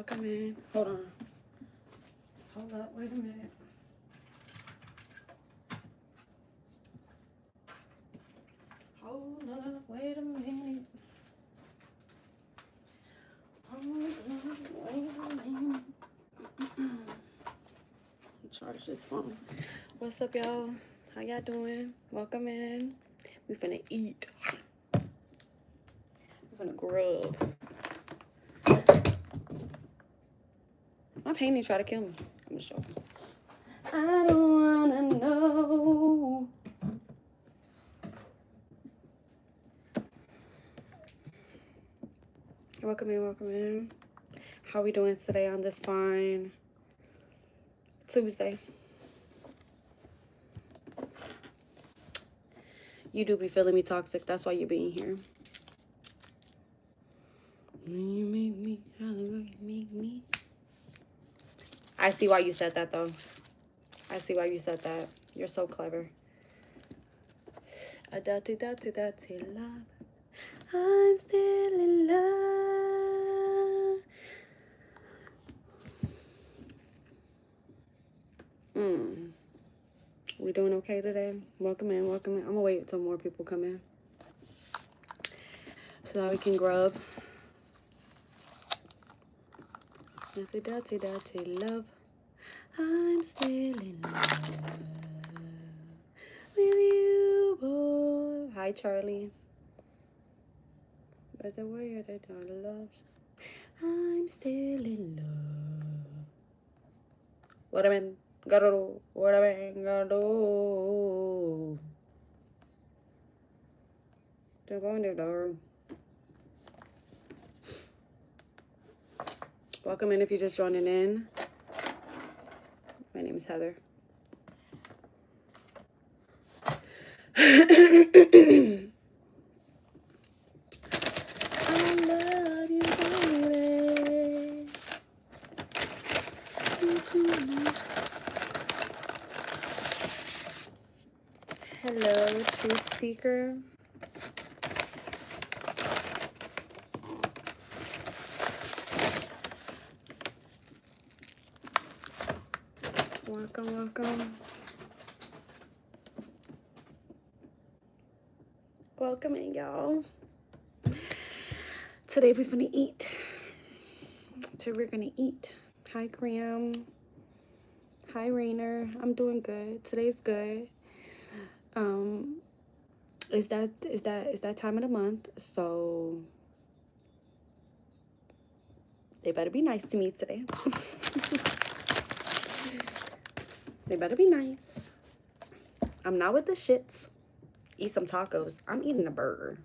welcome in. Hold on. Hold up, wait a minute. Hold up, wait a minute. Hold up, wait a minute. Charge this phone. What's up, y'all? How y'all doing? Welcome in. We finna eat. We finna grub. My painting try to kill me. I'm just joking. I don't wanna know. Welcome in, welcome in. How we doing today on this fine Tuesday? You do be feeling me toxic. That's why you're being here. You make me, you make me. I see why you said that, though. I see why you said that. You're so clever. A dirty, dirty, dirty love. I'm still in love. We doing okay today? Welcome in, welcome in. I'm gonna wait until more people come in so that we can grub. Dirty, dirty, dirty love. I'm still in love with you, boy. Hi, Charlie. But the way that I love, I'm still in love. What I mean, gotta do. What I mean, gotta do. Welcome in if you're just joining in. My name is Heather. I love you, baby. Hello, Truth Seeker. Welcome, welcome. Welcome in, y'all. Today we're gonna eat. Hi, Graham. Hi, Rainer. I'm doing good. Today's good. Is that time of the month, so they better be nice to me today. They better be nice. I'm not with the shits. Eat some tacos. I'm eating a burger.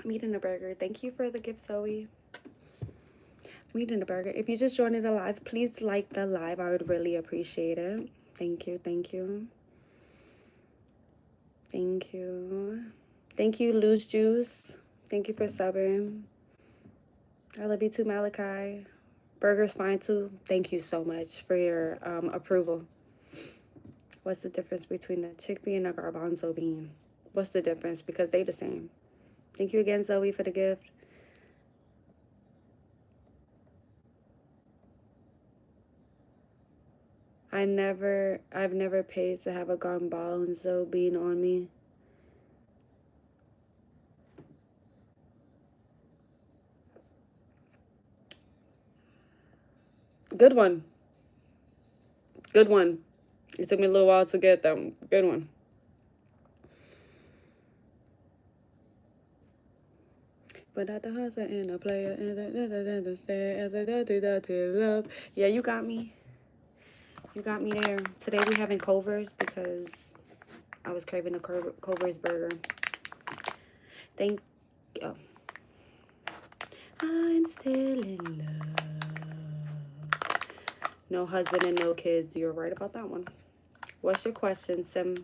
Thank you for the gift, Zoe. I'm eating a burger. If you just joined the live, please like the live. I would really appreciate it. Thank you, thank you. Thank you. Thank you, Loose Juice. Thank you for subbing. I love you too, Malachi. Burger's fine too. Thank you so much for your approval. What's the difference between a chickpea and a garbanzo bean? What's the difference? Because they the same. Thank you again, Zoe, for the gift. I've never paid to have a garbanzo bean on me. Good one. Good one. It took me a little while to get them. Good one. But not the hustler and the player and the love. Yeah, you got me. You got me there. Today we having Culver's because I was craving a Culver's burger. Thank you. I'm still in love. No husband and no kids. You're right about that one. What's your question, Sima?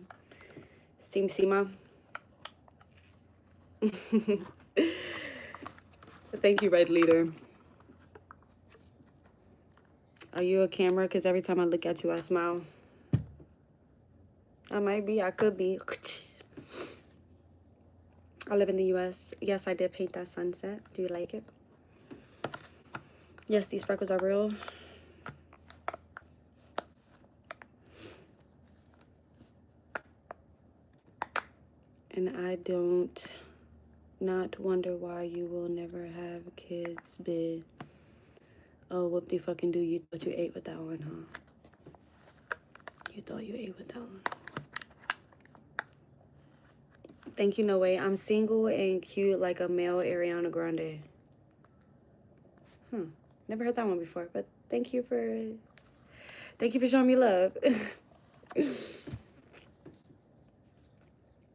Thank you, Red Leader. Are you a camera? Because every time I look at you, I smile. I might be. I could be. I live in the U.S. Yes, I did paint that sunset. Do you like it? Yes, these freckles are real. And I don't not wonder why you will never have kids, bitch. Oh, whoop-de-fucking-do, you thought you ate with that one, huh? You thought you ate with that one. Thank you, no way. I'm single and cute like a male Ariana Grande. Never heard that one before, but thank you for showing me love.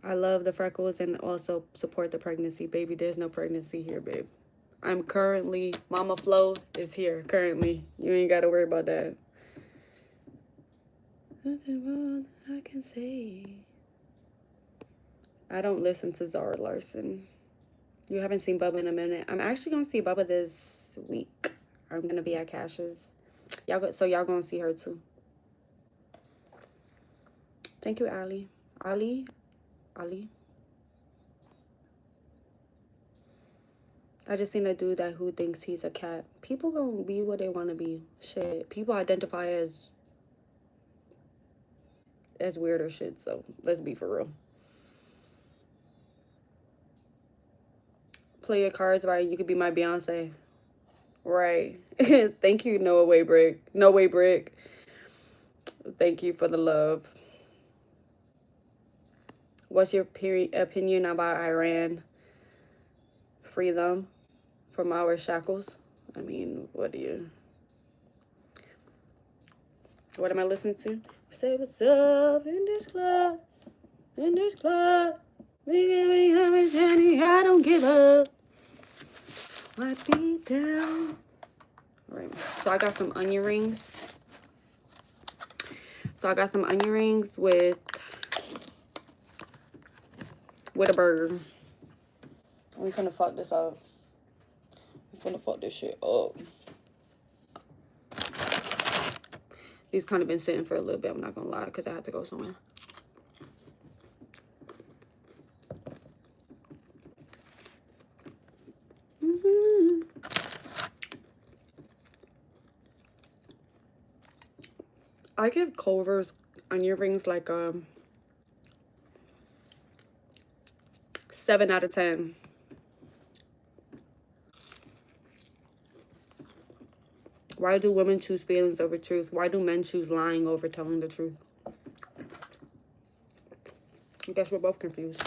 I love the freckles and also support the pregnancy. Baby, there's no pregnancy here, babe. I'm currently, Mama Flo is here, currently. You ain't got to worry about that. Nothing wrong I can say. I don't listen to Zara Larson. You haven't seen Bubba in a minute. I'm actually going to see Bubba this week. I'm going to be at Cash's. So y'all going to see her too. Thank you, Ali. Ali. I just seen a dude who thinks he's a cat. People gonna be what they want to be. Shit. People identify as weirder shit, so let's be for real. Play your cards right. You could be my Beyonce. Right. Thank you, No Way Brick. No Way Brick. Thank you for the love. What's your opinion about Iran? Free them from our shackles. I mean, what am I listening to? Say what's up in this club. I don't give up. My beat down. All right. So I got some onion rings. with a burger. We finna fuck this up. We finna fuck this shit up. These kind of been sitting for a little bit, I'm not gonna lie, because I had to go somewhere. I give Culver's onion rings like 7 out of 10. Why do women choose feelings over truth? Why do men choose lying over telling the truth? I guess we're both confused.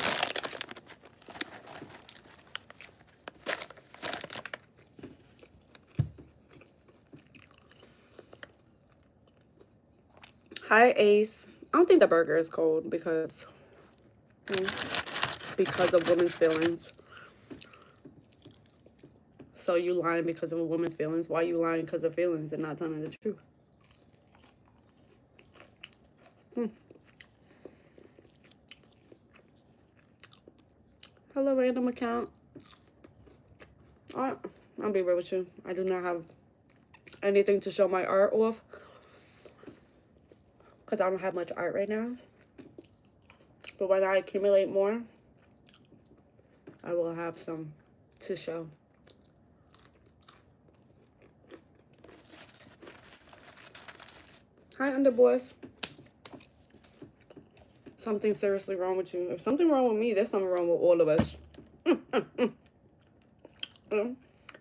Hi, Ace. I don't think the burger is cold because of women's feelings. So you lying because of a woman's feelings. Why you lying because of feelings and not telling the truth? Hello, random account. Alright, I'll be real with you. I do not have anything to show my art off because I don't have much art right now. But when I accumulate more, I will have some to show. Hi, Underboys. Something seriously wrong with you. If something wrong with me, there's something wrong with all of us.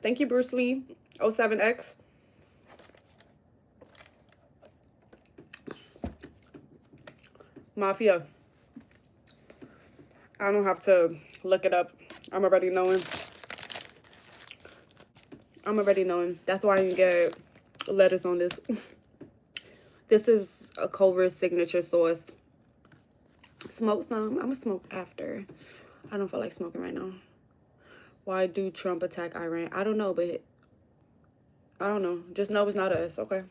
Thank you, Bruce Lee. 07X. Mafia. I don't have to look it up. I'm already knowing. That's why I didn't get lettuce on this. This is a Culver's signature sauce. Smoke some. I'm gonna smoke after. I don't feel like smoking right now. Why do Trump attack Iran? I don't know, but I don't know. Just know it's not us, okay?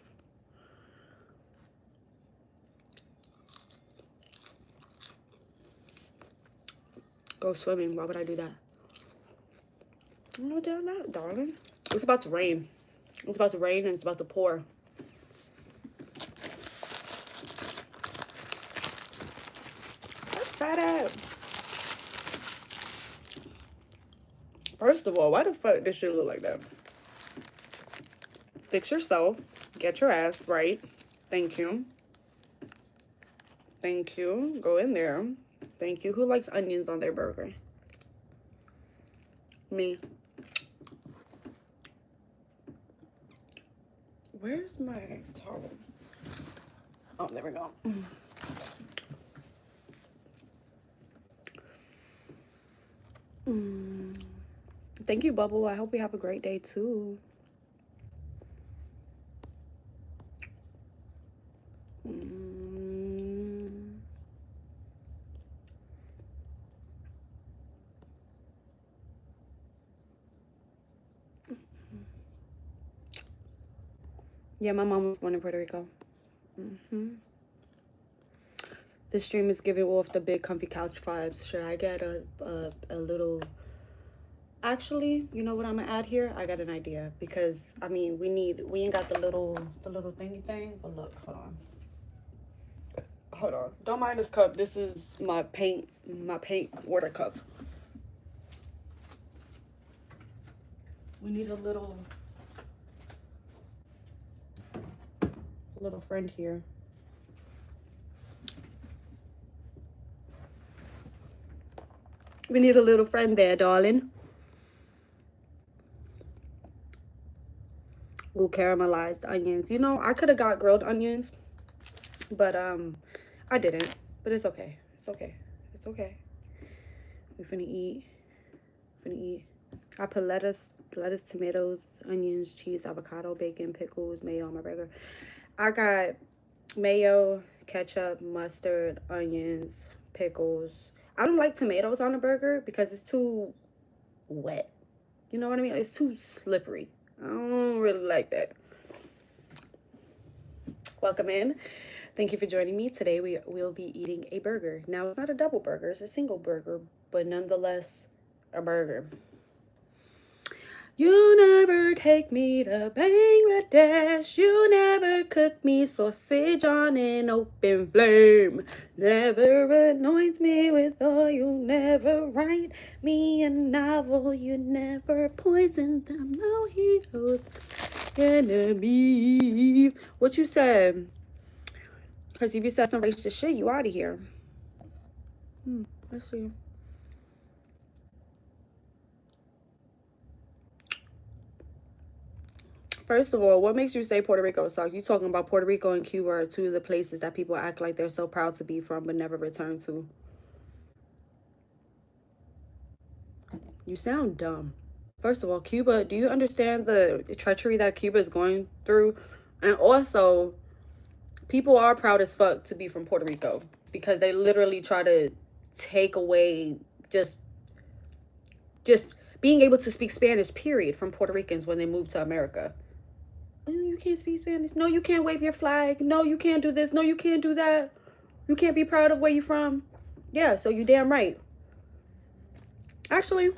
Go swimming. Why would I do that? No, that, darling. It's about to rain. It's about to rain and it's about to pour. Fat ass. First of all, why the fuck this shit look like that? Fix yourself. Get your ass right. Thank you. Thank you. Go in there. Thank you. Who likes onions on their burger? Me. Where's my towel? Oh, there we go. Thank you, Bubble. I hope you have a great day too. Yeah, my mom was born in Puerto Rico. This stream is giving off the big comfy couch vibes. Should I get a little... Actually, you know what I'm gonna add here? I got an idea, because I mean we ain't got the little thingy thing, but look, hold on. Don't mind this cup. This is my paint water cup. We need a little friend here. We need a little friend there, darling. Ooh, caramelized onions. You know, I could have got grilled onions, but I didn't. But it's okay. It's okay. It's okay. We finna eat. I put lettuce, tomatoes, onions, cheese, avocado, bacon, pickles, mayo on my burger. I got mayo, ketchup, mustard, onions, pickles. I don't like tomatoes on a burger because it's too wet. You know what I mean? It's too slippery. I don't really like that. Welcome in. Thank you for joining me. Today we will be eating a burger. Now, it's not a double burger. It's a single burger, but nonetheless a burger. You never take me to Bangladesh. You never cook me sausage on an open flame. Never anoint me with oil. You never write me a novel. You never poison the mojitos. Enemy. What you said? Because if you said some racist shit, you out of here. Let's see. First of all, what makes you say Puerto Rico sucks? You talking about Puerto Rico and Cuba are two of the places that people act like they're so proud to be from but never return to. You sound dumb. First of all, Cuba, do you understand the treachery that Cuba is going through? And also, people are proud as fuck to be from Puerto Rico because they literally try to take away just being able to speak Spanish, period, from Puerto Ricans when they move to America. You can't speak Spanish. No, you can't wave your flag. No, you can't do this. No, you can't do that. You can't be proud of where you're from. Yeah, so you damn right. Actually,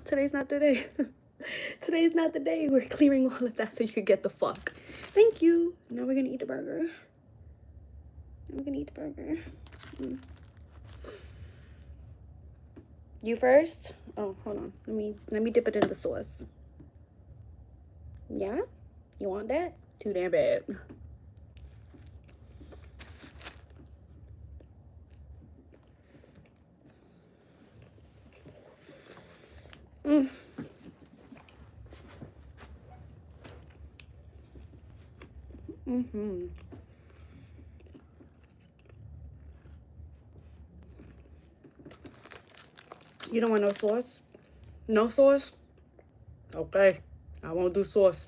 today's not the day. Today's not the day. We're clearing all of that so you could get the fuck. Thank you. Now we're gonna eat the burger. You first? Oh, hold on. Let me dip it in the sauce. Yeah? You want that? Too damn bad. You don't want no sauce? No sauce? Okay. I won't do sauce.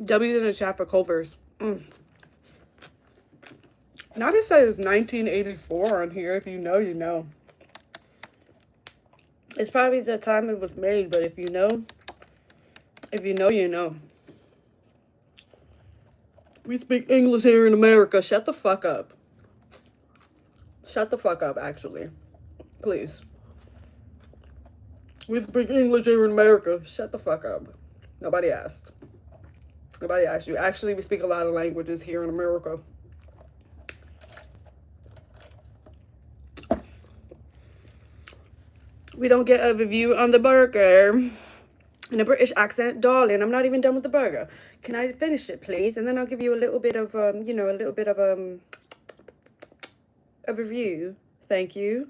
W's in the chat for Culver's. Now this says 1984 on here. If you know, you know. It's probably the time it was made, but if you know, you know. We speak English here in America. Shut the fuck up. Shut the fuck up, actually. Please. We speak English here in America. Shut the fuck up. Nobody asked. Nobody asked you. Actually, we speak a lot of languages here in America. We don't get a review on the burger. In a British accent, darling, I'm not even done with the burger. Can I finish it, please? And then I'll give you a little bit of, you know, a little bit of a review. Thank you.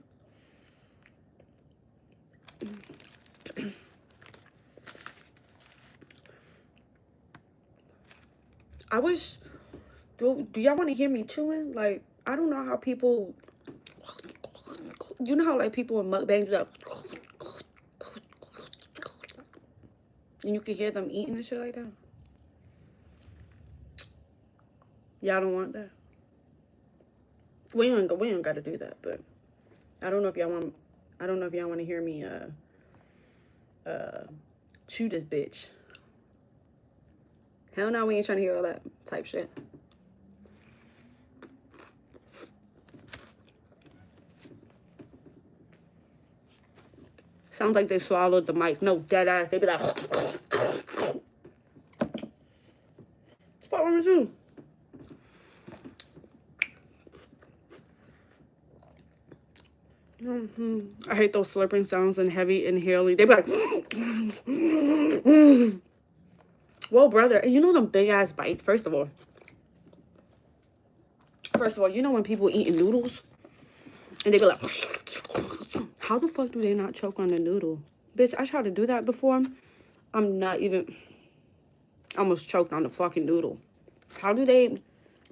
I wish, do y'all want to hear me chewing? Like, I don't know how people, you know how, like, people in mukbangs do that? And you can hear them eating and shit like that. Y'all don't want that. We don't gotta do that, but I don't know if y'all want. I don't know if y'all want to hear me chew this bitch. Hell no, we ain't trying to hear all that type shit. Sounds like they swallowed the mic. No, dead ass. They be like, what's wrong with you? I hate those slurping sounds and heavy inhaling. They be like, whoa, brother. You know them big ass bites. First of all, you know when people eating noodles and they be like, how the fuck do they not choke on the noodle? Bitch, I tried to do that before. I'm not even, almost choked on the fucking noodle. How do they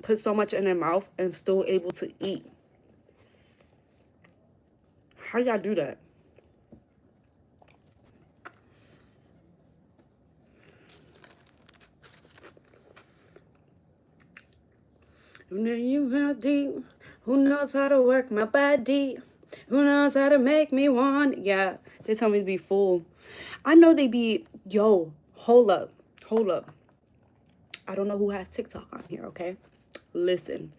put so much in their mouth and still able to eat? How y'all do that? And then you feel deep. Who knows how to work my body? Who knows how to make me want? Yeah, they tell me to be full. I know they be, yo, hold up. I don't know who has TikTok on here, okay? Listen.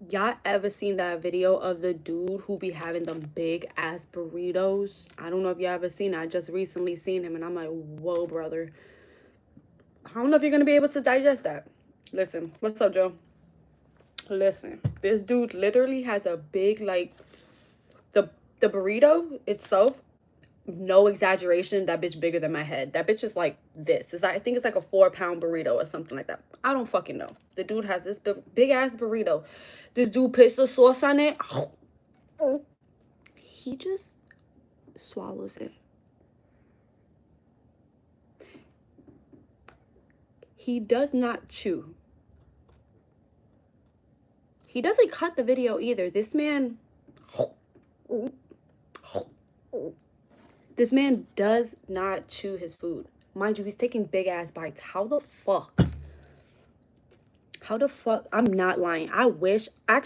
Y'all ever seen that video of the dude who be having them big ass burritos? I don't know if y'all ever seen it. I just recently seen him and I'm like, whoa, brother. I don't know if you're going to be able to digest that. Listen, what's up, Joe? Listen, this dude literally has a big, like, the burrito itself, no exaggeration, that bitch bigger than my head. That bitch is like this. I think it's like a 4-pound burrito or something like that. I don't fucking know. The dude has this big ass burrito. This dude puts the sauce on it. He just swallows it. He does not chew. He doesn't cut the video either. This man does not chew his food. Mind you, he's taking big ass bites. How the fuck? I'm not lying. I wish I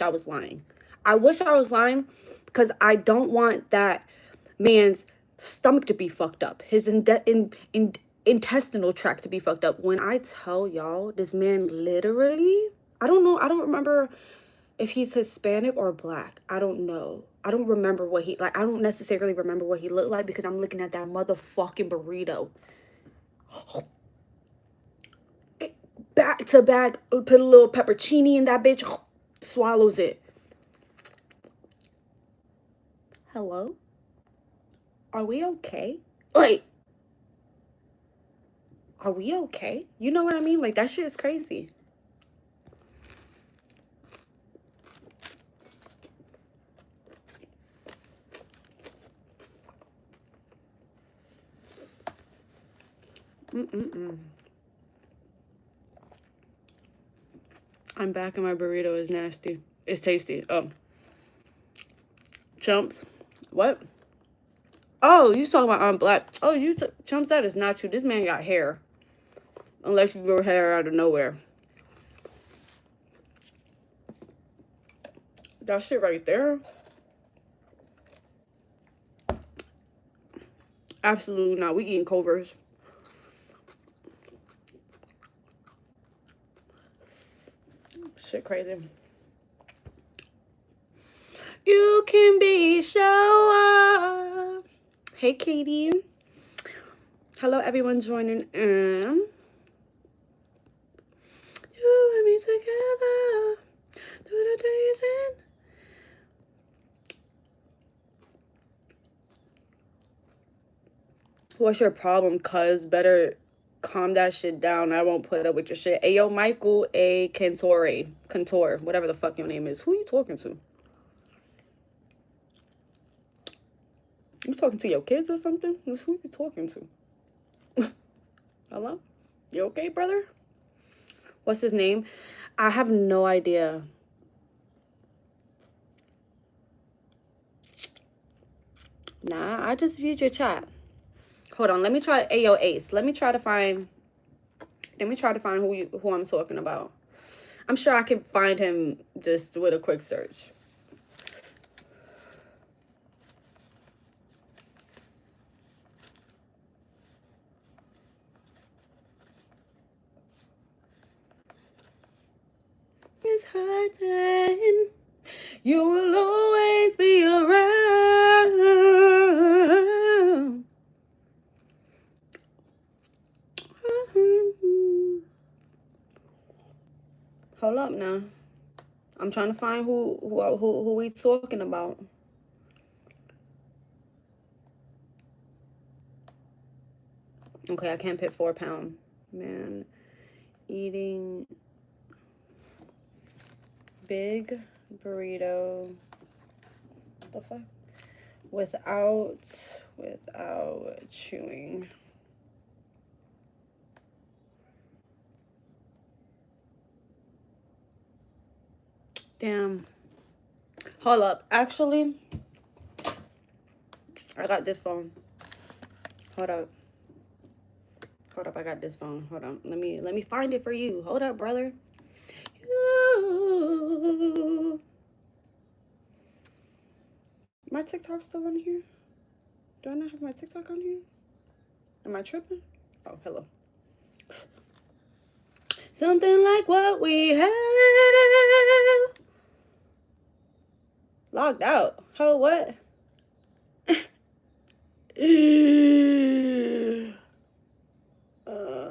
was lying. I wish I was lying because I don't want that man's stomach to be fucked up. His intestinal tract to be fucked up. When I tell y'all, this man literally, I don't know. I don't remember if he's Hispanic or black. I don't know. I don't remember what he, like, I don't necessarily remember what he looked like because I'm looking at that motherfucking burrito. Back to back, put a little peppercini in that bitch, swallows it. Hello? Are we okay? Like, are we okay? You know what I mean? Like, that shit is crazy. I'm back and my burrito is nasty. It's tasty. Oh. Chumps. What? Oh, you talking about black. Oh, Chumps, that is not true. This man got hair. Unless you grow hair out of nowhere. That shit right there. Absolutely not. We eating Culver's. Shit crazy. You can be sure. Hey, Katie. Hello, everyone joining in. You and me together through the days and what's your problem, cuz? Better calm that shit down. I won't put up with your shit. Ayo, Michael A. Cantor, whatever the fuck your name is. Who are you talking to? You talking to your kids or something? Who are you talking to? Hello? You okay, brother? What's his name? I have no idea. Nah, I just viewed your chat. Hold on, let me try. Ayo, Ace. Let me try to find who I'm talking about. I'm sure I can find him just with a quick search. It's hurting. You will always be around. Hold up now. I'm trying to find who we talking about. Okay, I can't put 4 pound. Man, eating big burrito. What the fuck? Without chewing. Damn. Hold up. Actually, I got this phone. Hold up. Hold up, I got this phone. Hold on. Let me find it for you. Hold up, brother. My TikTok's still on here? Do I not have my TikTok on here? Am I tripping? Oh, hello. Something like what we have. Logged out. Oh, what?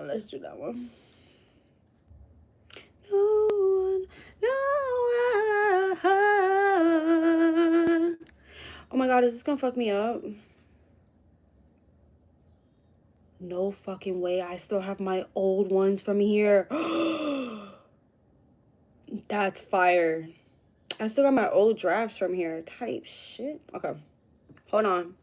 Let's do that one. No one. Oh my god, is this gonna fuck me up? No fucking way. I still have my old ones from here. That's fire. I still got my old drafts from here. Type shit. Okay. Hold on.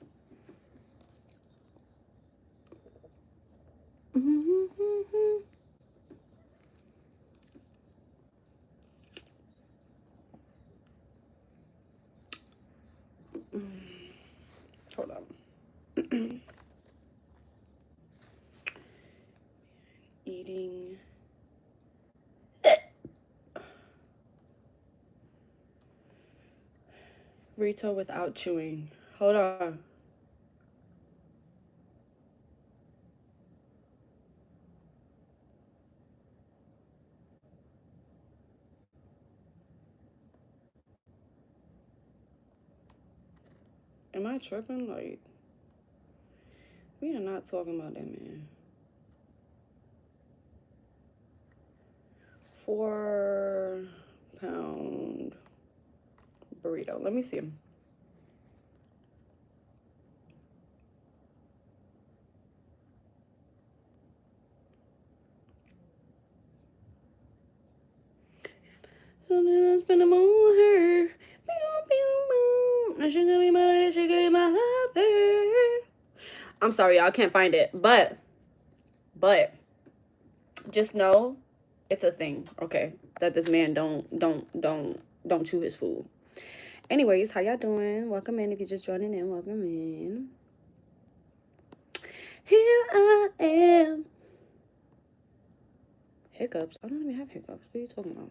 Hold on. Eating. Burrito without chewing. Hold on. Am I tripping? Like, we are not talking about that, man. 4 pound burrito. Let me see. Something that's been among her. She could be my lady, she could be my lover. I'm sorry, y'all can't find it, but just know it's a thing, okay? That this man don't chew his food. Anyways, how y'all doing? Welcome in. If you're just joining in, welcome in. Here I am. Hiccups? I don't even have hiccups. What are you talking about?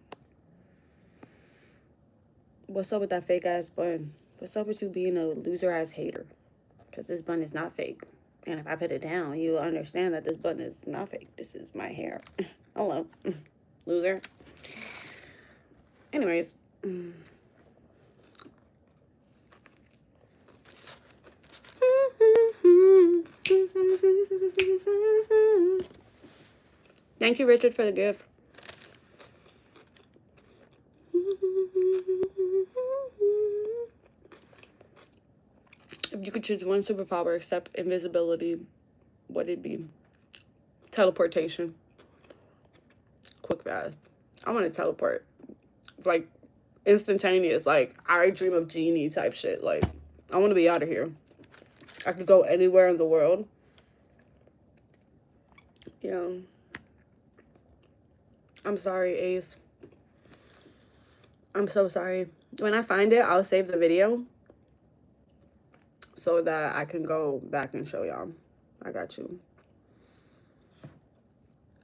What's up with that fake ass bun? What's up with you being a loser ass hater? Because this bun is not fake. And if I put it down, you'll understand that this bun is not fake. This is my hair. Hello, loser. Anyways. Thank you, Richard, for the gift. If you could choose one superpower except invisibility, what would it be? Teleportation. Quick, fast. I want to teleport. Like, instantaneous. Like, I dream of genie type shit. Like, I want to be out of here. I could go anywhere in the world. Yeah. I'm sorry, Ace. I'm so sorry. When I find it, I'll save the video so that I can go back and show y'all. I got you.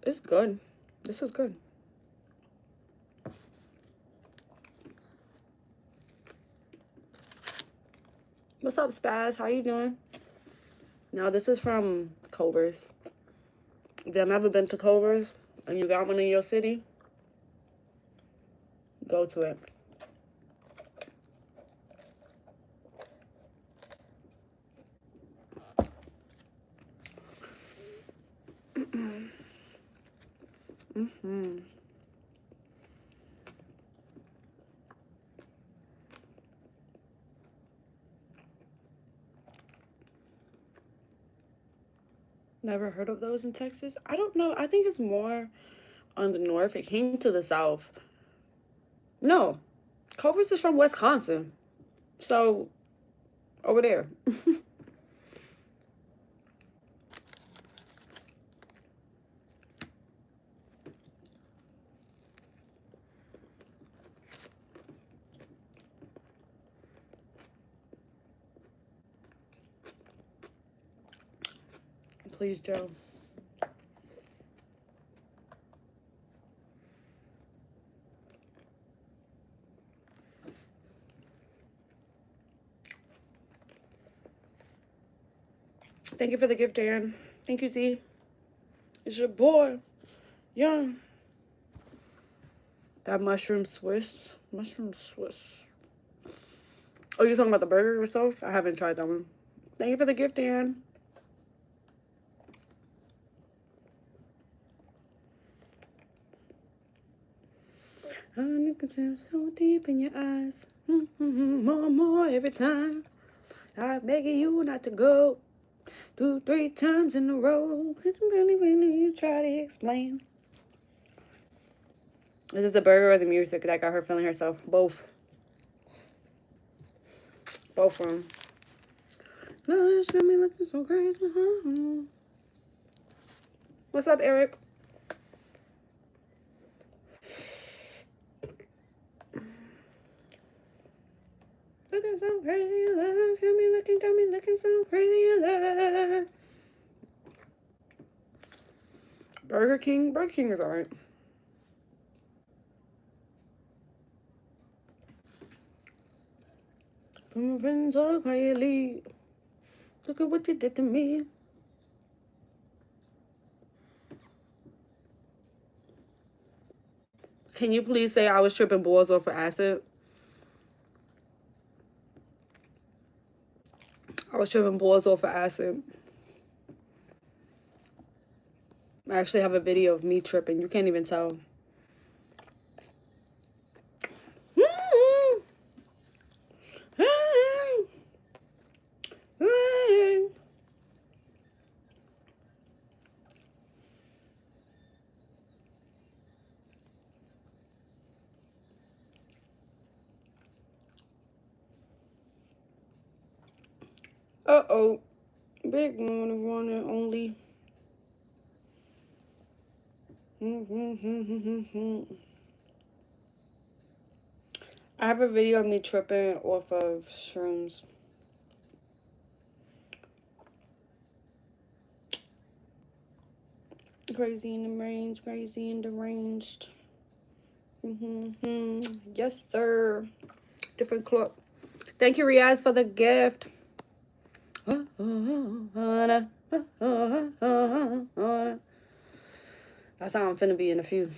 It's good. This is good. What's up, Spaz? How you doing? Now, this is from Culver's. If you've never been to Culver's and you got one in your city, go to it. Never heard of those in Texas? I don't know. I think it's more on the north. It came to the south. No, Culver's is from Wisconsin. So, over there. Please, Joe. Thank you for the gift, Darren. Thank you, Z. It's your boy, Young. That mushroom Swiss. Mushroom Swiss. Oh, you're talking about the burger yourself? I haven't tried that one. Thank you for the gift, Darren. I look at them so deep in your eyes. More and more every time. I'm begging you not to go 2-3 times in a row. Cause really, really, you try to explain. Is this the burger or the music that got her feeling herself? Both. Both of them. Gosh, got me looking so crazy. What's up, Eric? Looking so crazy in love. Got me looking so crazy in love. Burger King is alright. My friends all quietly. Look at what you did to me. Can you please say I was tripping balls off of acid? I was tripping balls off of acid. I actually have a video of me tripping. You can't even tell. Uh-oh. Big one and only. I have a video of me tripping off of shrooms. Crazy in the range, crazy and deranged. Yes, sir. Different clock. Thank you, Riaz, for the gift. That's how I'm finna be in a few.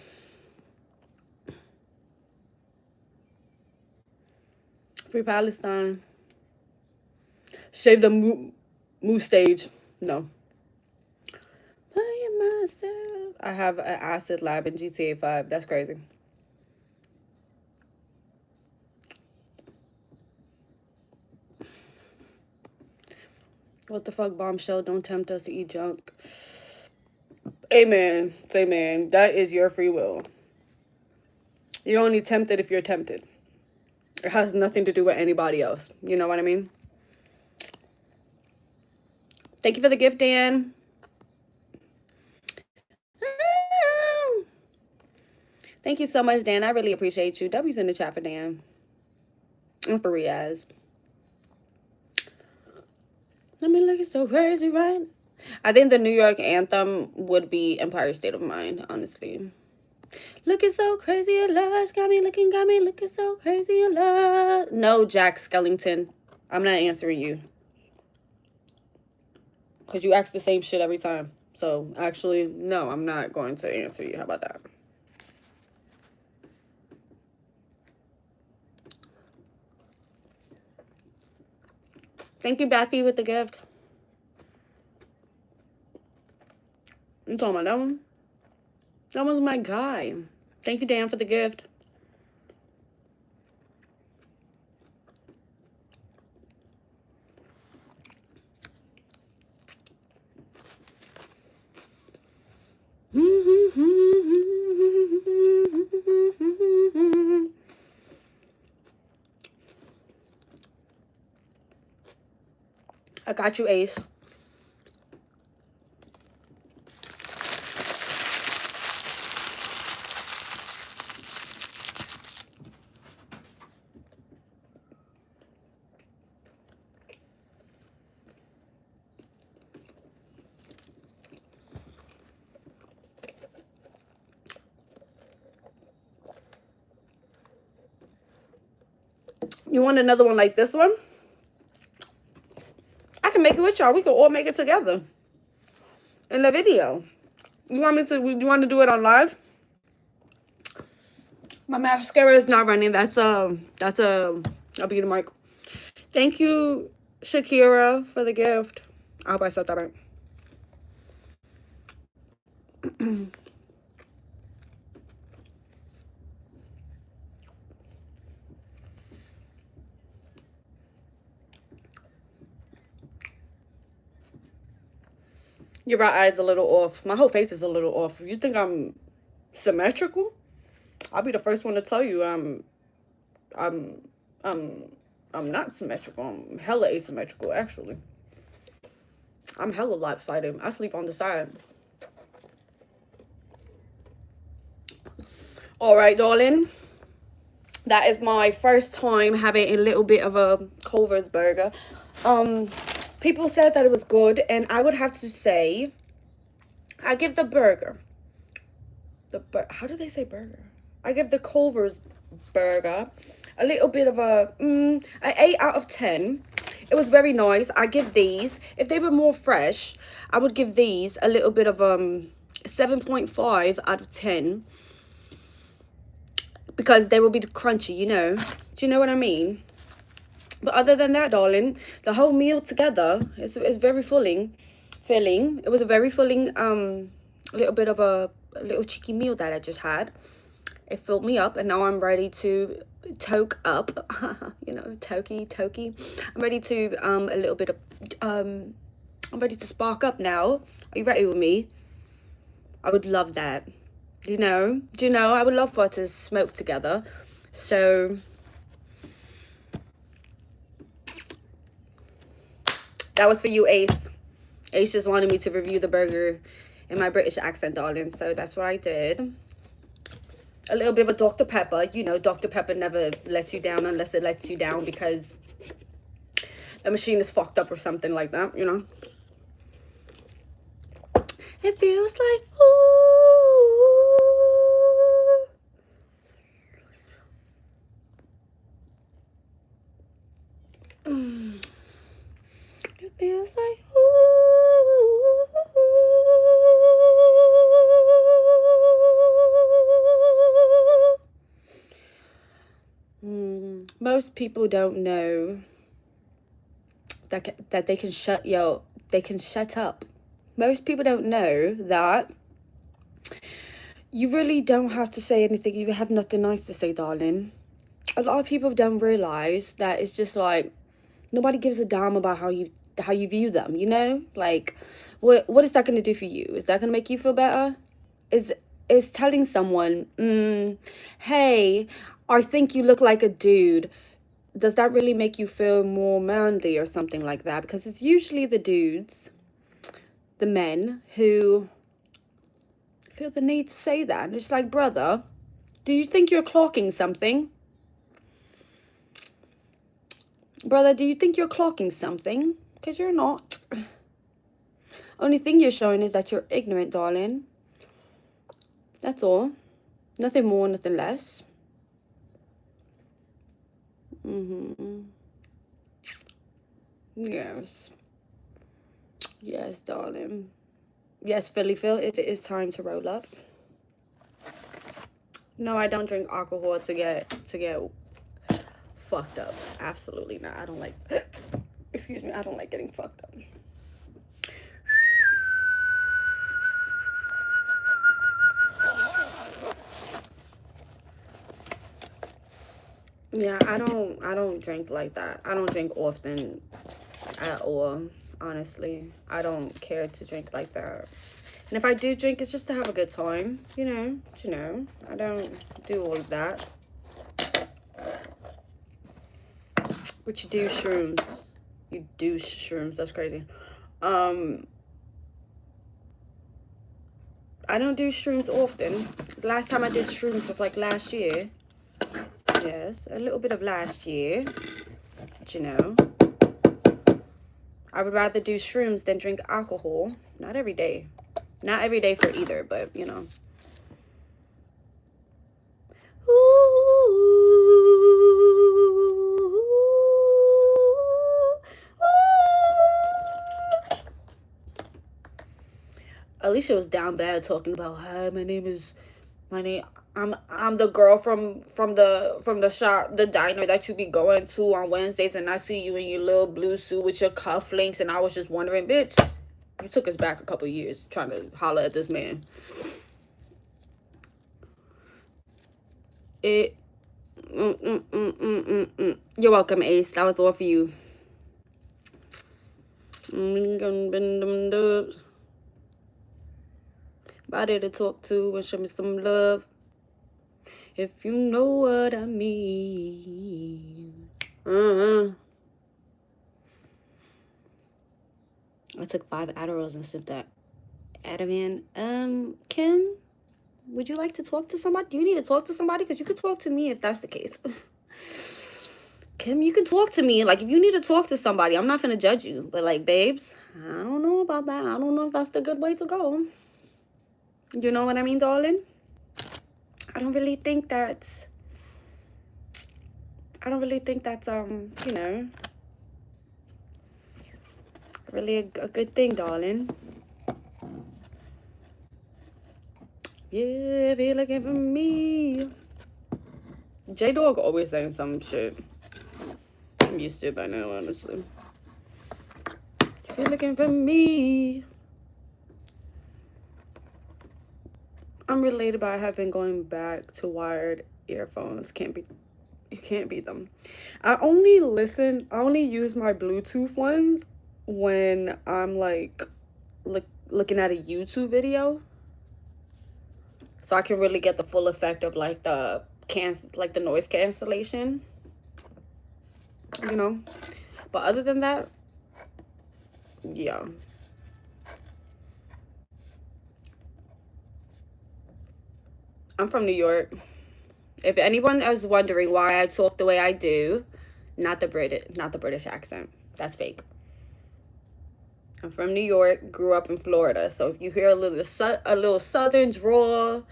Free Palestine. Shave the moose stage. No. myself. I have an acid lab in GTA 5. That's crazy. What the fuck, bombshell? Don't tempt us to eat junk. Amen. Amen. That is your free will. You're only tempted if you're tempted. It has nothing to do with anybody else. You know what I mean? Thank you for the gift, Dan. Thank you so much, Dan. I really appreciate you. W's in the chat for Dan. And for Riaz. I mean, like, it's so crazy, right? I think the New York anthem would be Empire State of Mind, honestly. Looking so crazy in love, got me looking so crazy in love. No, Jack Skellington. I'm not answering you. Because you ask the same shit every time. So, actually, no, I'm not going to answer you. How about that? Thank you, Bethy, with the gift. You talking about that one? That was my guy. Thank you, Dan, for the gift. I got you, Ace. You want another one like this one? I can make it with y'all. We can all make it together in the video. You want me to? You want to do it on live? My mascara is not running. That's a. I'll be the mic. Thank you, Shakira, for the gift. I hope I said that right. Your right eye's a little off. My whole face is a little off. You think I'm symmetrical? I'll be the first one to tell you I'm not symmetrical. I'm hella asymmetrical, actually. I'm hella lopsided. I sleep on the side. All right, darling. That is my first time having a little bit of a Culver's burger. People said that it was good, and I would have to say, I give the burger. How do they say burger? I give the Culver's burger a little bit of an 8 out of 10. It was very nice. I give these, if they were more fresh, I would give these a little bit of 7.5 out of 10. Because they will be crunchy, you know. Do you know what I mean? But other than that, darling, the whole meal together is very filling. It was a very filling, little bit of a little cheeky meal that I just had. It filled me up, and now I'm ready to toke up. You know, tokey. I'm ready to a little bit of I'm ready to spark up now. Are you ready with me? I would love that. Do you know, I would love for us to smoke together. So that was for you, Ace. Ace just wanted me to review the burger in my British accent, darling. So that's what I did. A little bit of a Dr. Pepper. You know, Dr. Pepper never lets you down unless it lets you down because the machine is fucked up or something like that, you know. It feels like, ooh. It feels like, ooh. Most people don't know that they can shut up Most people don't know that you really don't have to say anything. You have nothing nice to say, darling. A lot of people don't realize that it's just like nobody gives a damn about how you view them, you know? Like, what is that going to do for you? Is that going to make you feel better? Is telling someone, hey, I think you look like a dude, does that really make you feel more manly or something like that? Because it's usually the dudes, the men, who feel the need to say that. And it's like, brother, do you think you're clocking something? Brother, do you think you're clocking something? Because you're not. Only thing you're showing is that you're ignorant, darling. That's all. Nothing more, nothing less. Yes. Yes, darling. Yes, Philly Phil, it is time to roll up. No, I don't drink alcohol to get fucked up. Absolutely not. I don't like excuse me, I don't like getting fucked up. Yeah, I don't drink like that. I don't drink often at all, honestly. I don't care to drink like that. And if I do drink, it's just to have a good time, you know. I don't do all of that. But you do shrooms. You do shrooms. That's crazy. I don't do shrooms often. The last time I did shrooms was like last year. Yes, a little bit of last year. But you know, I would rather do shrooms than drink alcohol. Not every day. Not every day for either, but you know. Alicia was down bad talking about, hi, I'm the girl from the shop, the diner that you be going to on Wednesdays, and I see you in your little blue suit with your cufflinks, and I was just wondering, bitch, you took us back a couple years trying to holler at this man. You're welcome, Ace. That was all for you. Body to talk to and show me some love, if you know what I mean. I took 5 Adderalls and sipped that Ativan. Kim, would you like to talk to somebody? Do you need to talk to somebody? Because you could talk to me if that's the case. Kim, you can talk to me. Like, if you need to talk to somebody, I'm not going to judge you. But, like, babes, I don't know about that. I don't know if that's the good way to go. You know what I mean, darling? I don't really think that's, you know, really a good thing, darling. Yeah, if you're looking for me. J-Dog always saying some shit. I'm used to it by now, honestly. If you're looking for me. I'm related, but I have been going back to wired earphones. You can't beat them. I only use my Bluetooth ones when I'm like looking at a YouTube video, so I can really get the full effect of like the noise cancellation, you know. But other than that, yeah. I'm from New York. If anyone is wondering why I talk the way I do, not the British accent. That's fake. I'm from New York, grew up in Florida. So if you hear a little southern drawl,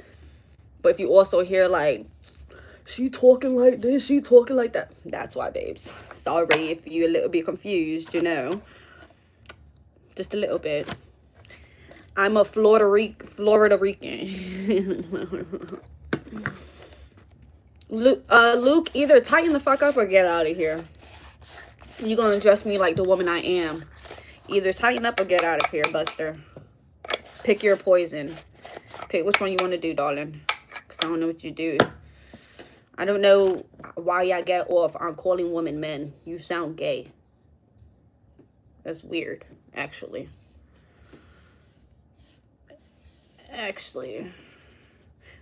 but if you also hear like, she talking like this, she talking like that, that's why, babes. Sorry if you're a little bit confused, you know. Just a little bit. I'm a Florida Rican. Luke, either tighten the fuck up or get out of here. You're gonna address me like the woman I am. Either tighten up or get out of here, Buster. Pick your poison. Pick which one you want to do, darling. Because I don't know what you do. I don't know why y'all get off on calling women men. You sound gay. That's weird, actually.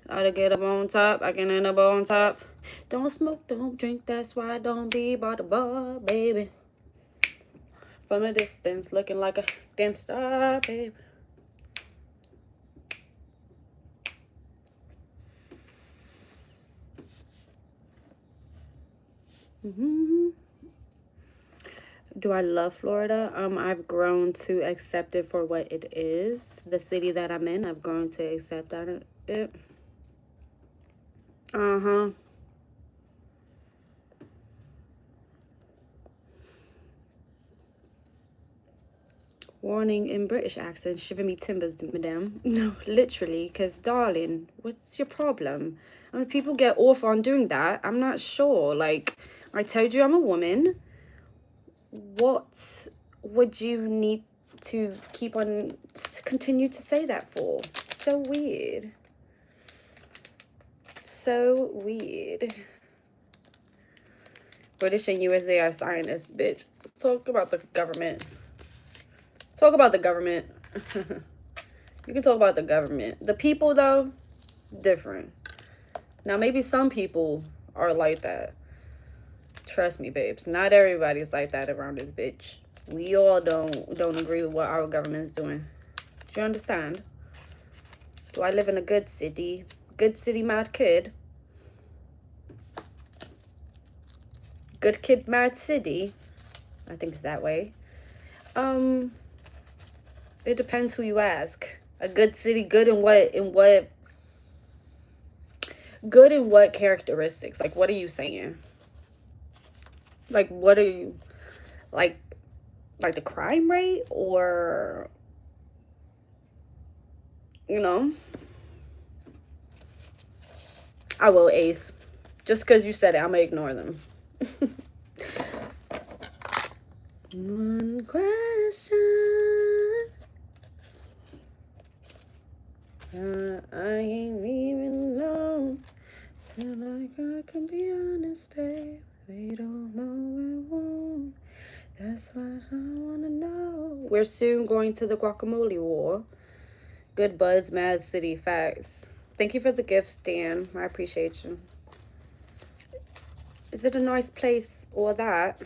Gotta get up on top. I can end up on top. Don't smoke, don't drink. That's why I don't be by the bar, baby. From a distance, looking like a damn star, baby. Do I love Florida? I've grown to accept it for what it is. The city that I'm in, I've grown to accept it. Warning in British accent, shiver me timbers, madam. No, literally, because, darling, what's your problem? I mean, people get off on doing that. I'm not sure. Like, I told you I'm a woman. What would you need to continue to say that for? So weird. So weird. British and USA are Zionists, bitch. Talk about the government. Talk about the government. You can talk about the government. The people, though, different. Now, maybe some people are like that. Trust me, babes. Not everybody's like that around this bitch. We all don't agree with what our government's doing. Do you understand? Do I live in a good city? Good city, mad kid. Good kid, mad city. I think it's that way. It depends who you ask. A good city, good in what characteristics? Like, what are you saying? Like, what are you, like the crime rate, or, you know? I will, Ace. Just because you said it, I'm gonna ignore them. One question. I ain't even know. Feel like I can be honest, babe. We don't know it won't. That's why I wanna know. We're soon going to the guacamole war. Good buds, mad city, facts. Thank you for the gifts, Dan. I appreciate you. Is it a nice place or that?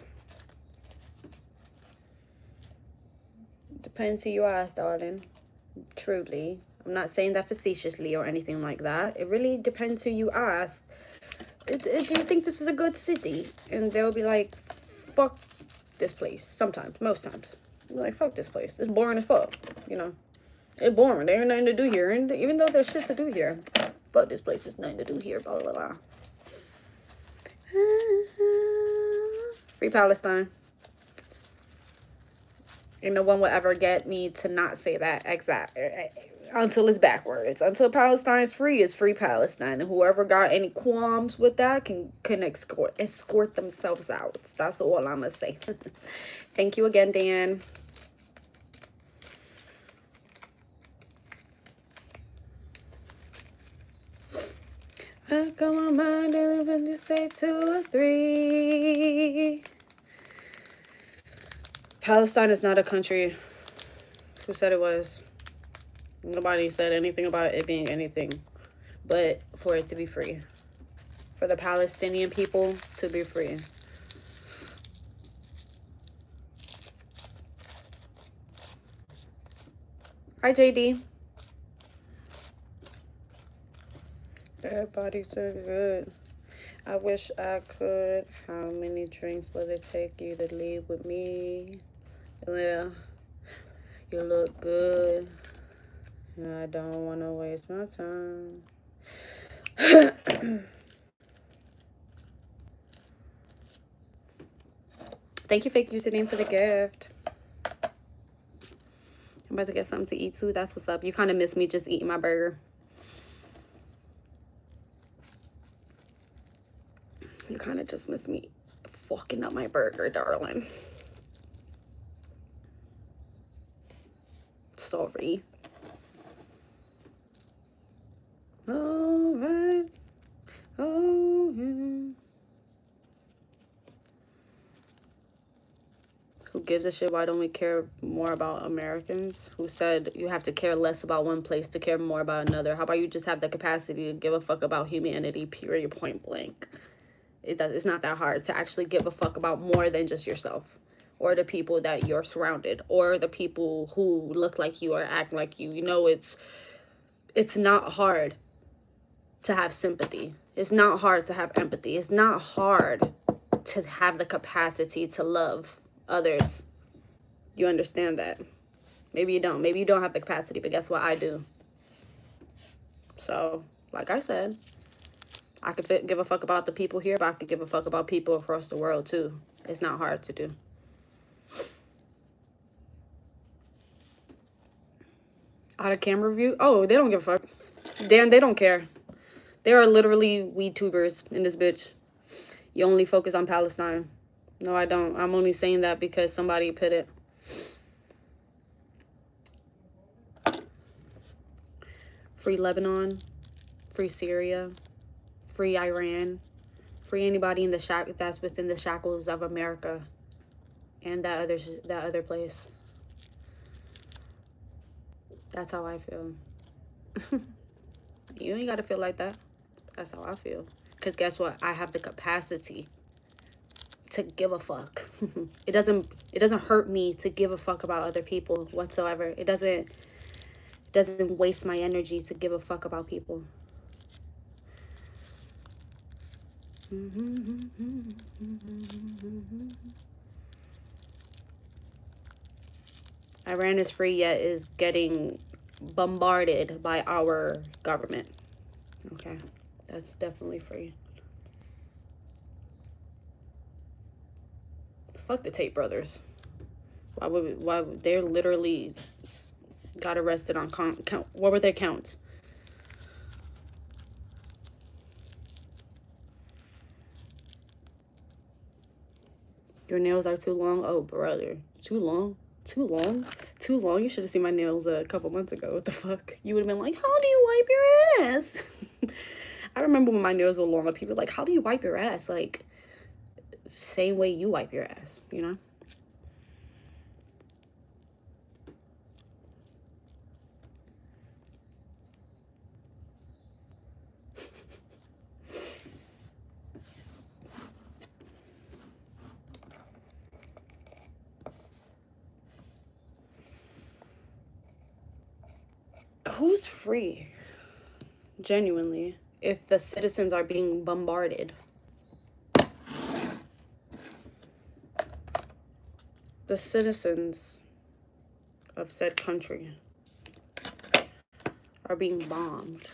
Depends who you ask, darling. Truly. I'm not saying that facetiously or anything like that. It really depends who you ask. Do you think this is a good city? And they'll be like, fuck this place. Sometimes. Most times. Like, fuck this place. It's boring as fuck. You know. It's boring. There ain't nothing to do here. And even though there's shit to do here. Fuck this place. There's nothing to do here. Blah, blah, blah. Free Palestine. And no one will ever get me to not say that exact until it's backwards. Until Palestine's free, it's free Palestine. And whoever got any qualms with that can escort themselves out. That's all I'm gonna say. Thank you again, Dan. I got my mind and when you say 2 or 3. Palestine is not a country. Who said it was? Nobody said anything about it being anything but for it to be free. For the Palestinian people to be free. Hi, JD. Everybody's so good. I wish I could. How many drinks will it take you to leave with me? Well, you look good. I don't want to waste my time. Thank you, fake username, for the gift. I'm about to get something to eat too. That's what's up. You kind of miss me just eating my burger. You kind of just miss me fucking up my burger, darling. Sorry. gives a shit? Why don't we care more about Americans? Who said you have to care less about one place to care more about another? How about you just have the capacity to give a fuck about humanity, period, point blank? It's not that hard to actually give a fuck about more than just yourself, or the people that you're surrounded, or the people who look like you or act like you. You know, it's not hard to have sympathy. It's not hard to have empathy. It's not hard to have the capacity to love others. You understand that? Maybe you don't. Maybe you don't have the capacity, but guess what? I do. So, like I said, I could give a fuck about the people here, but I could give a fuck about people across the world too. It's not hard to do. Out of camera view? Oh, they don't give a fuck. Dan, they don't care. There are literally weed tubers in this bitch. You only focus on Palestine. No, I don't. I'm only saying that because somebody put it. Free Lebanon. Free Syria. Free Iran. Free anybody in the that's within the shackles of America. And that other place. That's how I feel. You ain't got to feel like that. That's how I feel. Because guess what? I have the capacity to give a fuck. It doesn't hurt me to give a fuck about other people whatsoever. It doesn't waste my energy to give a fuck about people. Iran is free, yet is getting bombarded by our government. Okay, that's definitely free. Fuck the Tate brothers. Why would they literally got arrested on count? What were their counts? Your nails are too long. Oh, brother, too long. Too long? Too long? You should have seen my nails a couple months ago. What the fuck? You would have been like, how do you wipe your ass? I remember when my nails were long, people were like, how do you wipe your ass? Like, same way you wipe your ass, you know? Who's free? Genuinely, if the citizens are being bombarded. The citizens of said country are being bombed.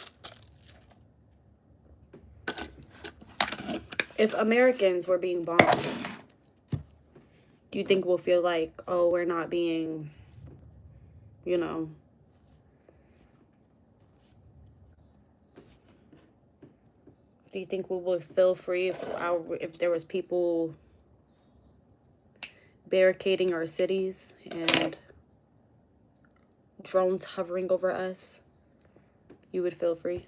If Americans were being bombed, do you think we'll feel like, oh, we're not being, you know, do you think we would feel free if there was people barricading our cities and drones hovering over us? You would feel free?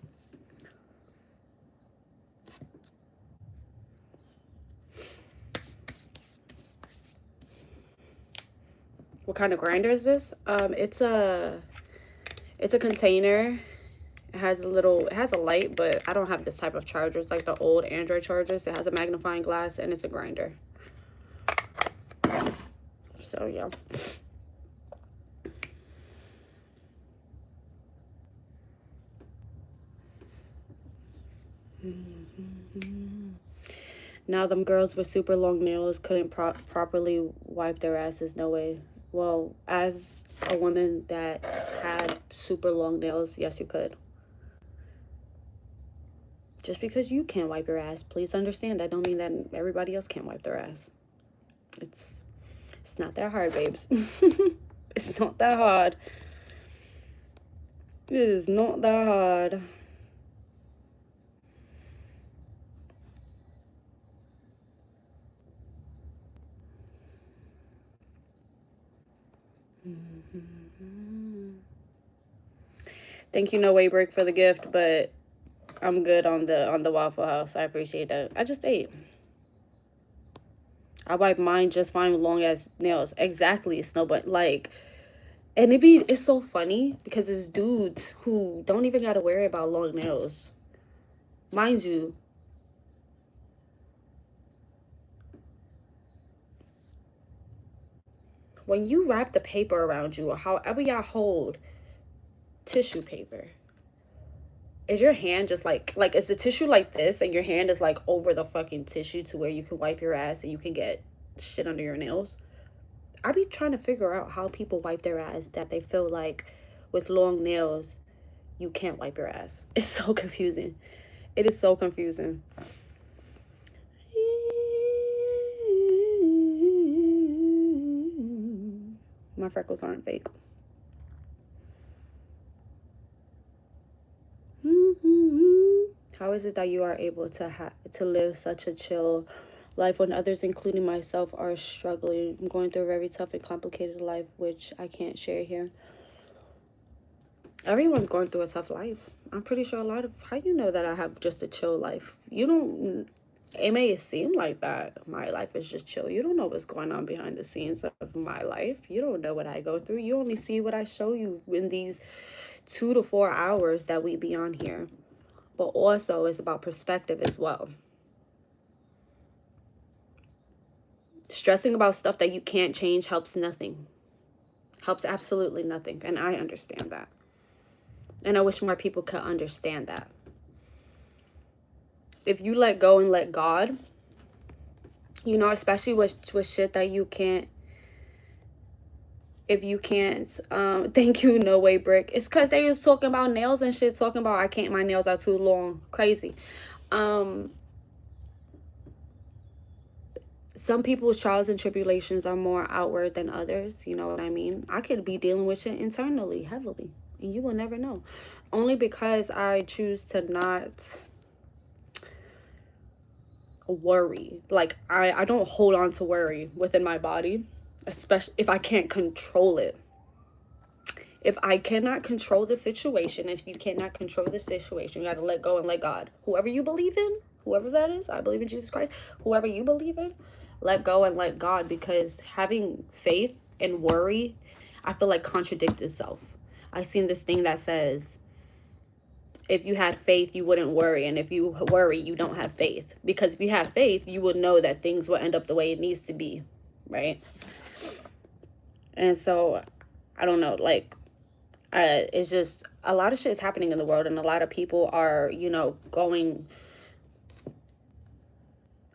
What kind of grinder is this? It's a container. It has a light, but I don't have this type of charger. It's like the old Android chargers. It has a magnifying glass and it's a grinder. So yeah. Now them girls with super long nails couldn't properly wipe their asses. No way. Well, as a woman that had super long nails, yes, you could. Just because you can't wipe your ass, please understand, I don't mean that everybody else can't wipe their ass. It's not that hard, babes. It's not that hard. It is not that hard. Thank you, No Way Break, for the gift, but I'm good on the Waffle House. I appreciate that. I just ate. I wipe mine just fine with long ass nails. Exactly, Snow, but like, and it's so funny because it's dudes who don't even gotta worry about long nails. Mind you, when you wrap the paper around you or however y'all hold tissue paper, is your hand just like is the tissue like this and your hand is like over the fucking tissue to where you can wipe your ass and you can get shit under your nails? I be trying to figure out how people wipe their ass that they feel like with long nails you can't wipe your ass. It's so confusing. It is so confusing. My freckles aren't fake. How is it that you are able to live such a chill life when others, including myself, are struggling? I'm going through a very tough and complicated life, which I can't share here. Everyone's going through a tough life. I'm pretty sure how you know that I have just a chill life? You don't, it may seem like that my life is just chill. You don't know what's going on behind the scenes of my life. You don't know what I go through. You only see what I show you in these 2 to 4 hours that we be on here. But also it's about perspective as well. Stressing about stuff that you can't change helps nothing. Helps absolutely nothing. And I understand that. And I wish more people could understand that. If you let go and let God, you know, especially with shit that you can't, if you can't, thank you, No Way Brick. It's because they was talking about nails and shit, talking about my nails are too long. Crazy. Some people's trials and tribulations are more outward than others. You know what I mean? I could be dealing with shit internally, heavily. And you will never know. Only because I choose to not worry. Like, I don't hold on to worry within my body. Especially if I can't control it. If I cannot control the situation, if you cannot control the situation, you got to let go and let God. Whoever you believe in, whoever that is, I believe in Jesus Christ. Whoever you believe in, let go and let God, because having faith and worry, I feel like contradict itself. I've seen this thing that says, if you had faith, you wouldn't worry. And if you worry, you don't have faith. Because if you have faith, you would know that things will end up the way it needs to be, right? And so, I don't know, like, it's just a lot of shit is happening in the world, and a lot of people are, you know,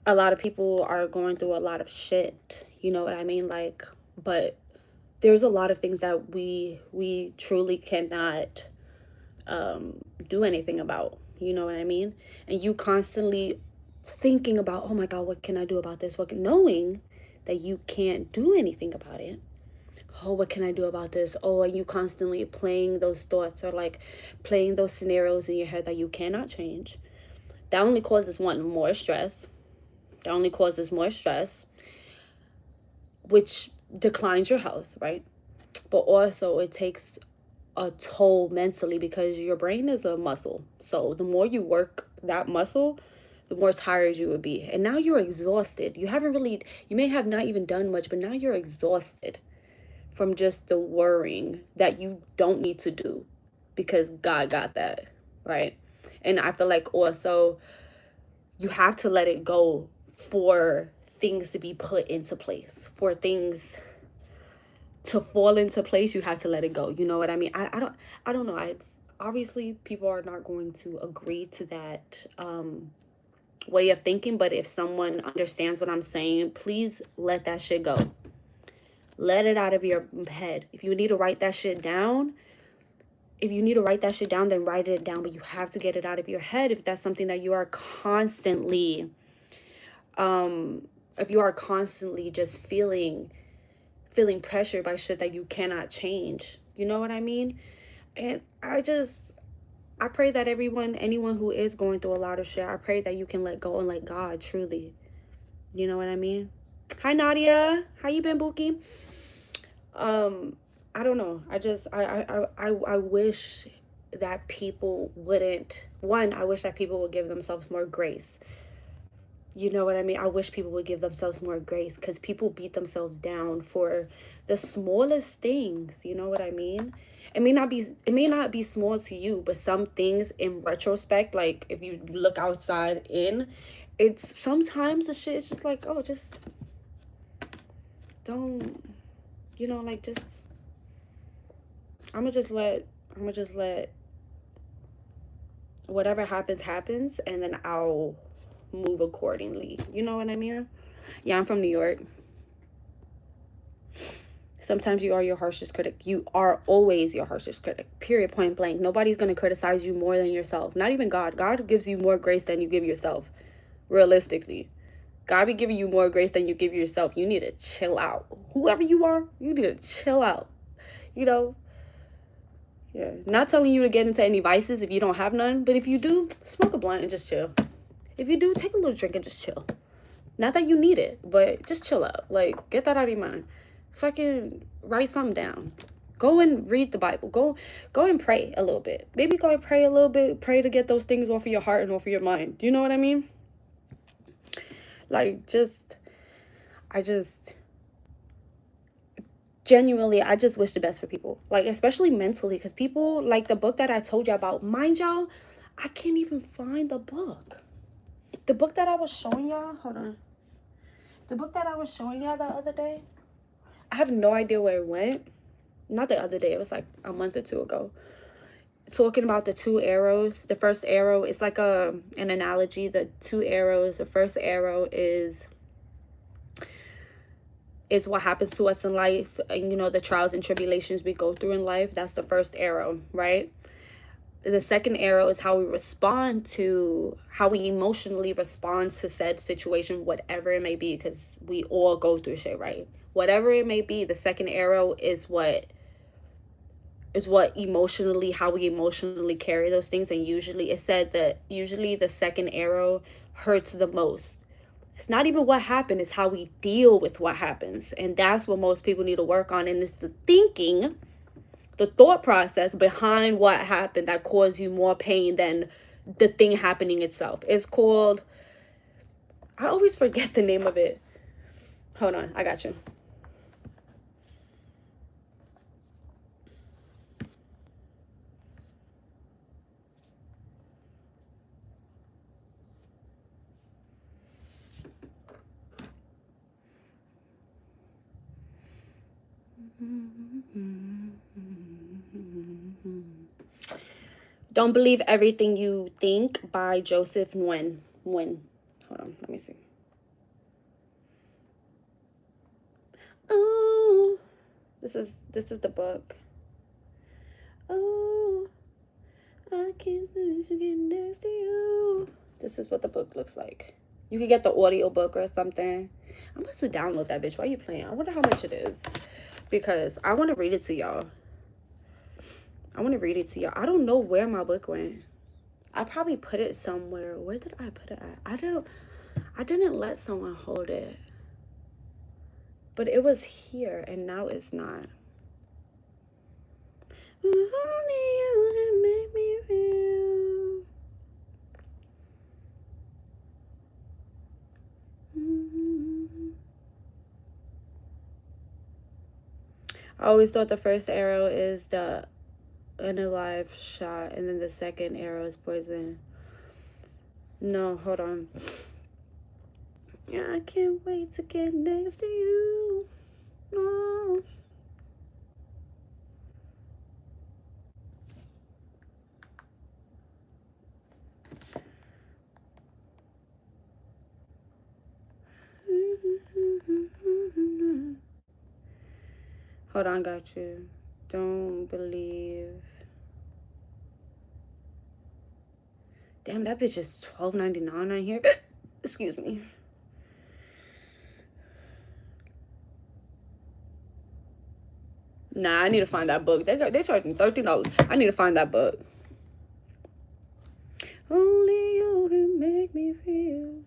a lot of people are going through a lot of shit, you know what I mean? Like, but there's a lot of things that we truly cannot do anything about, you know what I mean? And you constantly thinking about, oh my God, what can I do about this? Knowing that you can't do anything about it. Oh, what can I do about this? Oh, and you constantly playing those thoughts or like playing those scenarios in your head that you cannot change. That only causes more stress. That only causes more stress, which declines your health, right? But also it takes a toll mentally, because your brain is a muscle. So the more you work that muscle, the more tired you would be. And now you're exhausted. You may have not even done much, but now you're exhausted from just the worrying that you don't need to do, because God got that, right? And I feel like also you have to let it go for things to be put into place, for things to fall into place. You have to let it go. You know what I mean? I don't know. Obviously people are not going to agree to that way of thinking, but if someone understands what I'm saying, please let that shit go. Let it out of your head. If you need to write that shit down, then write it down. But you have to get it out of your head if that's something that you are constantly, just feeling pressured by shit that you cannot change. You know what I mean? And I pray that anyone who is going through a lot of shit, I pray that you can let go and let God, truly. You know what I mean? Hi, Nadia. How you been, Bookie? I don't know. I wish that people wouldn't, I wish that people would give themselves more grace. You know what I mean? I wish people would give themselves more grace, because people beat themselves down for the smallest things. You know what I mean? It may not be small to you, but some things in retrospect, like if you look outside in, it's sometimes the shit is just like, oh, just don't, like, just I'm gonna just let whatever happens, and then I'll move accordingly. You know what I mean? Yeah, I'm from New York. Sometimes you are your harshest critic. You are always your harshest critic. Period, point blank. Nobody's going to criticize you more than yourself. Not even God. God gives you more grace than you give yourself. Realistically. God be giving you more grace than you give yourself. You need to chill out. Whoever you are, you need to chill out. You know? Yeah. Not telling you to get into any vices if you don't have none. But if you do, smoke a blunt and just chill. If you do, take a little drink and just chill. Not that you need it, but just chill out. Like, get that out of your mind. Fucking write something down. Go and read the Bible. Go and pray a little bit. Maybe go and pray a little bit. Pray to get those things off of your heart and off of your mind. You know what I mean? Like, genuinely, I just wish the best for people. Like, especially mentally. Because people, like the book that I told you about, mind y'all, I can't even find the book. The book that I was showing y'all, hold on. The book that I was showing y'all the other day, I have no idea where it went. Not the other day, it was like a month or two ago. Talking about the two arrows. The first arrow is like an analogy. The two arrows, the first arrow is what happens to us in life. And, the trials and tribulations we go through in life. That's the first arrow, right? The second arrow is how we emotionally respond to said situation, whatever it may be, because we all go through shit, right? Whatever it may be, the second arrow is what emotionally, how we emotionally carry those things. And usually it said that the second arrow hurts the most. It's not even what happened, it's how we deal with what happens. And that's what most people need to work on. And it's the thinking, the thought process behind what happened that caused you more pain than the thing happening itself. It's called, I always forget the name of it. Hold on, I got you. Don't Believe Everything You Think by Joseph Nguyen. Hold on, let me see. Oh, this is the book. Oh, I can't get next to you. This is what the book looks like. You could get the audio book or something. I'm about to download that bitch. Why are you playing? I wonder how much it is, because I want to read it to y'all. I don't know where my book went. I probably put it somewhere. Where did I put it at? I didn't let someone hold it. But it was here, and now it's not. Only you can make me feel. I always thought the first arrow is the unalive shot, and then the second arrow is poison. No, hold on. I can't wait to get next to you. No. Hold on, got you. Don't believe. Damn, that bitch is $12.99 on here. Excuse me. Nah, I need to find that book. They charging $13. I need to find that book. Only you can make me feel.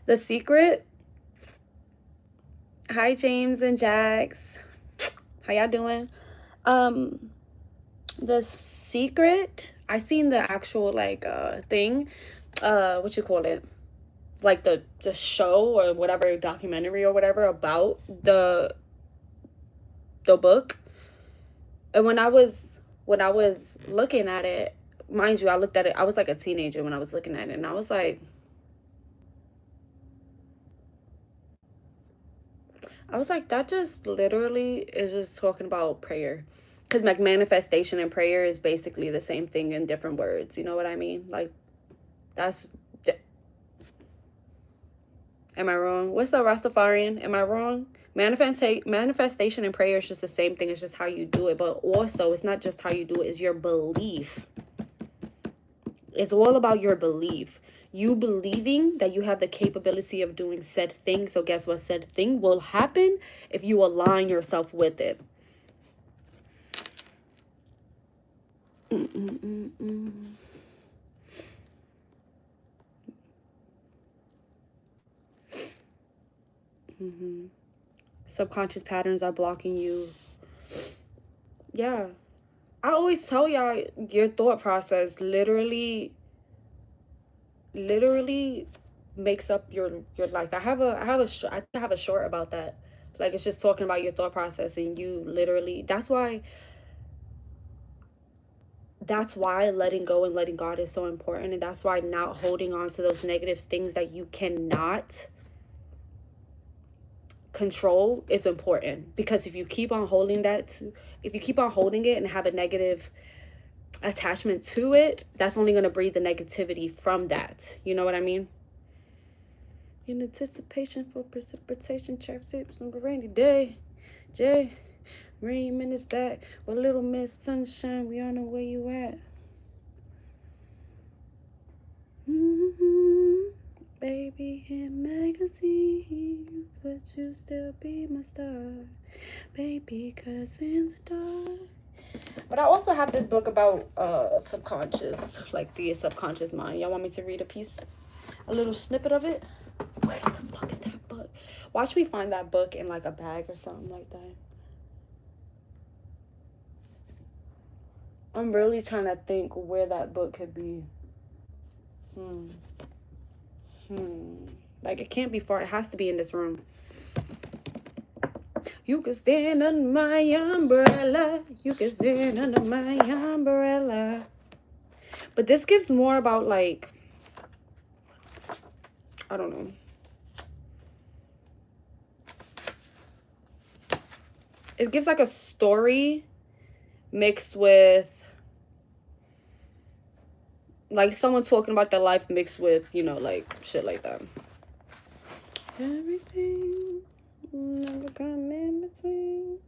The Secret. Hi, James and Jax. How y'all doing? The Secret. I seen the actual like thing, what you call it? Like the show or whatever, documentary or whatever about the book. And when I was looking at it, mind you, I looked at it, I was like a teenager when I was looking at it, and I was like, that just literally is just talking about prayer. Because like manifestation and prayer is basically the same thing in different words. You know what I mean? Like, that's. Am I wrong? What's up, Rastafarian? Am I wrong? Manifestation and prayer is just the same thing. It's just how you do it. But also, it's not just how you do it, it's your belief. It's all about your belief. You believing that you have the capability of doing said thing. So guess what? Said thing will happen if you align yourself with it. Subconscious patterns are blocking you. Yeah. I always tell y'all, your thought process literally makes up your life. I have a short about that. Like, it's just talking about your thought process, and you literally, that's why letting go and letting God is so important. And that's why not holding on to those negative things that you cannot control is important. Because if you keep on holding it and have a negative attachment to it, that's only going to breed the negativity from that. You know what I mean? In anticipation for precipitation, trap tips on a rainy day. Jay, rain minutes back with little miss sunshine. We all know where you at. Baby in magazines, but you still be my star. Baby, 'cause in the dark. But I also have this book about subconscious, like the subconscious mind. Y'all want me to read a little snippet of it? Where's the fuck is that book? Watch me find that book in like a bag or something like that. I'm really trying to think where that book could be. Like, it can't be far. It has to be in this room. You can stand under my umbrella. You can stand under my umbrella. But this gives more about, like, I don't know. It gives like a story mixed with like someone talking about their life mixed with, you know, like shit like that. Everything never come in between.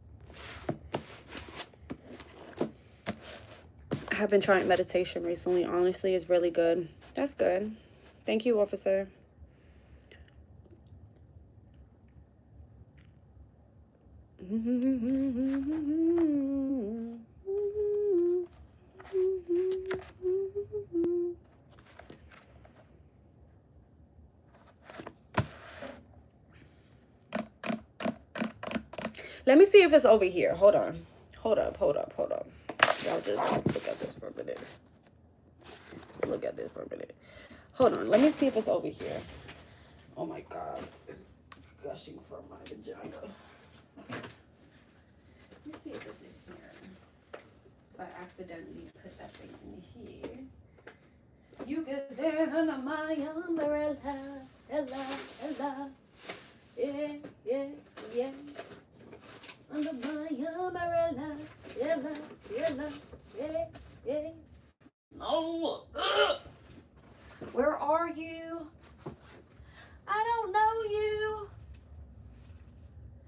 I have been trying meditation recently. Honestly, it's really good. That's good. Thank you, officer. Let me see if it's over here. Hold on. Hold up. Y'all just look at this for a minute. Hold on. Let me see if it's over here. Oh my God. It's gushing from my vagina. Let me see if it's in here. If I accidentally put that thing in here. You can stand under my umbrella. Ella. Yeah. Under my umbrella. Ella. Yeah. No. Where are you? I don't know you.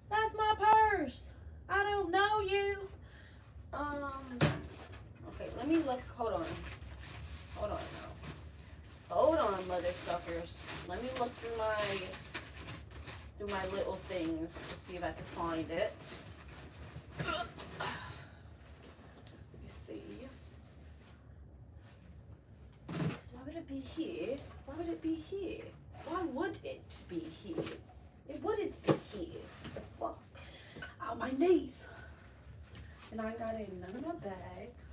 That's my purse. I don't know you. Okay, let me look. Hold on now. Hold on, mother suckers. Let me look through my little things to see if I can find it. Let me see. So why would it be here? Why would it be here? It wouldn't be here. The fuck? Ow, my knees. And I got it in none of my bags.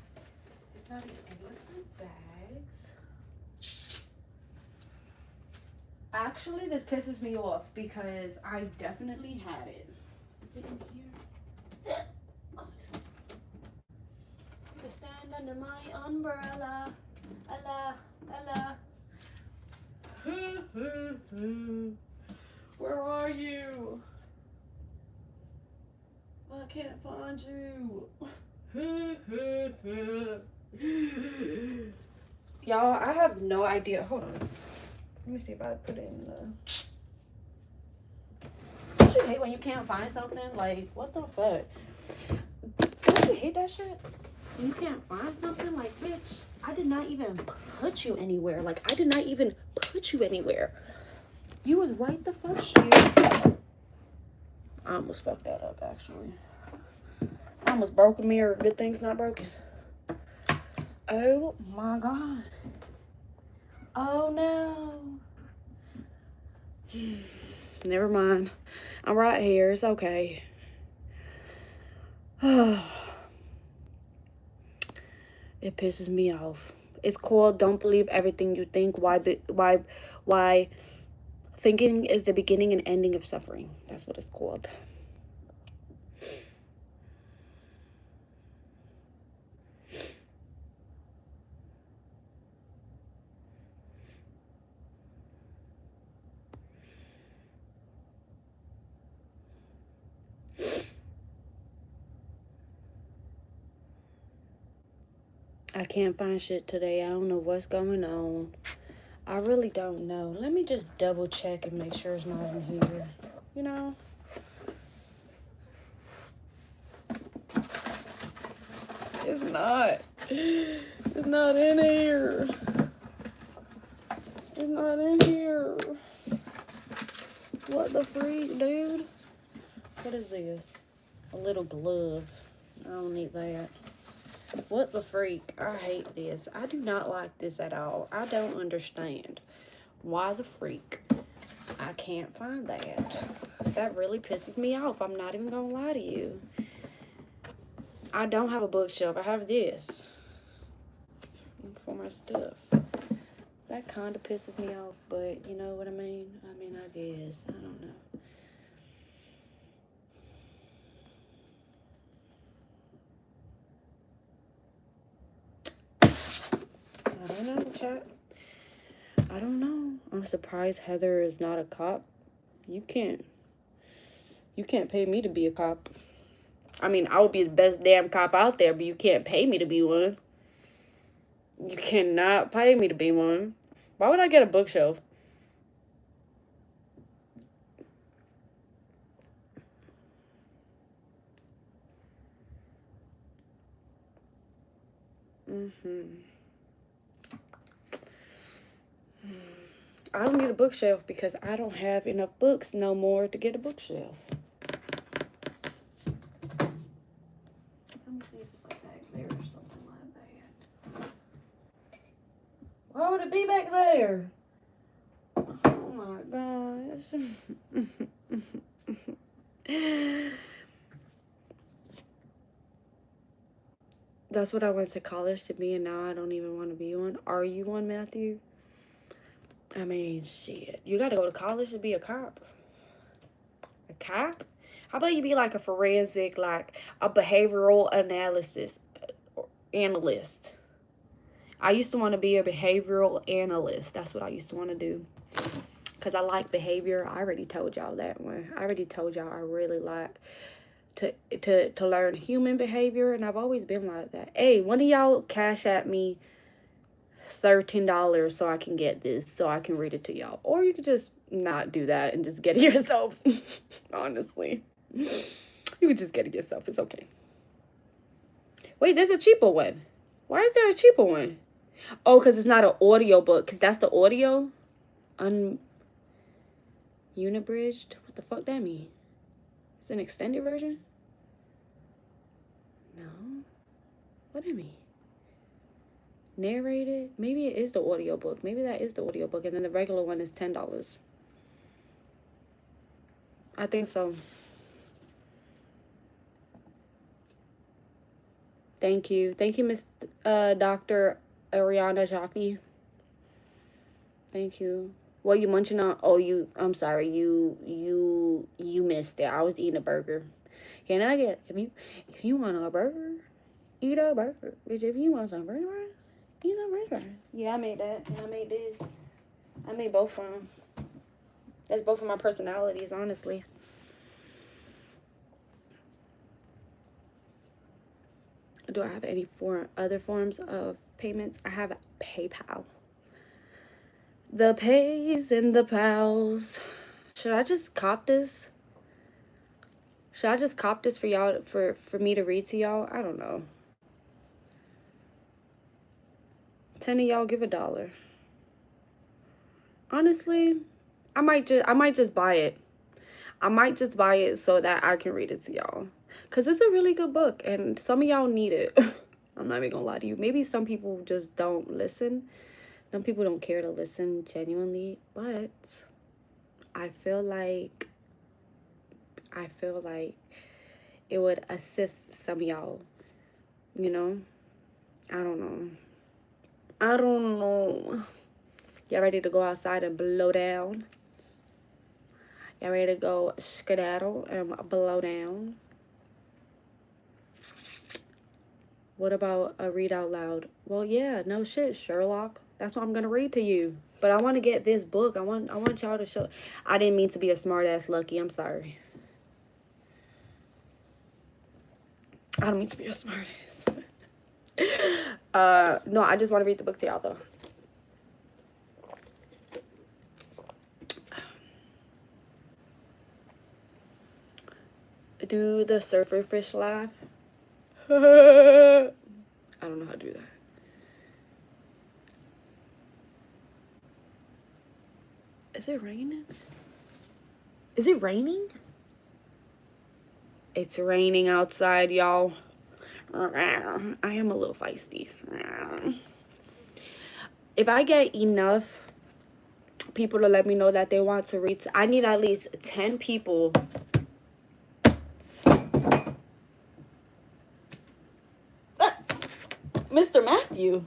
It's Not in any of my bags. Actually, this pisses me off because I definitely had it. Is it in here? Oh, you stand under my umbrella. Ella, Ella. Where are you? I can't find you. Y'all, I have no idea. Hold on. Let me see if I put it in the... Don't you hate when you can't find something? Like, what the fuck? Don't you hate that shit? When you can't find something? Like, bitch, I did not even put you anywhere. Like, I did not even put you anywhere. You was right the fuck here. I almost fucked that up, actually. I almost broke a mirror. Good thing's not broken. Oh, my God. Oh, no. Never mind. I'm right here. It's okay. It pisses me off. It's called Don't Believe Everything You Think. Why thinking is the beginning and ending of suffering. That's what it's called. I can't find shit today. I don't know what's going on. I really don't know. Let me just double check and make sure it's not in here. You know? It's not. It's not in here. It's not in here. What the freak, dude? What is this? A little glove. I don't need that. What the freak? I hate this. I do not like this at all. I don't understand. Why the freak? I can't find that. That really pisses me off. I'm not even gonna lie to you. I don't have a bookshelf. I have this for my stuff. That kind of pisses me off, but you know what I mean? I mean, I guess. I don't know. I don't know, chat. I don't know. I'm surprised Heather is not a cop. You can't pay me to be a cop. I mean, I would be the best damn cop out there, but you can't pay me to be one. You cannot pay me to be one. Why would I get a bookshelf? I don't need a bookshelf because I don't have enough books no more to get a bookshelf. Let me see if it's like back there or something like that. Why would it be back there? Oh my gosh. That's what I went to college to be, and now I don't even want to be one. Are you one, Matthew? I mean, shit. You gotta go to college to be a cop. A cop? How about you be like a forensic, like a behavioral analyst? I used to want to be a behavioral analyst. That's what I used to want to do. Because I like behavior. I already told y'all that one. I already told y'all I really like to learn human behavior. And I've always been like that. Hey, one of y'all cash at me $13 so I can get this, so I can read it to y'all. Or you could just not do that and just get it yourself. Honestly. You could just get it yourself. It's okay. Wait, there's a cheaper one. Why is there a cheaper one? Oh, because it's not an audio book. Because that's the audio. Unibridged. What the fuck that mean? It's an extended version? No. What do you mean? Narrated? Maybe it is the audio book. Maybe that is the audio book. And then the regular one is $10. I think so. Thank you. Thank you, Miss Dr. Ariana Jaffe. Thank you. What you munching on? Oh, I'm sorry. You missed it. I was eating a burger. Can I get if you want a burger, eat a burger. Bitch, if you want some french fries, eat some french fries. Yeah, I made that. And I made this. I made both of them. That's both of my personalities, honestly. Do I have any other forms of payments? I have PayPal. The pays and the pals. Should I just cop this? Should I just cop this for y'all for me to read to y'all? I don't know. 10 of y'all give $1. Honestly, I might just buy it. I might just buy it so that I can read it to y'all. Cause it's a really good book and some of y'all need it. I'm not even gonna lie to you. Maybe some people just don't listen. Some people don't care to listen genuinely, but I feel like it would assist some of y'all, you know? I don't know. I don't know. Y'all ready to go outside and blow down? Y'all ready to go skedaddle and blow down? What about a read out loud? Well, yeah, no shit, Sherlock. That's what I'm gonna read to you. But I want to get this book. I want y'all to show. I didn't mean to be a smart ass, Lucky. I'm sorry. I don't mean to be a smart ass. No, I just want to read the book to y'all though. Do the surfer fish laugh? I don't know how to do that. Is it raining? Is it raining? It's raining outside, y'all. I am a little feisty. If I get enough people to let me know that they want to read, I need at least 10 people. Mr. Matthew.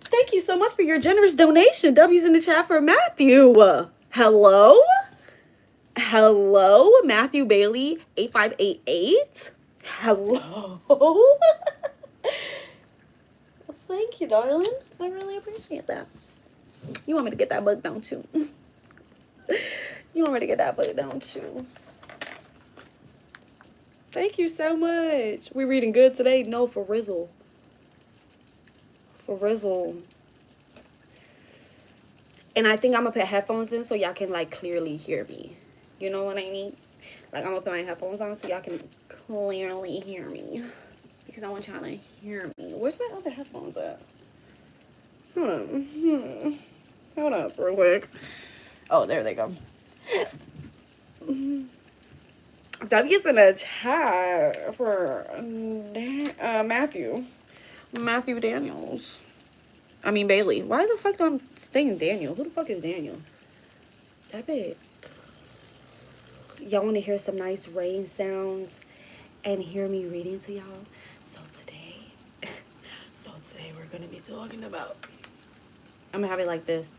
Thank you so much for your generous donation. W's in the chat for Matthew. Hello? Hello, Matthew Bailey, 8588. Hello. Thank you, darling. I really appreciate that. You want me to get that book, don't you? You want me to get that book, don't you? Thank you so much. We reading good today? No, for Rizzle. For Rizzle. And I think I'm gonna put headphones in so y'all can like clearly hear me. You know what I mean? Like I'm gonna put my headphones on so y'all can clearly hear me. Because I want y'all to hear me. Where's my other headphones at? Hold on. Hold up real quick. Oh, there they go. W's in the chat for Matthew. Matthew Daniels. I mean Bailey. Why the fuck do I'm saying Daniel? Who the fuck is Daniel? That bit. Y'all want to hear some nice rain sounds and hear me reading to y'all? So today we're gonna be talking about. I'm gonna have it like this.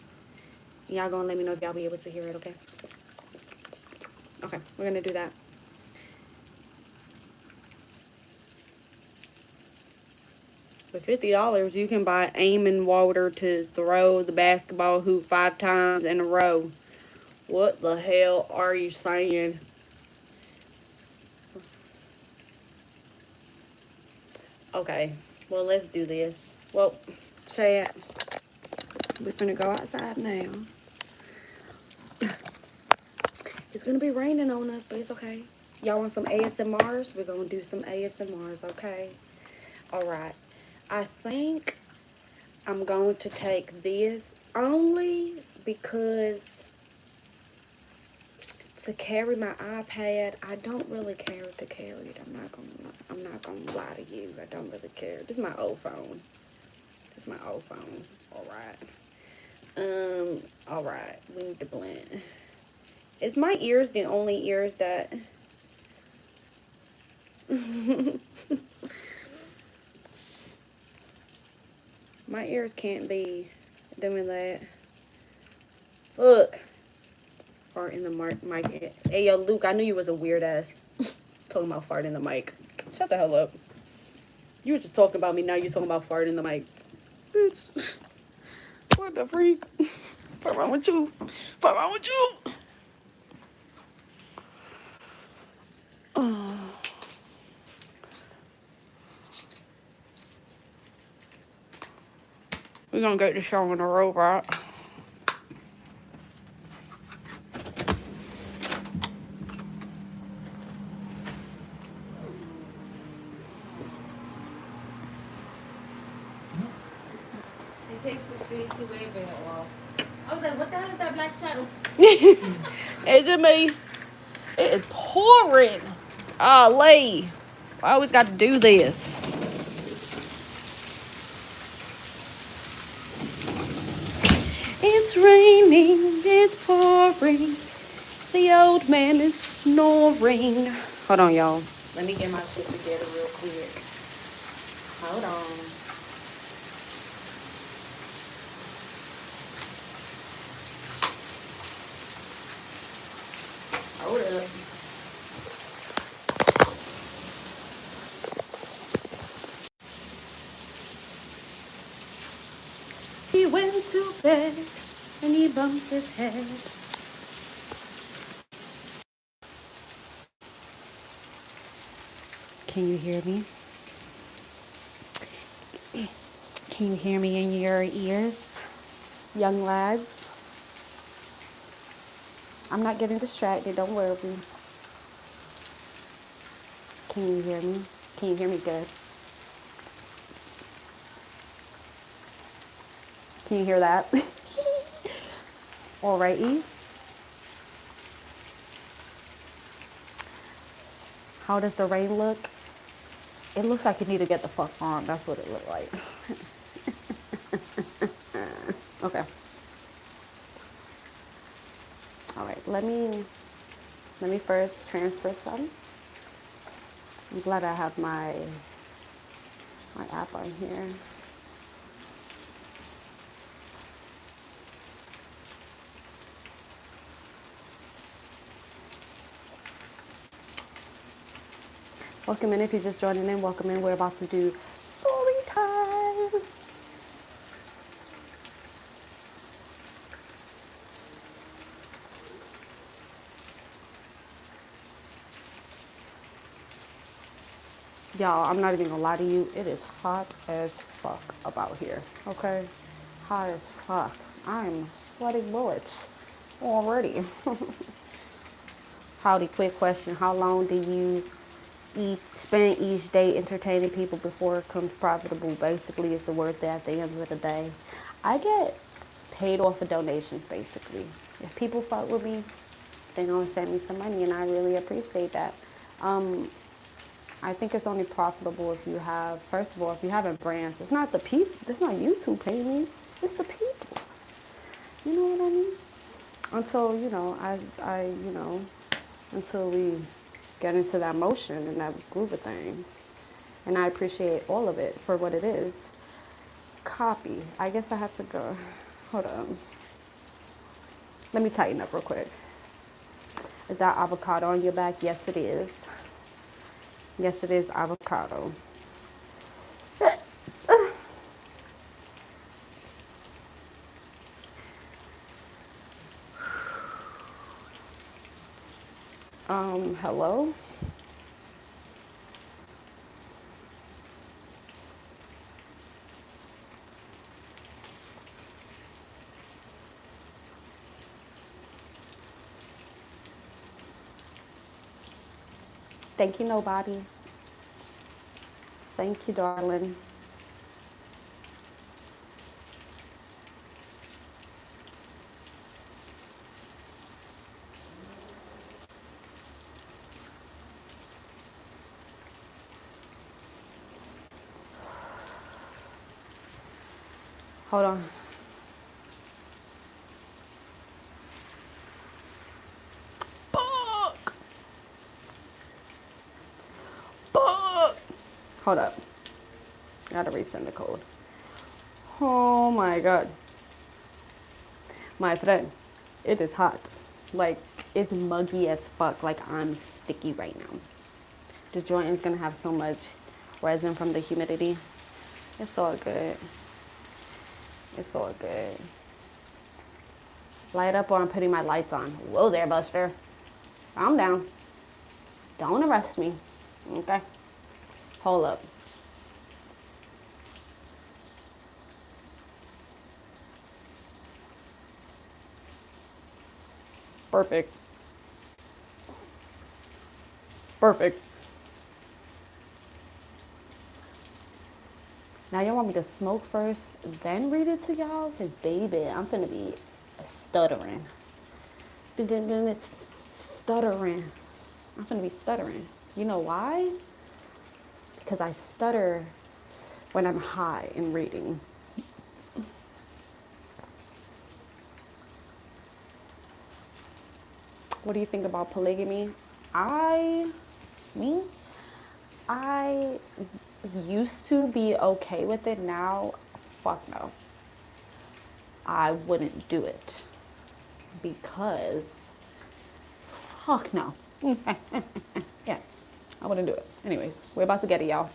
Y'all gonna let me know if y'all be able to hear it, okay? Okay, we're gonna do that. For $50, you can buy aim and water to throw the basketball hoop 5 times in a row. What the hell are you saying? Okay, well, let's do this. Well, chat, we're finna go outside now. It's gonna be raining on us, but it's okay. Y'all want some ASMRs? We're gonna do some ASMRs, okay? All right. I think I'm going to take this only because to carry my iPad, I don't really care to carry it. I'm not gonna lie to you. I don't really care. This is my old phone. All right. All right. We need to blend. Is my ears the only ears that My ears can't be doing that. Fuck. Fart in the mic. Hey, yo, Luke, I knew you was a weird ass. Talking about fart in the mic. Shut the hell up. You were just talking about me, now you're talking about fart in the mic. Bitch. What the freak? What's wrong with you? What's wrong with you? Oh. We're gonna get the show on the road, right? It takes 60 to wave it off. I was like, what the hell is that black shadow? It's just me. It is pouring. Lee. I always got to do this. It's raining, it's pouring. The old man is snoring. Hold on, y'all. Let me get my shit together real quick. Hold on. Hold up. He went to bed and he bumped his head. Can you hear me? Can you hear me in your ears, young lads? I'm not getting distracted, don't worry. Can you hear me? Can you hear me good? Can you hear that? Alrighty. How does the rain look? It looks like you need to get the fuck on. That's what it looked like. Okay. All right. Let me first transfer some. I'm glad I have my app on here. Welcome in if you're just joining in. Welcome in. We're about to do story time. Y'all, I'm not even gonna lie to you. It is hot as fuck about here. Okay? Hot as fuck. I'm sweating bullets already. Howdy, quick question. How long do you spend each day entertaining people before it becomes profitable? Basically, it's the worth it at the end of the day. I get paid off of donations, basically. If people fuck with me, they gonna send me some money, and I really appreciate that. I think it's only profitable if you have, first of all, if you have a brand. It's not the people. It's not you who pay me. It's the people. You know what I mean? Until until we get into that motion and that groove of things, and I appreciate all of it for what it is. Copy. I guess I have to go. Hold on. Let me tighten up real quick. Is that avocado on your back? Yes, it is. Yes, it is avocado. Hello? Thank you, nobody. Thank you, darling. Hold on. Fuck! Hold up. I gotta resend the code. Oh my god. My friend, it is hot. Like, it's muggy as fuck. Like, I'm sticky right now. The joint is gonna have so much resin from the humidity. It's all good. It's all good. Light up or I'm putting my lights on. Whoa there, Buster. Calm down. Don't arrest me. Okay? Hold up. Perfect. Perfect. Now y'all want me to smoke first, then read it to y'all? Cause baby, I'm finna be stuttering. It's stuttering. I'm finna be stuttering. You know why? Because I stutter when I'm high in reading. What do you think about polygamy? I used to be okay with it. Now, fuck no. I wouldn't do it because fuck no. Yeah, I wouldn't do it. Anyways, we're about to get it, y'all.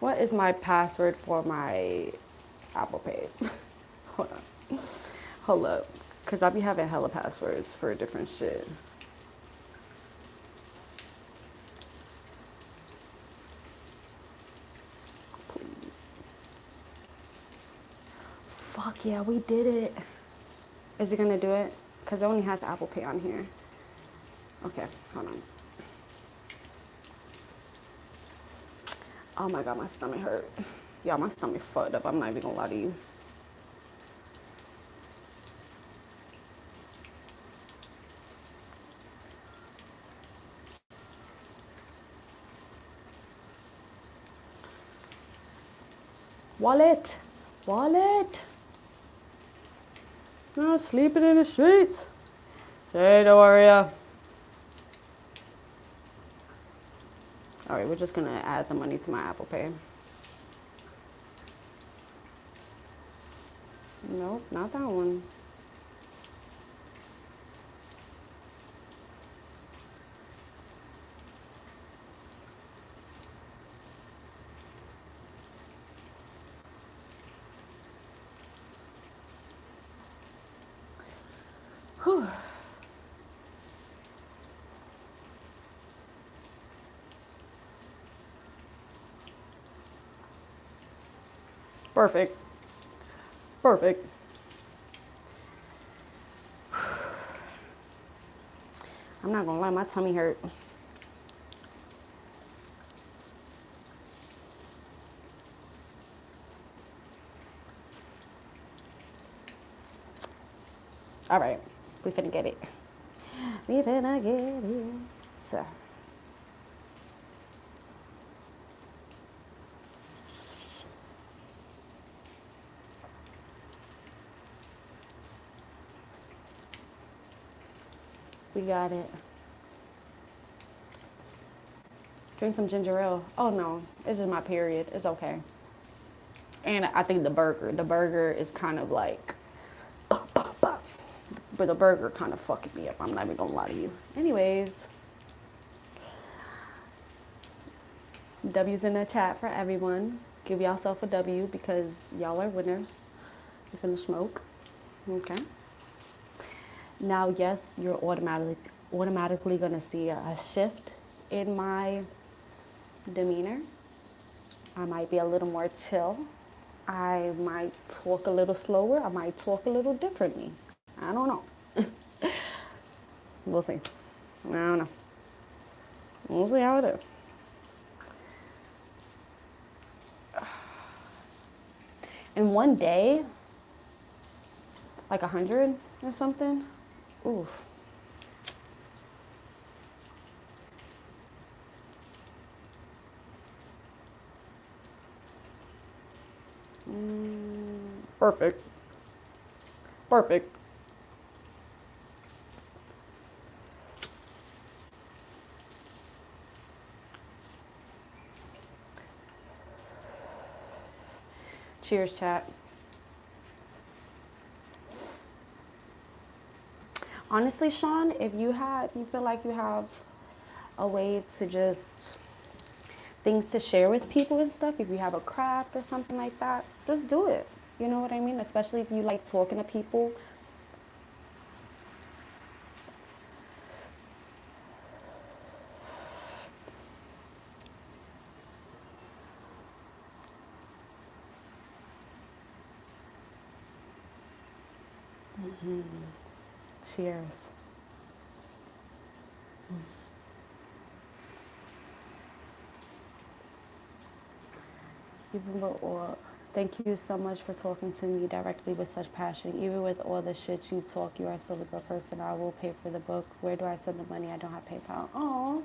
What is my password for my Apple Pay? Hold on. Hold up. Because I be having hella passwords for different shit. Fuck yeah, we did it. Is it gonna do it? Because it only has Apple Pay on here. Okay, hold on. Oh my god, my stomach hurt. Y'all, my stomach fucked up. I'm not even gonna lie to you. Wallet. Wallet. Not sleeping in the streets. Hey, Doria. All right, we're just gonna add the money to my Apple Pay. Nope, not that one. Whew. Perfect. Perfect. I'm not gonna lie, my tummy hurt. All right, we finna get it. We finna get it. So. We got it. Drink some ginger ale. Oh no, it's just my period. It's okay. And I think the burger is kind of like, but the burger kind of fucking me up. I'm not even gonna lie to you. Anyways, W's in the chat for everyone. Give yourself a W because y'all are winners. You're finna smoke. Okay. Now, yes, you're automatically gonna see a shift in my demeanor. I might be a little more chill. I might talk a little slower. I might talk a little differently. I don't know. We'll see. I don't know. We'll see how it is. In one day, like 100 or something. Oof. Perfect. Perfect. Cheers, chat. Honestly, Sean, if you feel like you have a way to just things to share with people and stuff, if you have a craft or something like that, just do it. You know what I mean? Especially if you like talking to people. Cheers. Even with all, thank you so much for talking to me directly with such passion. Even with all the shit you talk, you are still a good person. I will pay for the book. Where do I send the money? I don't have PayPal. Oh,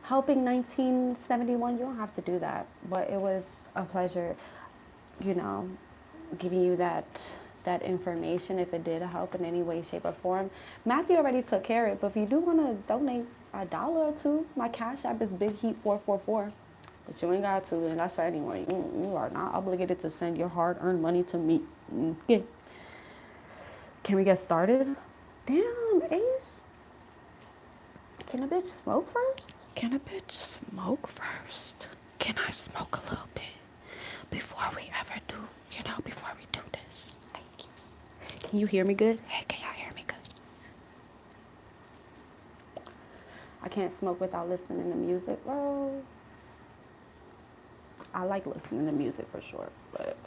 helping 1971. You don't have to do that. But it was a pleasure, you know, giving you that information if it did help in any way, shape, or form. Matthew already took care of it, but if you do want to donate $1 or two, my cash app is Big Heat 444. But you ain't got to, and that's for anyone. You are not obligated to send your hard-earned money to me. Okay. Can we get started? Damn, Ace. Can a bitch smoke first? Can a bitch smoke first? Can I smoke a little bit before we ever do, before we do this? Thank you. Can you hear me good? Hey, can y'all hear me good? I can't smoke without listening to music. Well, I like listening to music for sure, but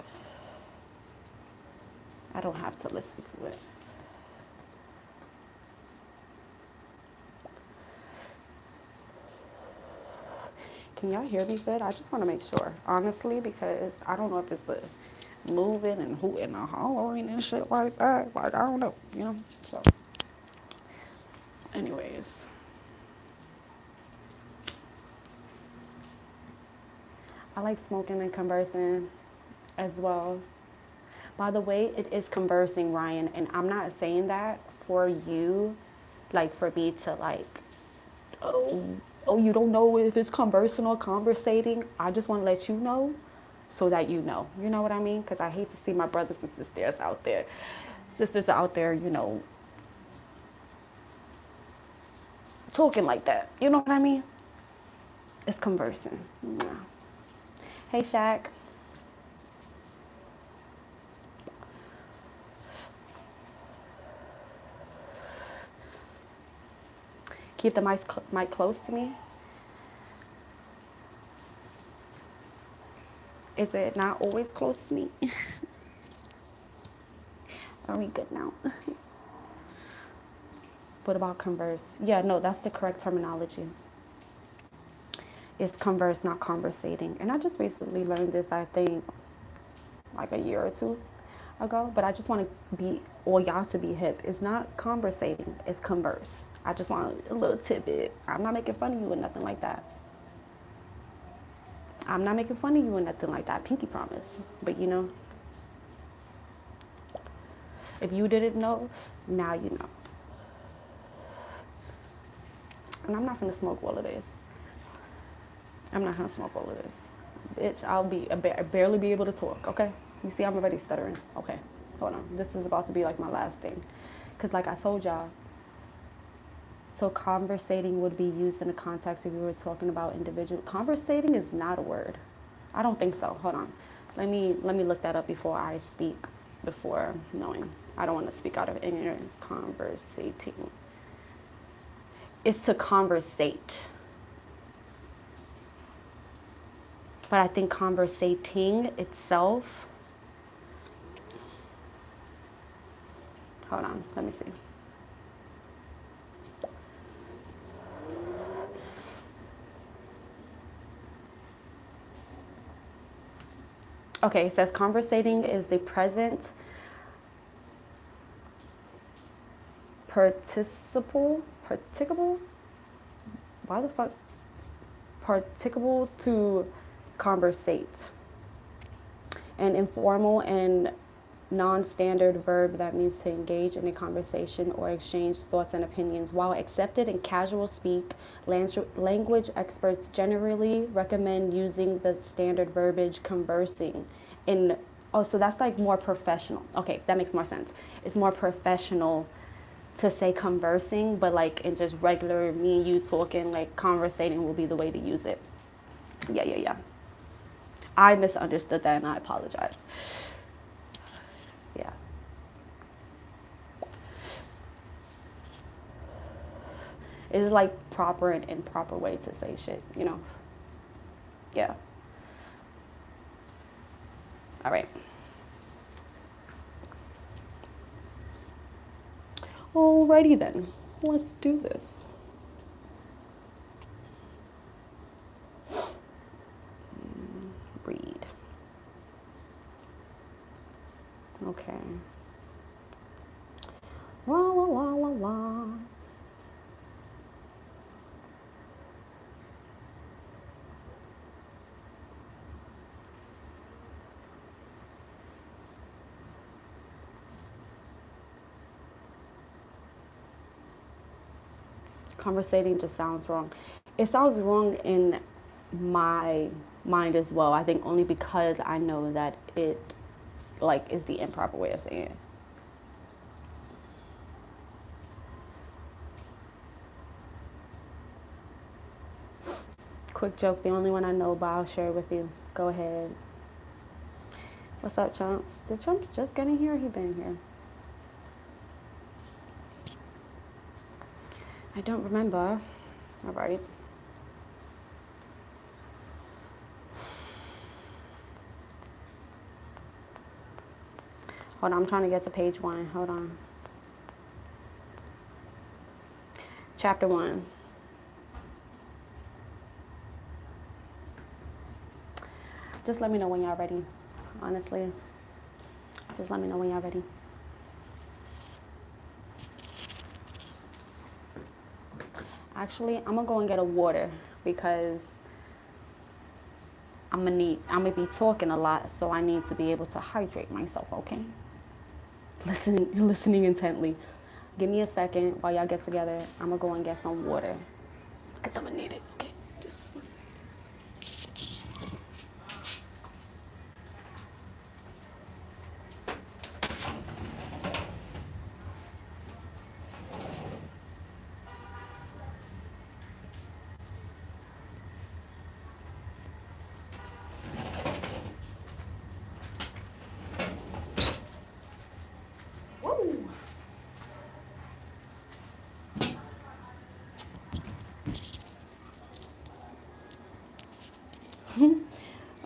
I don't have to listen to it. Can y'all hear me good? I just want to make sure, honestly, because I don't know if it's the moving and hooting and hollering and shit like that. Like, I don't know, So, anyways. I like smoking and conversing as well. By the way, it is conversing, Ryan, and I'm not saying that for you, like for me to like, oh, you don't know if it's conversing or conversating. I just want to let you know so that you know. You know what I mean? Because I hate to see my brothers and sisters out there, talking like that. You know what I mean? It's conversing. Yeah. Hey, Shaq. Keep the mic close to me. Is it not always close to me? Are we good now? What about converse? Yeah, no, that's the correct terminology. It's converse, not conversating. And I just recently learned this, I think, like a year or two ago. But I just want to be, or y'all to be hip. It's not conversating, it's converse. I just want a little tidbit. I'm not making fun of you or nothing like that. I'm not making fun of you or nothing like that. Pinky promise. But if you didn't know, now you know. And I'm not gonna smoke all of this. I'm not gonna smoke all of this. Bitch, I'll barely be able to talk, okay? You see, I'm already stuttering. Okay, hold on. This is about to be like my last thing. Because like I told y'all, so conversating would be used in a context if we were talking about individual. Conversating is not a word. I don't think so. Hold on. Let me look that up before I speak, before knowing. I don't want to speak out of ignorance. Conversating. It's to conversate. But I think conversating itself, hold on, let me see. Okay, it says conversating is the present participable, why the fuck, participable to conversate. And informal and non-standard verb that means to engage in a conversation or exchange thoughts and opinions. While accepted in casual speak, language experts generally recommend using the standard verbiage conversing in. Oh, so that's like more professional. Okay, that makes more sense. It's more professional to say conversing, but like in just regular me and you talking, like conversating will be the way to use it. Yeah. I misunderstood that and I apologize. Yeah. It's like proper and improper way to say shit, you know? Yeah. All right. Alrighty then. Let's do this. Read. Okay. La la la la la. Conversating just sounds wrong. It sounds wrong in my mind as well. I think only because I know that it like is the improper way of saying it. Quick joke, the only one I know, but I'll share it with you. Go ahead. What's up, Chumps? Did Chumps just get in here or he been here? I don't remember. All right. Hold on, I'm trying to get to page 1. Hold on. Chapter 1. Just let me know when y'all ready. Honestly. Just let me know when y'all ready. Actually, I'm gonna go and get a water because I'm gonna be talking a lot, so I need to be able to hydrate myself, okay? Listening intently. Give me a second while y'all get together. I'm gonna go and get some water because I'm gonna need it, okay? Just one second.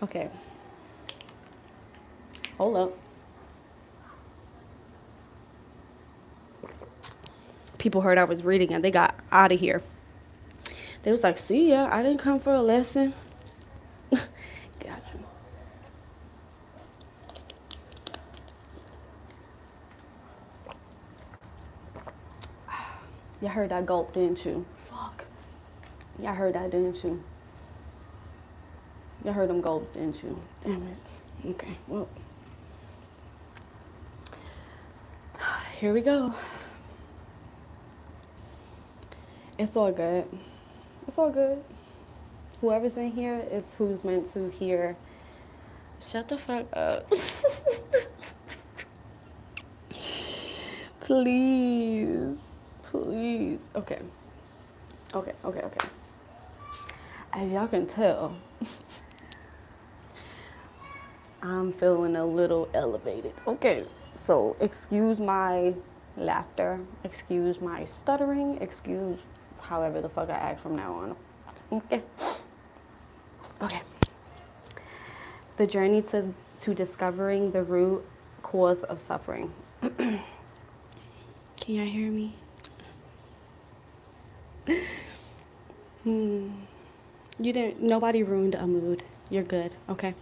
Okay. Hold up. People heard I was reading and they got out of here. They was like, see ya, I didn't come for a lesson. Gotcha. Y'all heard that gulp, didn't you? Fuck. Y'all heard that, didn't you? Y'all heard them gulps, didn't you? Damn it. Okay, well. Here we go. It's all good. It's all good. Whoever's in here is who's meant to hear. Shut the fuck up. Please. Please. Okay. As y'all can tell, I'm feeling a little elevated. Okay. So excuse my laughter. Excuse my stuttering. Excuse however the fuck I act from now on. Okay. Okay. The journey to discovering the root cause of suffering. Can y'all hear me? Nobody ruined a mood. You're good. Okay.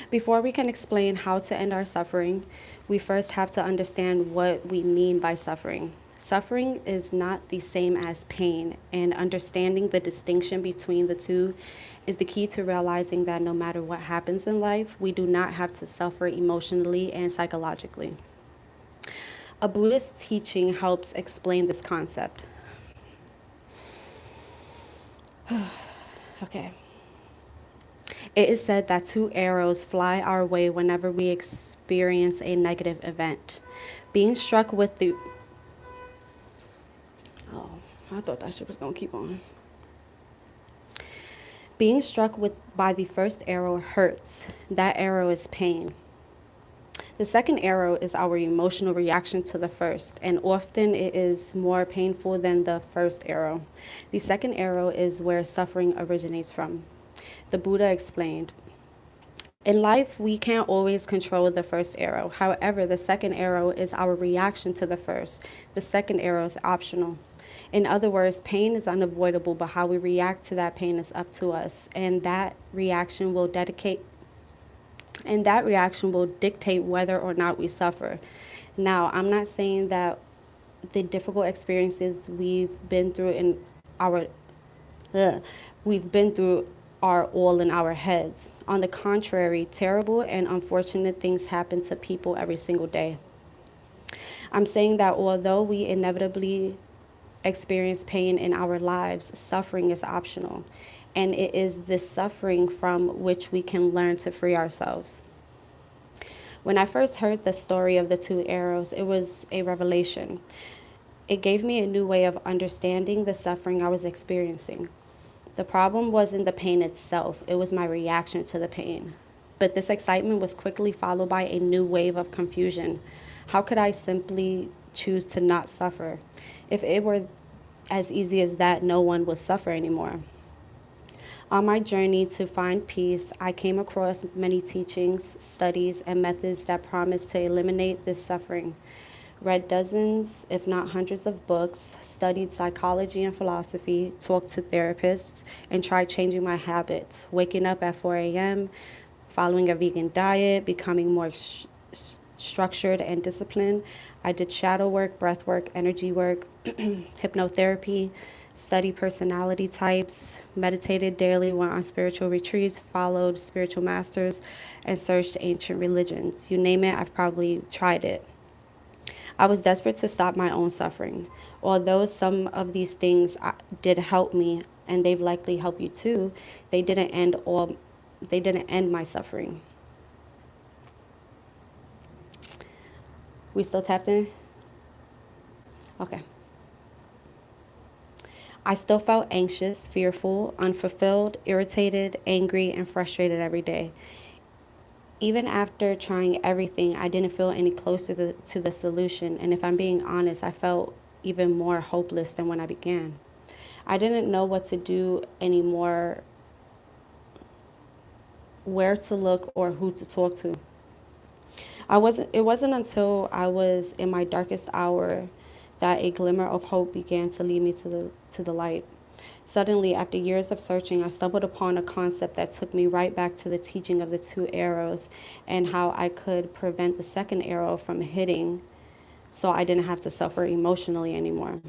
Before we can explain how to end our suffering, we first have to understand what we mean by suffering. Suffering is not the same as pain, and understanding the distinction between the two is the key to realizing that no matter what happens in life, we do not have to suffer emotionally and psychologically. A Buddhist teaching helps explain this concept. Okay. It is said that two arrows fly our way whenever we experience a negative event. Being struck with the Oh, I thought that shit was gonna keep on. Being struck with by the first arrow hurts. That arrow is pain. The second arrow is our emotional reaction to the first, and often it is more painful than the first arrow. The second arrow is where suffering originates from. The Buddha explained, in life, we can't always control the first arrow. However, the second arrow is our reaction to the first. The second arrow is optional. In other words, pain is unavoidable, but how we react to that pain is up to us, and that reaction will dictate whether or not we suffer. Now, I'm not saying that the difficult experiences our we've been through are all in our heads. On the contrary, terrible and unfortunate things happen to people every single day. I'm saying that although we inevitably experience pain in our lives, suffering is optional. And it is this suffering from which we can learn to free ourselves. When I first heard the story of the two arrows, it was a revelation. It gave me a new way of understanding the suffering I was experiencing. The problem wasn't the pain itself, it was my reaction to the pain. But this excitement was quickly followed by a new wave of confusion. How could I simply choose to not suffer? If it were as easy as that, no one would suffer anymore. On my journey to find peace, I came across many teachings, studies, and methods that promise to eliminate this suffering. Read dozens, if not hundreds of books, studied psychology and philosophy, talked to therapists, and tried changing my habits, waking up at 4 a.m., following a vegan diet, becoming more structured and disciplined. I did shadow work, breath work, energy work, hypnotherapy, studied personality types, meditated daily, went on spiritual retreats, followed spiritual masters, and searched ancient religions. You name it, I've probably tried it. I was desperate to stop my own suffering. Although some of these things did help me, and they've likely helped you too, they didn't end my suffering. We still tapped in? Okay. I still felt anxious, fearful, unfulfilled, irritated, angry, and frustrated every day. Even after trying everything, I didn't feel any closer to the solution. And if I'm being honest, I felt even more hopeless than when I began. I didn't know what to do anymore, where to look, or who to talk to. It wasn't until I was in my darkest hour that a glimmer of hope began to lead me to the light. Suddenly, after years of searching, I stumbled upon a concept that took me right back to the teaching of the two arrows and how I could prevent the second arrow from hitting so I didn't have to suffer emotionally anymore.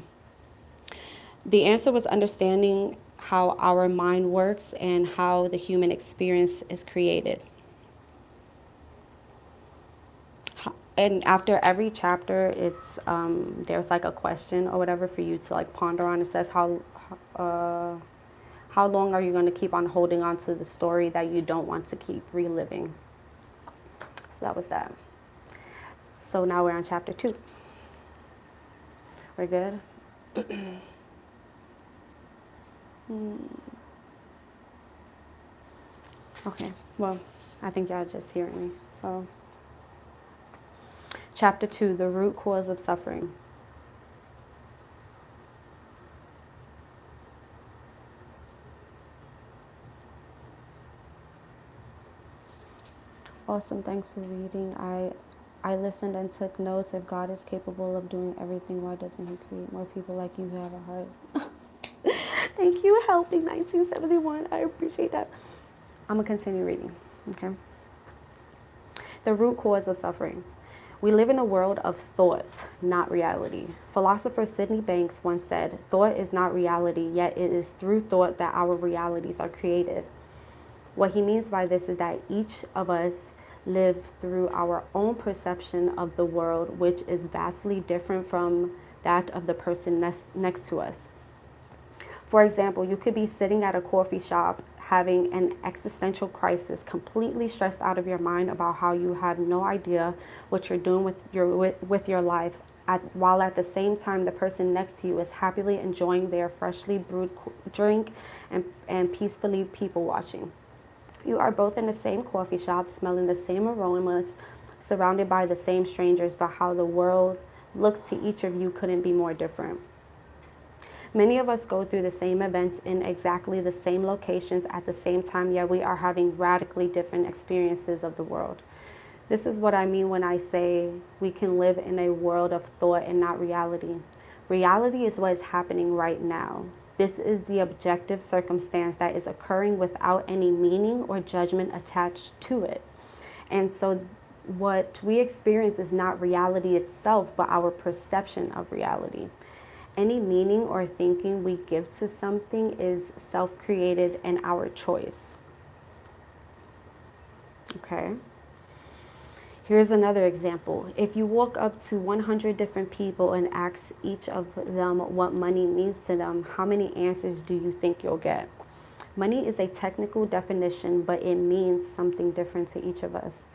The answer was understanding how our mind works and how the human experience is created. And after every chapter, it's there's like a question or whatever for you to like ponder on. It says how long are you going to keep on holding on to the story that you don't want to keep reliving? So that was that. So now we're on chapter 2. We're good? Okay, well, I think y'all just hearing me. So, chapter 2, the root cause of suffering. Awesome, thanks for reading. I listened and took notes. If God is capable of doing everything, why doesn't he create more people like you who have a heart? Thank you, helping 1971. I appreciate that. I'm going to continue reading, okay? The root cause of suffering. We live in a world of thought, not reality. Philosopher Sidney Banks once said, "Thought is not reality, yet it is through thought that our realities are created." What he means by this is that each of us live through our own perception of the world, which is vastly different from that of the person next to us. For example, you could be sitting at a coffee shop having an existential crisis, completely stressed out of your mind about how you have no idea what you're doing with your life, while at the same time the person next to you is happily enjoying their freshly brewed drink and peacefully people watching. You are both in the same coffee shop, smelling the same aromas, surrounded by the same strangers, but how the world looks to each of you couldn't be more different. Many of us go through the same events in exactly the same locations at the same time, yet we are having radically different experiences of the world. This is what I mean when I say we can live in a world of thought and not reality. Reality is what is happening right now. This is the objective circumstance that is occurring without any meaning or judgment attached to it. And so what we experience is not reality itself, but our perception of reality. Any meaning or thinking we give to something is self-created and our choice. Okay. Here's another example. If you walk up to 100 different people and ask each of them what money means to them, how many answers do you think you'll get? Money is a technical definition, but it means something different to each of us.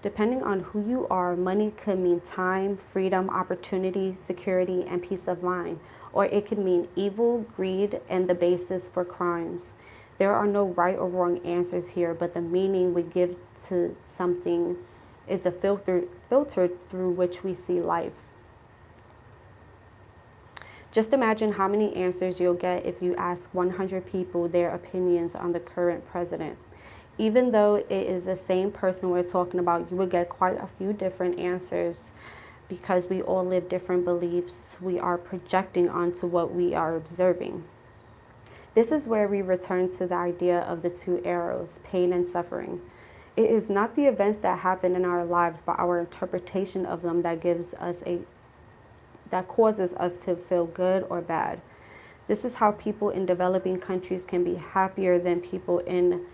Depending on who you are, money could mean time, freedom, opportunity, security, and peace of mind. Or it could mean evil, greed, and the basis for crimes. There are no right or wrong answers here, but the meaning we give to something is the filter through which we see life. Just imagine how many answers you'll get if you ask 100 people their opinions on the current president. Even though it is the same person we're talking about, you will get quite a few different answers because we all live different beliefs we are projecting onto what we are observing. This is where we return to the idea of the two arrows, pain and suffering. It is not the events that happen in our lives, but our interpretation of them that causes us to feel good or bad. This is how people in developing countries can be happier than people in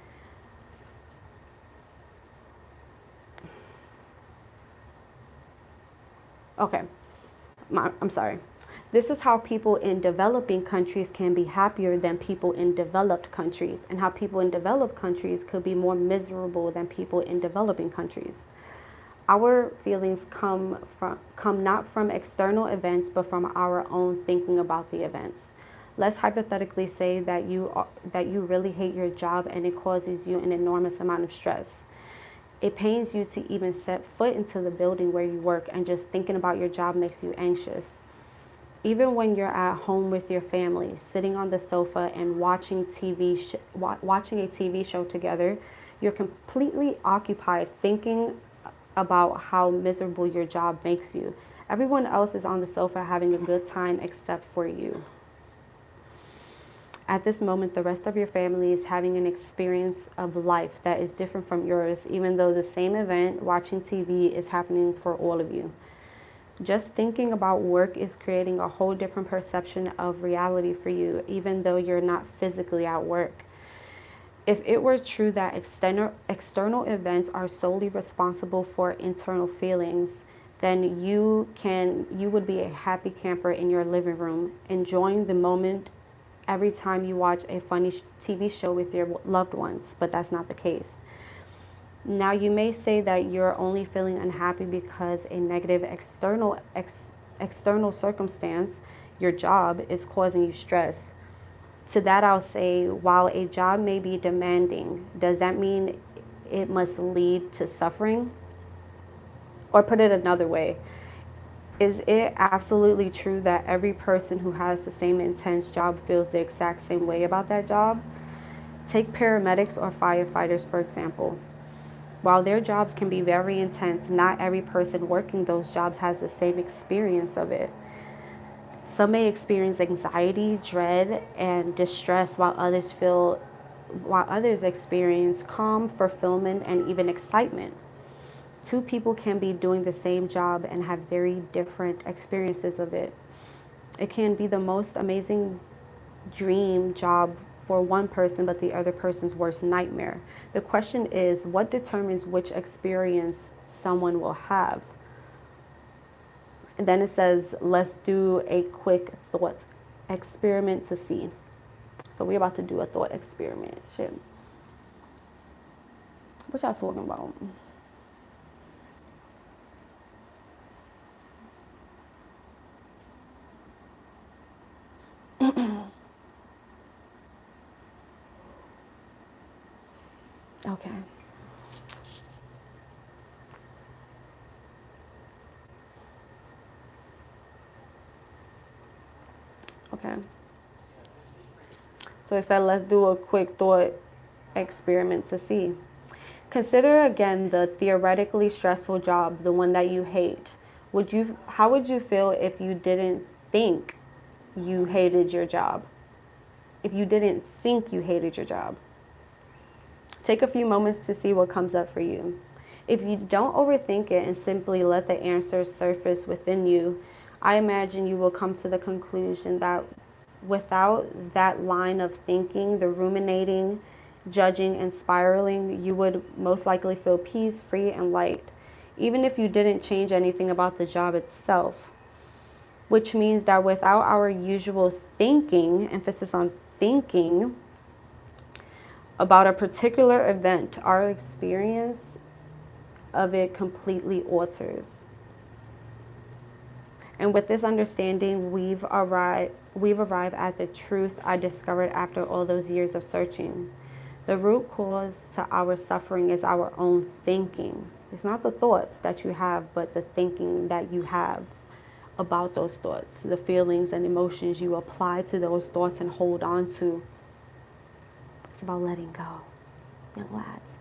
I'm sorry. This is how people in developing countries can be happier than people in developed countries, and how people in developed countries could be more miserable than people in developing countries. Our feelings come not from external events, but from our own thinking about the events. Let's hypothetically say that you really hate your job and it causes you an enormous amount of stress. It pains you to even set foot into the building where you work, and just thinking about your job makes you anxious. Even when you're at home with your family, sitting on the sofa and watching a TV show together, you're completely occupied thinking about how miserable your job makes you. Everyone else is on the sofa having a good time except for you. At this moment, the rest of your family is having an experience of life that is different from yours, even though the same event, watching TV, is happening for all of you. Just thinking about work is creating a whole different perception of reality for you, even though you're not physically at work. If it were true that external events are solely responsible for internal feelings, then you would be a happy camper in your living room, enjoying the moment every time you watch a funny TV show with your loved ones, but that's not the case. Now, you may say that you're only feeling unhappy because a negative external circumstance, your job, is causing you stress. To that, I'll say, while a job may be demanding, does that mean it must lead to suffering? Or put it another way, is it absolutely true that every person who has the same intense job feels the exact same way about that job? Take paramedics or firefighters, for example. While their jobs can be very intense, not every person working those jobs has the same experience of it. Some may experience anxiety, dread, and distress, while others experience calm, fulfillment, and even excitement. Two people can be doing the same job and have very different experiences of it. It can be the most amazing dream job for one person, but the other person's worst nightmare. The question is, what determines which experience someone will have? And then it says, let's do a quick thought experiment to see. So we're about to do a thought experiment. Shit. What y'all talking about? Okay. Okay. So it said, let's do a quick thought experiment to see. Consider again the theoretically stressful job, the one that you hate. How would you feel if you didn't think you hated your job? If you didn't think you hated your job? Take a few moments to see what comes up for you. If you don't overthink it and simply let the answers surface within you, I imagine you will come to the conclusion that without that line of thinking, the ruminating, judging, and spiraling, you would most likely feel peace, free, and light, even if you didn't change anything about the job itself. Which means that without our usual thinking, emphasis on thinking, about a particular event, our experience of it completely alters. And with this understanding, we've arrived at the truth I discovered after all those years of searching. The root cause to our suffering is our own thinking. It's not the thoughts that you have, but the thinking that you have about those thoughts, the feelings and emotions you apply to those thoughts and hold on to. It's about letting go, young lads.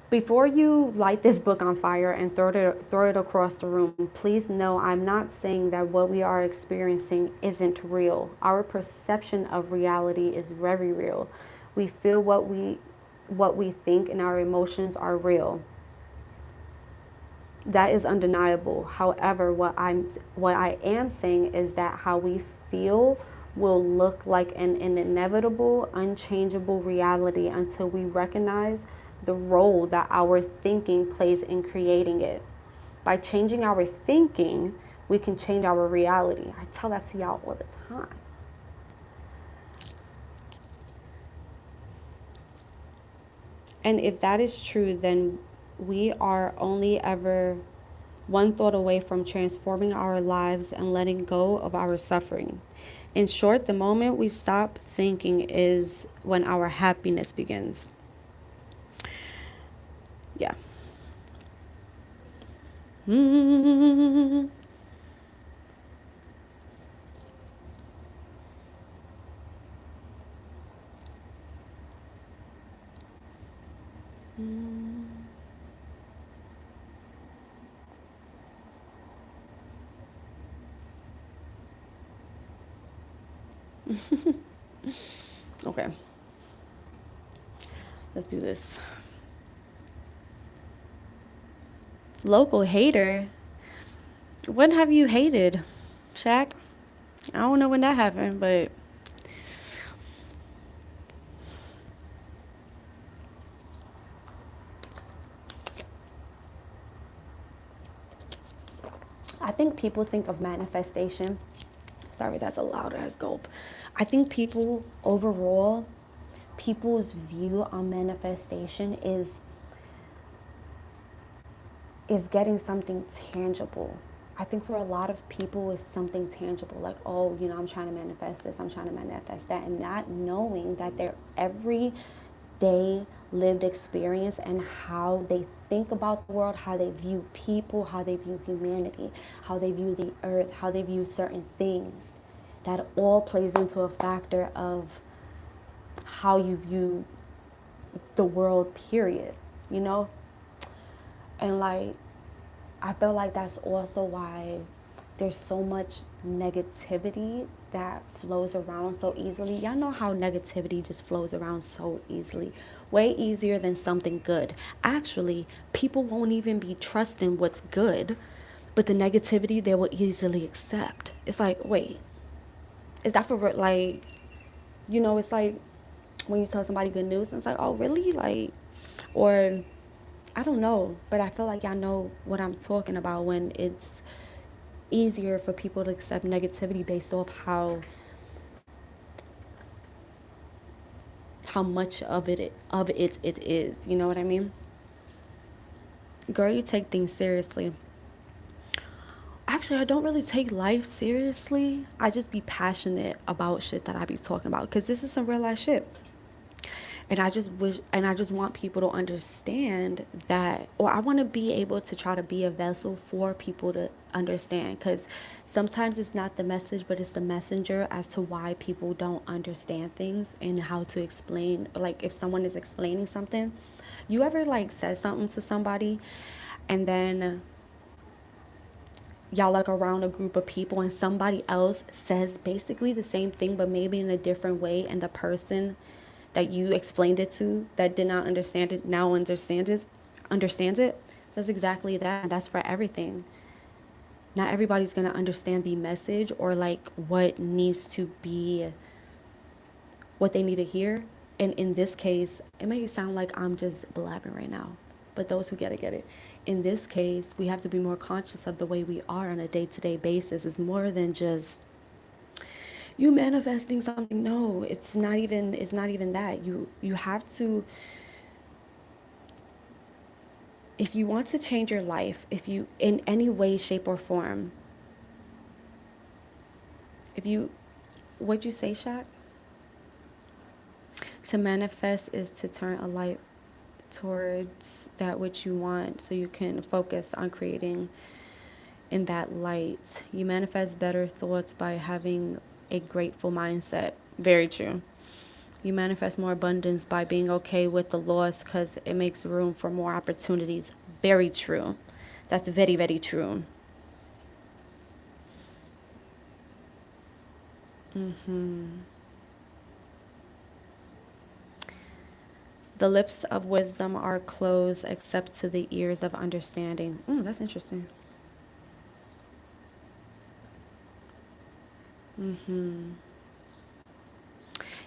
Before you light this book on fire and throw it across the room, please know I'm not saying that what we are experiencing isn't real. Our perception of reality is very real. We feel what we think, and our emotions are real. That is undeniable. However, what I am saying is that how we feel will look like an inevitable, unchangeable reality until we recognize the role that our thinking plays in creating it. By changing our thinking, we can change our reality. I tell that to y'all all the time. And if that is true, then we are only ever one thought away from transforming our lives and letting go of our suffering. In short, the moment we stop thinking is when our happiness begins. Yeah. Okay. Let's do this. Local hater? When have you hated, Shaq? I don't know when that happened, but I think people think of manifestation. Sorry, that's a loud ass gulp. I think overall, people's view on manifestation is getting something tangible. I think for a lot of people it's something tangible, like, oh, I'm trying to manifest this, I'm trying to manifest that, and not knowing that their everyday lived experience and how they think about the world, how they view people, how they view humanity, how they view the earth, how they view certain things, that all plays into a factor of how you view the world, period, And I feel like that's also why there's so much negativity that flows around so easily. Y'all know how negativity just flows around so easily, way easier than something good. Actually, people won't even be trusting what's good, but the negativity they will easily accept. It's like, wait, is that for real? Like, it's like when you tell somebody good news, and it's like, oh, really? Like, or I don't know, but I feel like y'all know what I'm talking about when it's easier for people to accept negativity based off how much of it is. You know what I mean? Girl, you take things seriously. Actually, I don't really take life seriously. I just be passionate about shit that I be talking about because this is some real life shit. And I just wish, and I just want people to understand that, or I want to be able to try to be a vessel for people to understand, because sometimes it's not the message, but it's the messenger as to why people don't understand things and how to explain. Like, if someone is explaining something, you ever like said something to somebody and then y'all like around a group of people and somebody else says basically the same thing but maybe in a different way, and the person that you explained it to that did not understand it now understands it. That's exactly that. That's for everything. Not everybody's going to understand the message or like what needs to be, what they need to hear. And in this case, it may sound like I'm just blabbing right now, but those who get it. In this case, we have to be more conscious of the way we are on a day-to-day basis. It's more than just you manifesting something. No, it's not even that. You have to, if you want to change your life, if you in any way, shape or form, if you, what'd you say, Shaq? To manifest is to turn a light towards that which you want so you can focus on creating in that light. You manifest better thoughts by having a grateful mindset. Very true. You manifest more abundance by being okay with the loss because it makes room for more opportunities. Very true. That's very, very true. The lips of wisdom are closed except to the ears of understanding. That's interesting.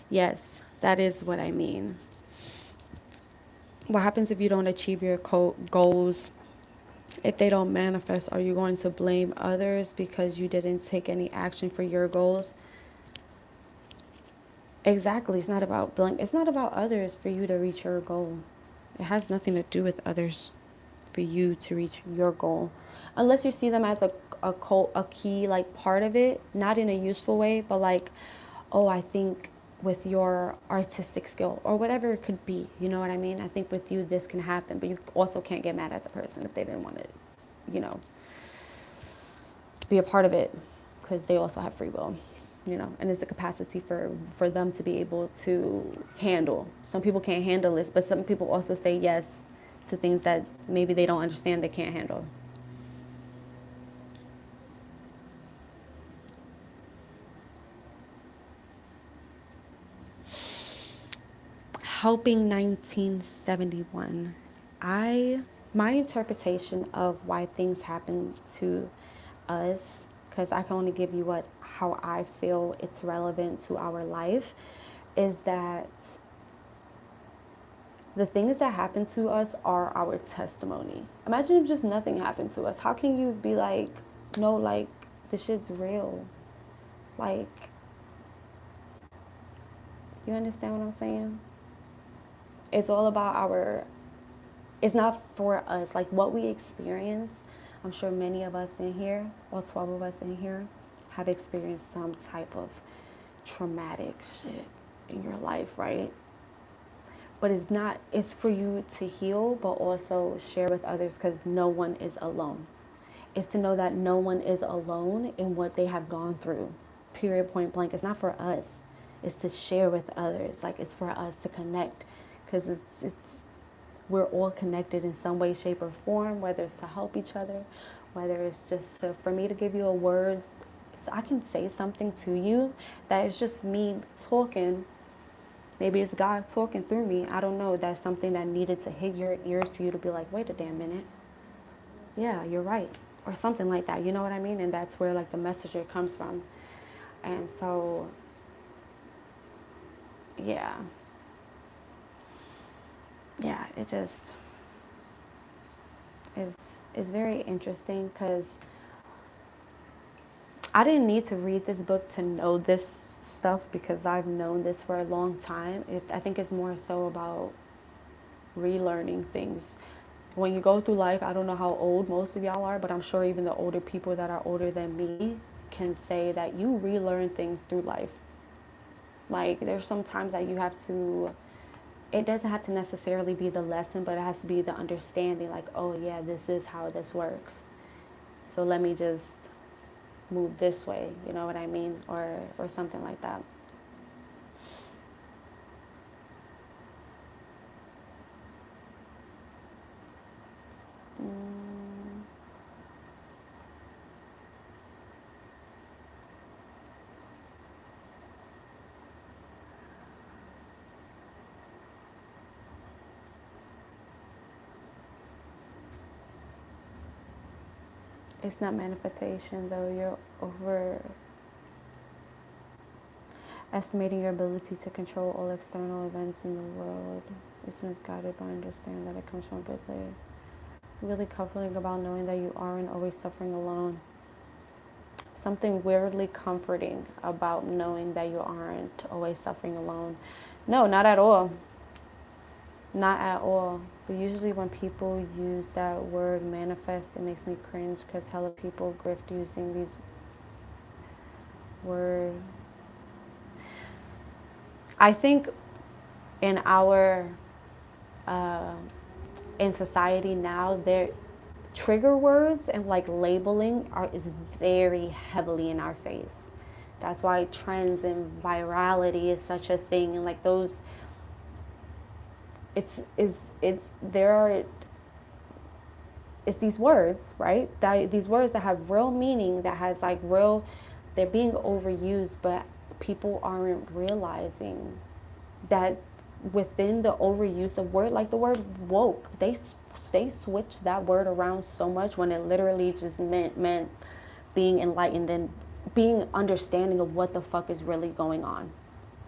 Yes, that is what I mean. What happens if you don't achieve your goals? If they don't manifest, are you going to blame others because you didn't take any action for your goals? Exactly. It's not about blame. It's not about others for you to reach your goal. It has nothing to do with others for you to reach your goal, unless you see them as a key like part of it, not in a useful way, but like, oh, I think with your artistic skill or whatever it could be, you know what I mean? I think with you this can happen, but you also can't get mad at the person if they didn't want to, you know, be a part of it, because they also have free will, and it's a capacity for them to be able to handle. Some people can't handle this, but some people also say yes to things that maybe they don't understand they can't handle. Helping 1971. I My interpretation of why things happen to us, because I can only give you how I feel it's relevant to our life, is that the things that happen to us are our testimony. Imagine if just nothing happened to us. How can you be like, no, like, this shit's real? Like, you understand what I'm saying? It's all about it's not for us. Like, what we experience, I'm sure many of us in here, all 12 of us in here, have experienced some type of traumatic shit in your life, right? But it's for you to heal, but also share with others, because no one is alone. It's to know that no one is alone in what they have gone through. Period, point blank. It's not for us. It's to share with others. Like, it's for us to connect, because we're all connected in some way, shape, or form, whether it's to help each other, whether it's just for me to give you a word, so I can say something to you that is just me talking. Maybe it's God talking through me. I don't know. That's something that needed to hit your ears for you to be like, wait a damn minute. Yeah, you're right. Or something like that. You know what I mean? And that's where like the messenger comes from. And so, yeah. Yeah, it just, it's very interesting because I didn't need to read this book to know this stuff because I've known this for a long time. I think it's more so about relearning things. When you go through life, I don't know how old most of y'all are, but I'm sure even the older people that are older than me can say that you relearn things through life. Like there's some times that you have to, it doesn't have to necessarily be the lesson, but it has to be the understanding like, oh yeah, this is how this works. So let me just move this way, you know what I mean? Or something like that. It's not manifestation though. You're overestimating your ability to control all external events in the world. It's misguided, but understand that it comes from a good place. Really comforting about knowing that you aren't always suffering alone. Something weirdly comforting about knowing that you aren't always suffering alone. No, not at all. Not at all. But usually when people use that word manifest, it makes me cringe because hella people grift using these words. I think in our in society now, there trigger words and like labeling is very heavily in our face. That's why trends and virality is such a thing, and like those, it's there are, it's these words, right? These words that have real meaning, that has like real, they're being overused, but people aren't realizing that within the overuse of word, like the word woke, they switched that word around so much when it literally just meant being enlightened and being understanding of what the fuck is really going on.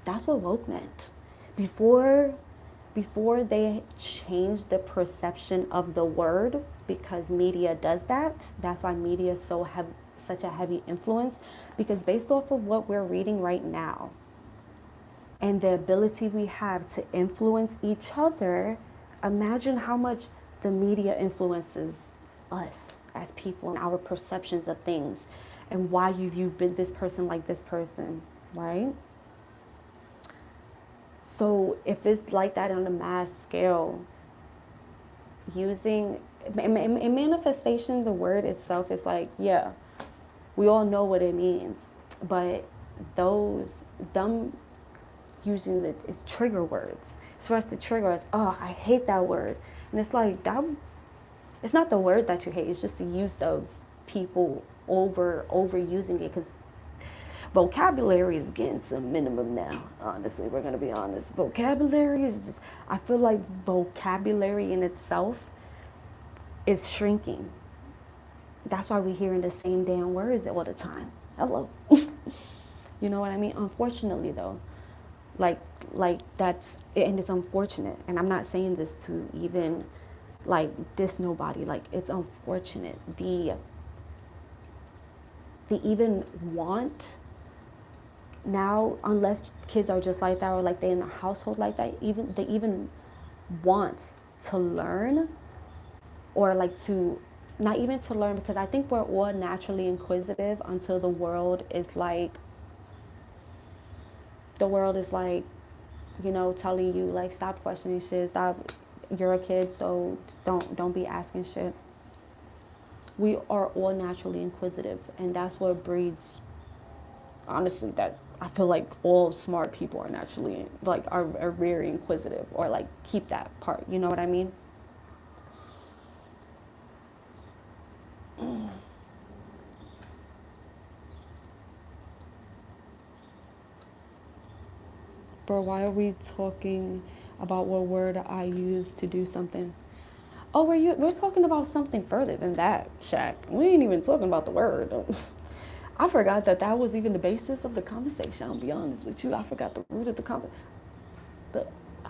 That's what woke meant. Before they changed the perception of the word, because media does that. That's why media is such a heavy influence, because based off of what we're reading right now and the ability we have to influence each other, imagine how much the media influences us as people and our perceptions of things and why you view this person like this person, right? So if it's like that on a mass scale, using in manifestation, the word itself is like, yeah, we all know what it means, but them using it is trigger words. It's for us to trigger us. Oh, I hate that word, and it's like that. It's not the word that you hate. It's just the use of people overusing it, because vocabulary is getting to a minimum now. Honestly, we're gonna be honest. Vocabulary is just, I feel like vocabulary in itself is shrinking. That's why we're hearing the same damn words all the time. Hello. You know what I mean? Unfortunately though, like that's, and it's unfortunate, and I'm not saying this to even like diss nobody, like it's unfortunate. The even want now, unless kids are just like that or like they in a household like that, even they even want to learn, or like to, not even to learn, because I think we're all naturally inquisitive until the world is like, you know, telling you like, stop questioning shit, stop, you're a kid, so don't be asking shit. We are all naturally inquisitive, and that's what breeds, honestly, that I feel like all smart people are naturally like are very inquisitive, or like keep that part, you know what I mean? Or why are we talking about what word I use to do something? Oh, we're talking about something further than that, Shaq. We ain't even talking about the word. I forgot that that was even the basis of the conversation. I'll be honest with you. I forgot the root of the conversation.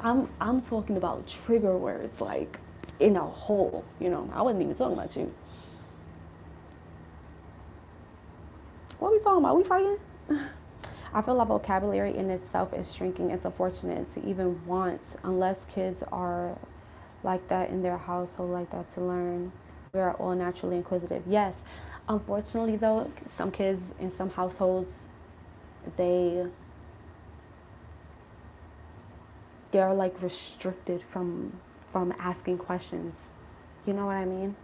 I'm talking about trigger words, like in a whole. I wasn't even talking about you. What are we talking about? We fighting? I feel like vocabulary in itself is shrinking. It's unfortunate to even want, unless kids are like that in their household, like that to learn. We are all naturally inquisitive. Yes, unfortunately though, some kids in some households, they they're like restricted from asking questions. You know what I mean?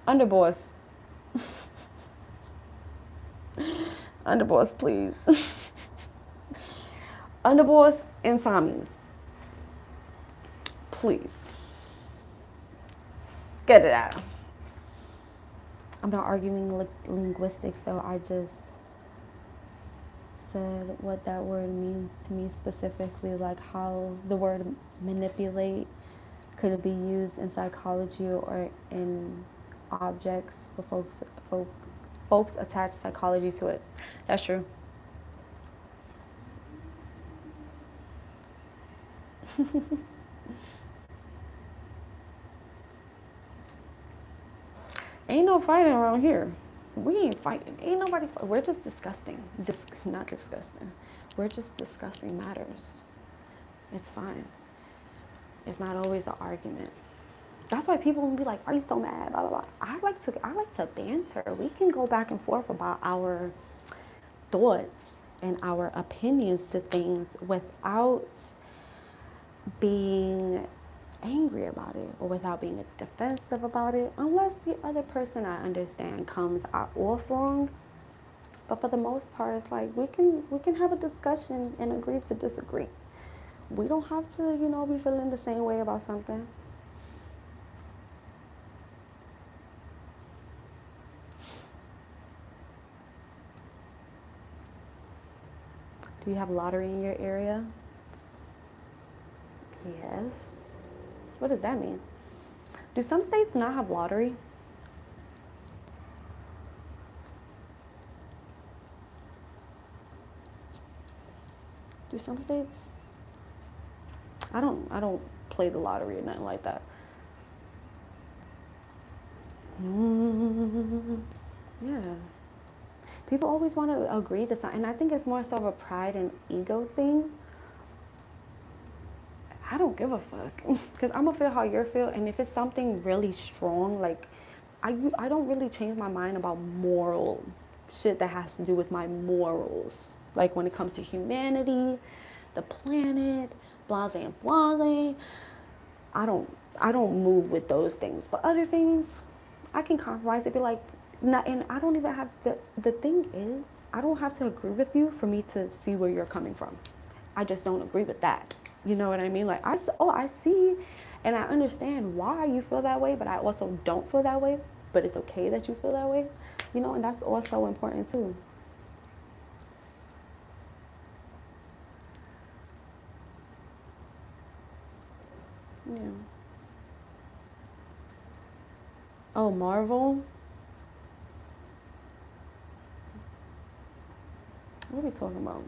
Underboss. Underboss, please. Underboss and Samis. Please. Get it out. I'm not arguing linguistics though. I just said what that word means to me specifically, like how the word manipulate could be used in psychology or in objects, but folks attach psychology to it. That's true. Ain't no fighting around here. We ain't fighting. Ain't nobody. We're just disgusting. Not disgusting. We're just discussing matters. It's fine. It's not always an argument. That's why people will be like, "Are you so mad?" Blah blah blah. I like to banter. We can go back and forth about our thoughts and our opinions to things without being angry about it or without being defensive about it, unless the other person, I understand, comes out off wrong. But for the most part, it's like we can have a discussion and agree to disagree. We don't have to, be feeling the same way about something. Do you have lottery in your area? Yes. What does that mean? Do some states not have lottery? Do some states? I don't play the lottery or nothing like that. Yeah. People always want to agree to something, and I think it's more so of a pride and ego thing. I don't give a fuck, because I'm gonna feel how you feel, and if it's something really strong, like I don't really change my mind about moral shit that has to do with my morals. Like when it comes to humanity, the planet, blase and blase, I don't move with those things. But other things, I can compromise it. Be like, not, and I don't even have to. The thing is, I don't have to agree with you for me to see where you're coming from. I just don't agree with that. You know what I mean? Like I see, and I understand why you feel that way, but I also don't feel that way. But it's okay that you feel that way, and that's also important too. Yeah. Oh, Marvel. What are we talking about?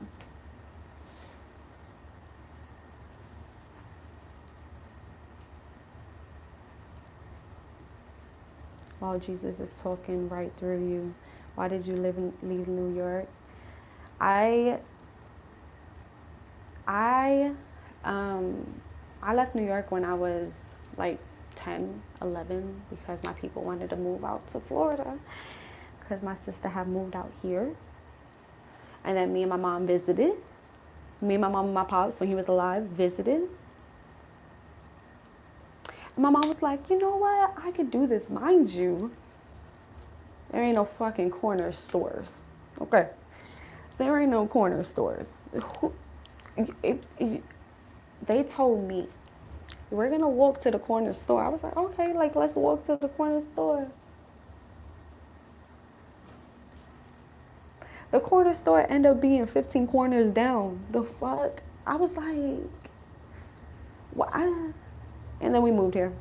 While Jesus is talking right through you. Why did you leave New York? I I I left New York when I was like 10, 11 because my people wanted to move out to Florida because my sister had moved out here. And then me and my mom visited. Me and my mom and my pops, when he was alive, visited. And my mom was like, you know what? I could do this. Mind you, There ain't no fucking corner stores. Okay. There ain't no corner stores. They told me, we're gonna walk to the corner store. I was like, okay, like let's walk to the corner store. The corner store ended up being 15 corners down. The fuck? I was like, what? And then we moved here.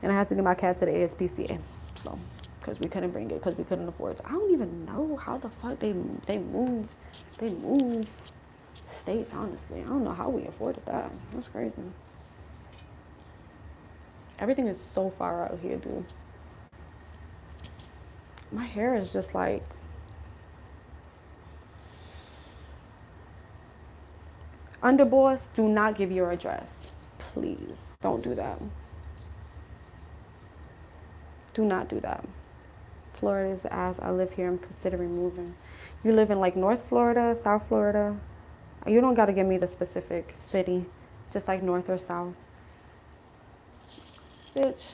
And I had to get my cat to the ASPCA. So, because we couldn't bring it, because we couldn't afford it. I don't even know how the fuck they move states, honestly. I don't know how we afforded that. That's crazy. Everything is so far out here, dude. My hair is just like, underboss, do not give your address. Please, don't do that. Do not do that. Florida is ass. I live here. I'm considering moving. You live in like North Florida, South Florida? You don't got to give me the specific city, just like North or South. Bitch,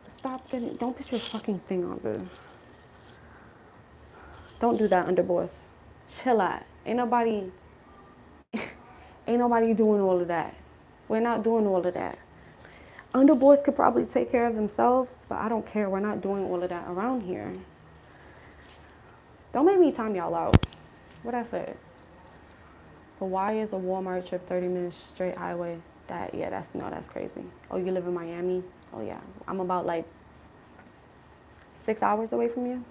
stop getting, don't put your fucking thing on there. Don't do that, underboss. Chill out. Ain't nobody doing all of that. We're not doing all of that. Underboys could probably take care of themselves, but I don't care. We're not doing all of that around here. Don't make me time y'all out. What I said. But why is a Walmart trip 30 minutes straight highway? That's crazy. Oh, you live in Miami? Oh yeah. I'm about like 6 hours away from you.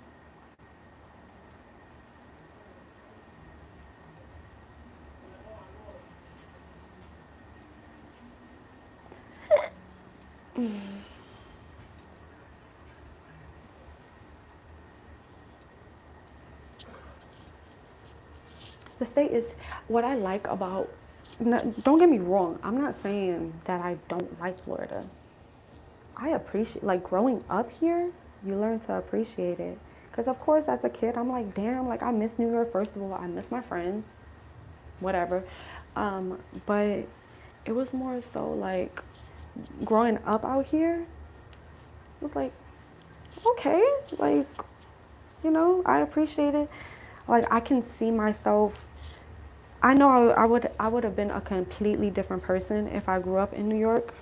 The state is what I like about. Don't get me wrong. I'm not saying that I don't like Florida. I appreciate, like, growing up here, you learn to appreciate it. Because, of course, as a kid, I'm like, damn, like, I miss New York. First of all, I miss my friends, whatever. But it was more so like growing up out here, it was like, okay, like, I appreciate it. Like, I can see myself. I know I would have been a completely different person if I grew up in New York.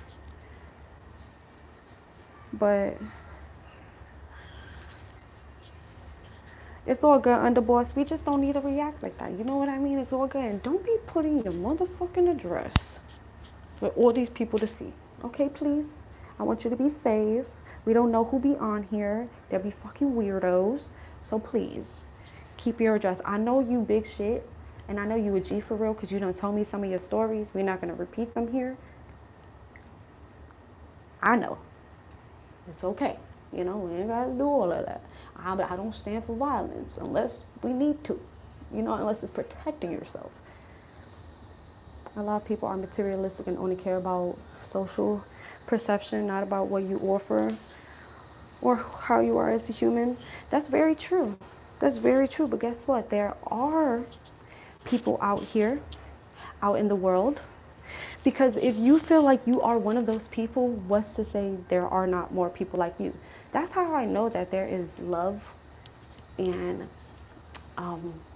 But it's all good, underboss. We just don't need to react like that. You know what I mean? It's all good. And don't be putting your motherfucking address for all these people to see. Okay, please? I want you to be safe. We don't know who be on here. They'll be fucking weirdos. So please, keep your address. I know you big shit. And I know you a G for real because you done told me some of your stories. We're not going to repeat them here. I know. It's okay. We ain't got to do all of that. I don't stand for violence unless we need to. Unless it's protecting yourself. A lot of people are materialistic and only care about social perception, not about what you offer or how you are as a human. That's very true. That's very true. But guess what? There are people out here, out in the world. Because if you feel like you are one of those people, what's to say there are not more people like you? That's how I know that there is love and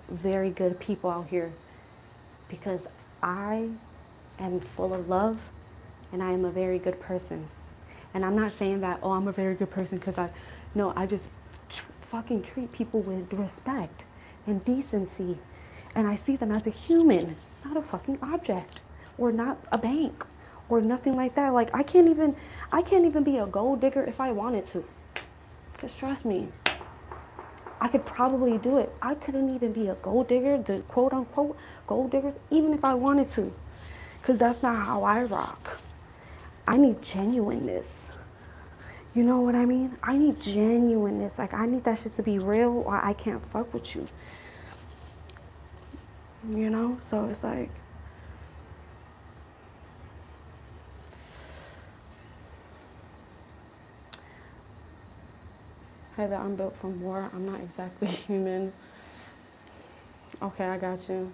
very good people out here. Because I am full of love and I am a very good person. And I'm not saying that, oh, I'm a very good person because I just fucking treat people with respect and decency. And I see them as a human, not a fucking object or not a bank or nothing like that. Like I can't even be a gold digger if I wanted to. Because trust me, I could probably do it. I couldn't even be a gold digger, the quote unquote gold diggers, even if I wanted to. Because that's not how I rock. I need genuineness. You know what I mean? I need genuineness. Like, I need that shit to be real or I can't fuck with you. So it's like, Heather, I'm built from war. I'm not exactly human. Okay, I got you.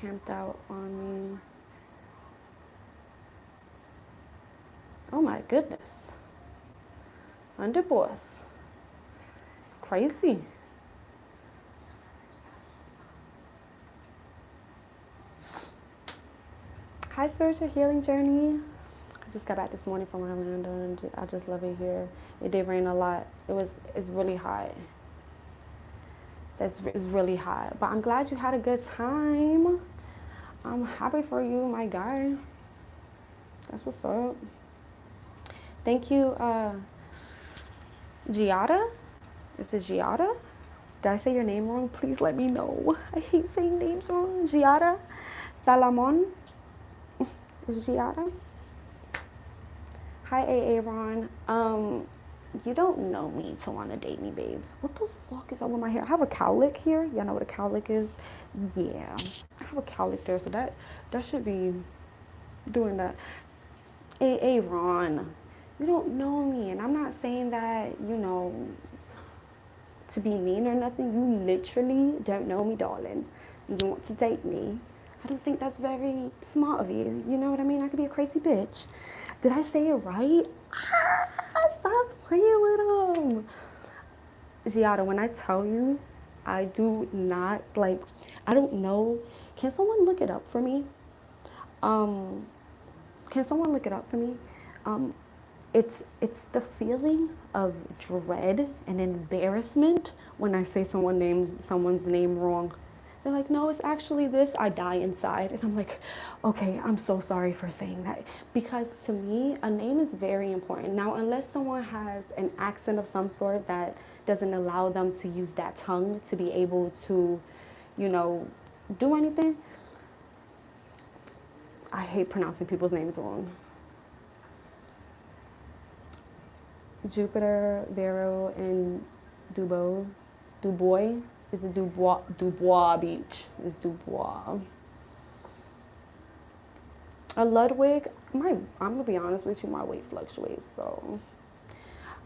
camped out on me. Oh my goodness. Underboss. It's crazy. Hi, Spiritual Healing Journey. I just got back this morning from Orlando and I just love it here. It did rain a lot. It's really hot. It's really hot. But I'm glad you had a good time. I'm happy for you, my guy. That's what's up. Thank you, Giada. Is it Giada? Did I say your name wrong? Please let me know. I hate saying names wrong. Giada Salamon. Is Giada? Hi, AA Ron. You don't know me to want to date me, babes. What the fuck is up with my hair? I have a cowlick here. Y'all know what a cowlick is? Yeah. I have a cowlick there, so that should be doing that. AA Ron. You don't know me, and I'm not saying that, to be mean or nothing. You literally don't know me, darling. You want to date me. I don't think that's very smart of you. You know what I mean? I could be a crazy bitch. Did I say it right? Stop playing with him. Giada, when I tell you, I do not, I don't know. Can someone look it up for me? Can someone look it up for me? It's the feeling of dread and embarrassment when I say someone's name wrong. They're like, no, it's actually this. I die inside. And I'm like, okay, I'm so sorry for saying that. Because to me, a name is very important. Now, unless someone has an accent of some sort that doesn't allow them to use that tongue to be able to, do anything, I hate pronouncing people's names wrong. Jupiter, Vero, and Dubois. Is it Dubois Beach? It's Dubois. A Ludwig, I'm gonna be honest with you, my weight fluctuates, so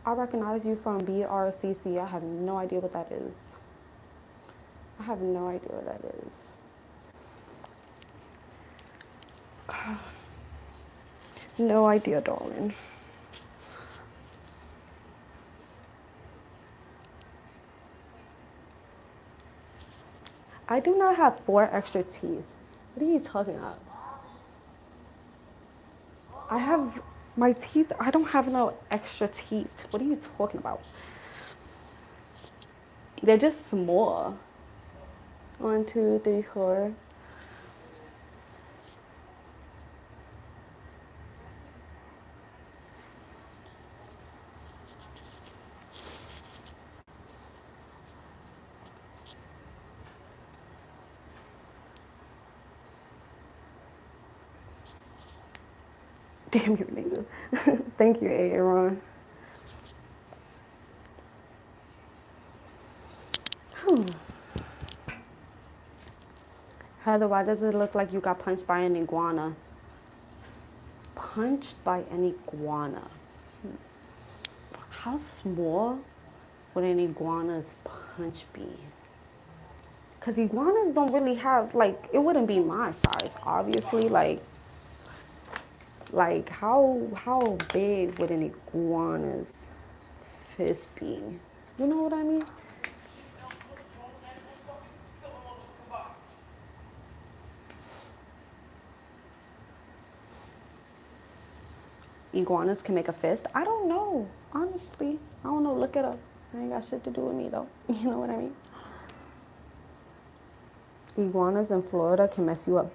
I recognize you from BRCC. I have no idea what that is. I have no idea what that is. No idea, darling. I do not have 4 extra teeth. What are you talking about? I have my teeth. I don't have no extra teeth. What are you talking about? They're just small. 1, 2, 3, 4. Damn you, nigga. Thank you, Aaron. Heather, why does it look like you got punched by an iguana? Punched by an iguana. How small would an iguana's punch be? Because iguanas don't really have, it wouldn't be my size, obviously. How big would an iguana's fist be? You know what I mean? Iguanas can make a fist? I don't know. Honestly, I don't know. Look it up. It ain't got shit to do with me, though. You know what I mean? Iguanas in Florida can mess you up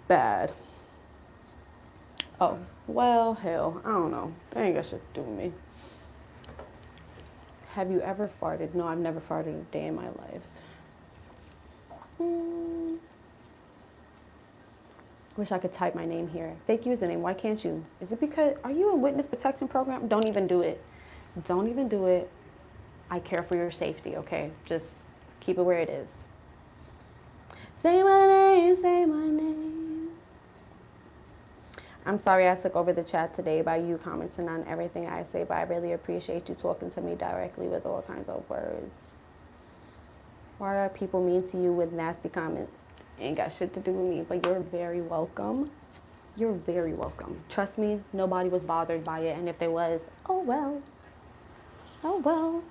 bad. Oh, well, hell, I don't know. That ain't got shit to do with me. Have you ever farted? No, I've never farted a day in my life. Wish I could type my name here. Fake username, why can't you? Is it because, are you in witness protection program? Don't even do it. Don't even do it. I care for your safety, okay? Just keep it where it is. Say my name, say my name. I'm sorry I took over the chat today by you commenting on everything I say, but I really appreciate you talking to me directly with all kinds of words. Why are people mean to you with nasty comments? Ain't got shit to do with me, but you're very welcome. You're very welcome. Trust me, nobody was bothered by it. And if they was, oh well, oh well.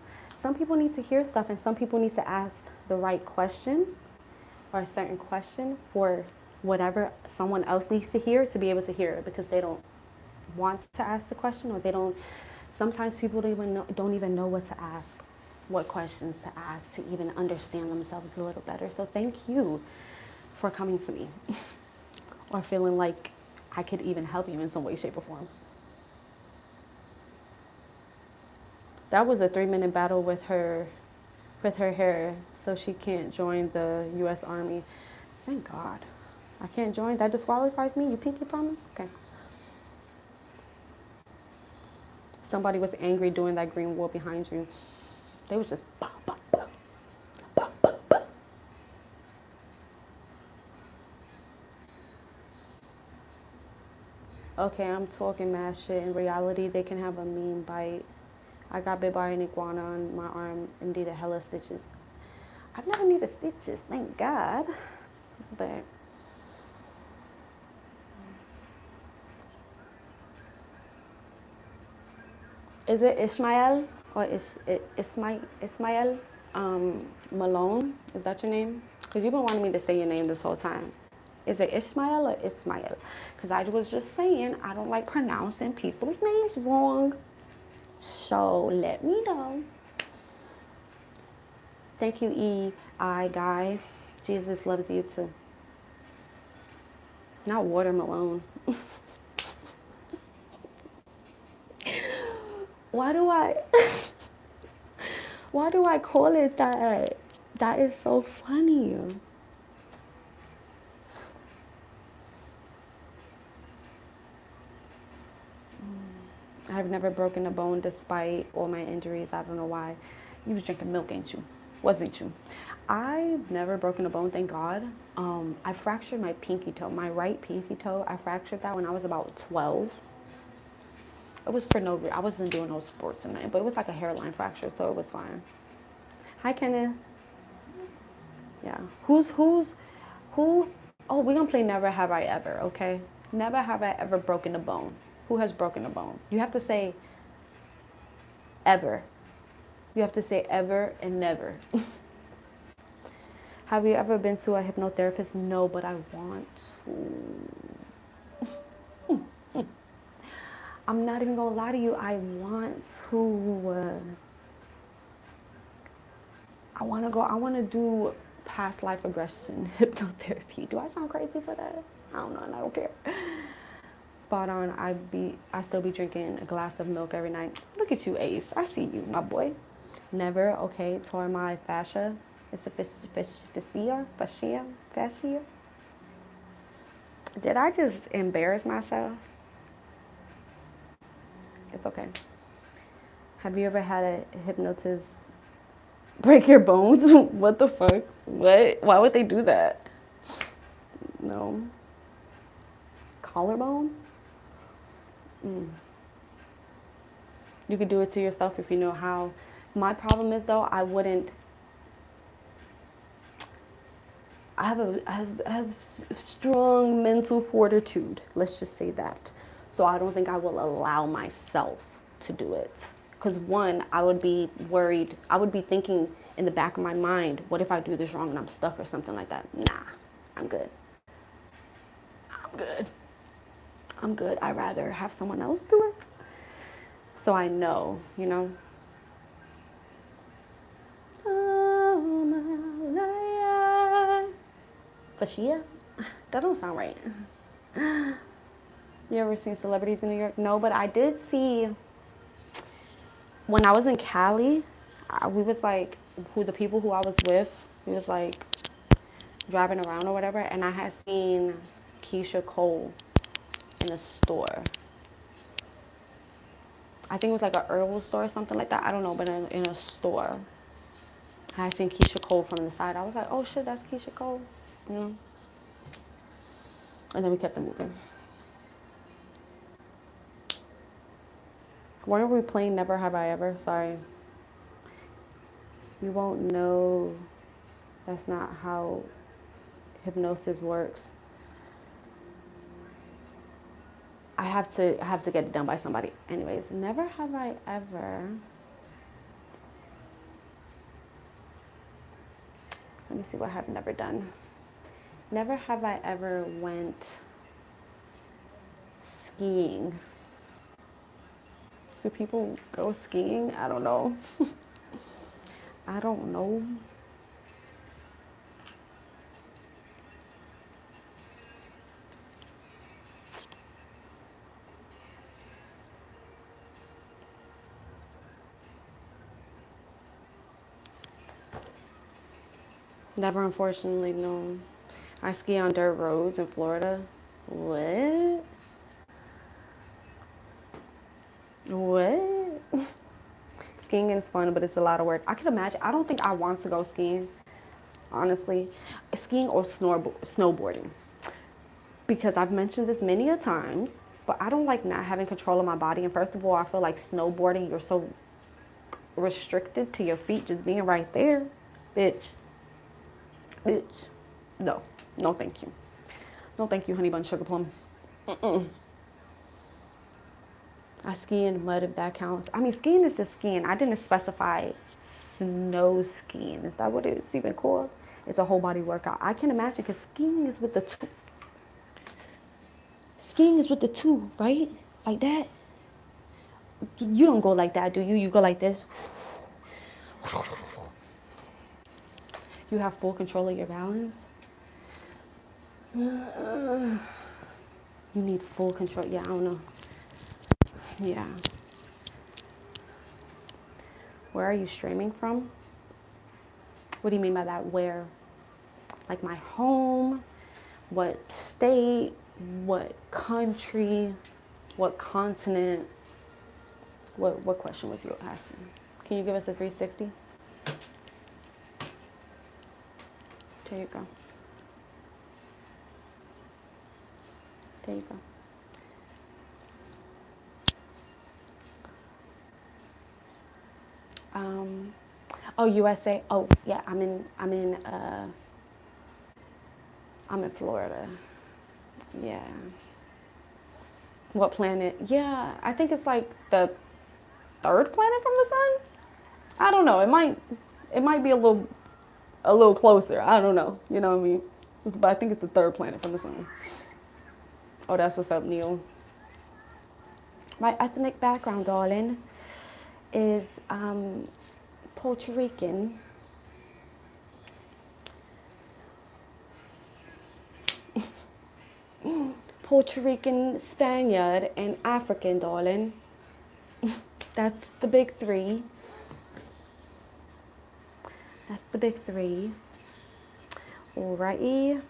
Some people need to hear stuff and some people need to ask the right question or a certain question for whatever someone else needs to hear to be able to hear it because they don't want to ask the question or they don't. Sometimes people don't even know what to ask, what questions to ask to even understand themselves a little better. So thank you for coming to me or feeling like I could even help you in some way, shape, or form. That was a 3-minute battle with her hair, so she can't join the U.S. Army. Thank God. I can't join. That disqualifies me. You pinky promise? Okay. Somebody was angry doing that green wall behind you. They was just bah, bah, bah, bah, bah, bah. Okay, I'm talking mad shit. In reality, they can have a mean bite. I got bit by an iguana on my arm and needed hella stitches. I've never needed stitches, thank God. But is it Ishmael or Ismail Malone? Is that your name? Because you've been wanting me to say your name this whole time. Is it Ishmael or Ismail? Because I was just saying I don't like pronouncing people's names wrong. So let me know. Thank you, E.I. Guy. Jesus loves you too. Not Water Malone. Why do I why do I call it that? That is so funny. I've never broken a bone despite all my injuries. I don't know why. You was drinking milk, ain't you? Wasn't you? I've never broken a bone, thank God. I fractured my pinky toe, my right pinky toe. I fractured that when I was about 12. It was for no reason. I wasn't doing no sports in it, but it was like a hairline fracture, so it was fine. Hi, Kenneth. Yeah. Who? Oh, we're gonna play Never Have I Ever, okay? Never have I ever broken a bone. Who has broken a bone? You have to say ever. You have to say ever and never. Have you ever been to a hypnotherapist? No, but I want to. I'm not even gonna lie to you. I want to. I want to go. I want to do past life regression hypnotherapy. Do I sound crazy for that? I don't know, and I don't care. Spot on. I still be drinking a glass of milk every night. Look at you, Ace. I see you, my boy. Never. Okay, tore my fascia. It's a fascia. Did I just embarrass myself? It's okay. Have you ever had a hypnotist break your bones? What the fuck? What? Why would they do that? No. Collarbone? You could do it to yourself if you know how. My problem is though, I wouldn't. I have strong mental fortitude. Let's just say that. So I don't think I will allow myself to do it. Because one, I would be worried. I would be thinking in the back of my mind, what if I do this wrong and I'm stuck or something like that? Nah, I'm good. I'm good. I'm good. I'd rather have someone else do it. So I know, you know. Oh, my life. Fascia? That don't sound right. You ever seen celebrities in New York? No, but I did see when I was in Cali. We was like, the people who I was with, we was like driving around or whatever, and I had seen Keisha Cole in a store. I think it was like a herbal store or something like that. I don't know, but in a store, I had seen Keisha Cole from the side. I was like, oh shit, that's Keisha Cole, you know. And then we kept it moving. Weren't we playing Never Have I Ever? Sorry. You won't know. That's not how hypnosis works. I have to get it done by somebody. Anyways, never have I ever. Let me see what I've never done. Never have I ever went skiing. Do people go skiing? I don't know. I don't know. Never, unfortunately, no. I ski on dirt roads in Florida. What? What? Skiing is fun, but it's a lot of work. I can imagine. I don't think I want to go skiing, honestly. Skiing or snowboarding. Because I've mentioned this many a times, but I don't like not having control of my body. And first of all, I feel like snowboarding, you're so restricted to your feet just being right there. Bitch. Bitch. No. No, thank you. No, thank you, honey bun sugar plum. I ski in mud if that counts. I mean, skiing is just skiing. I didn't specify snow skiing. Is that what it's even called? It's a whole body workout. I can imagine because skiing is with the two. Skiing is with the two, right? Like that. You don't go like that, do you? You go like this. You have full control of your balance. You need full control. Yeah, I don't know. Yeah. Where are you streaming from? What do you mean by that? Where? Like my home? What state? What country? What continent? What question was you asking? Can you give us a 360? There you go. There you go. Oh, USA. Oh, yeah. I'm in Florida. Yeah. What planet? Yeah, I think it's like the third planet from the sun. I don't know. It might be a little closer. I don't know. You know what I mean? But I think it's the third planet from the sun. Oh, that's what's up, Neil. My ethnic background, darling, is Puerto Rican. Puerto Rican, Spaniard, and African, darling. That's the big three. That's the big three. Alrighty.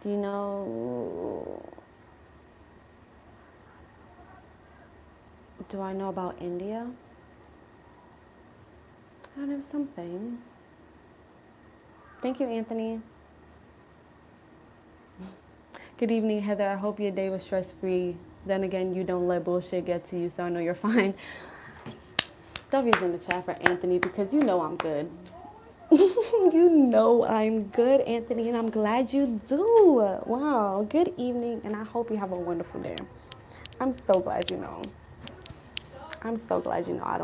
Do you know? Do I know about India? I know some things. Thank you, Anthony. Good evening, Heather. I hope your day was stress-free. Then again, you don't let bullshit get to you, so I know you're fine. W's in the chat for Anthony because you know I'm good. You know I'm good, Anthony, and I'm glad you do. Wow. Good evening, and I hope you have a wonderful day. I'm so glad you know. I'm so glad you know I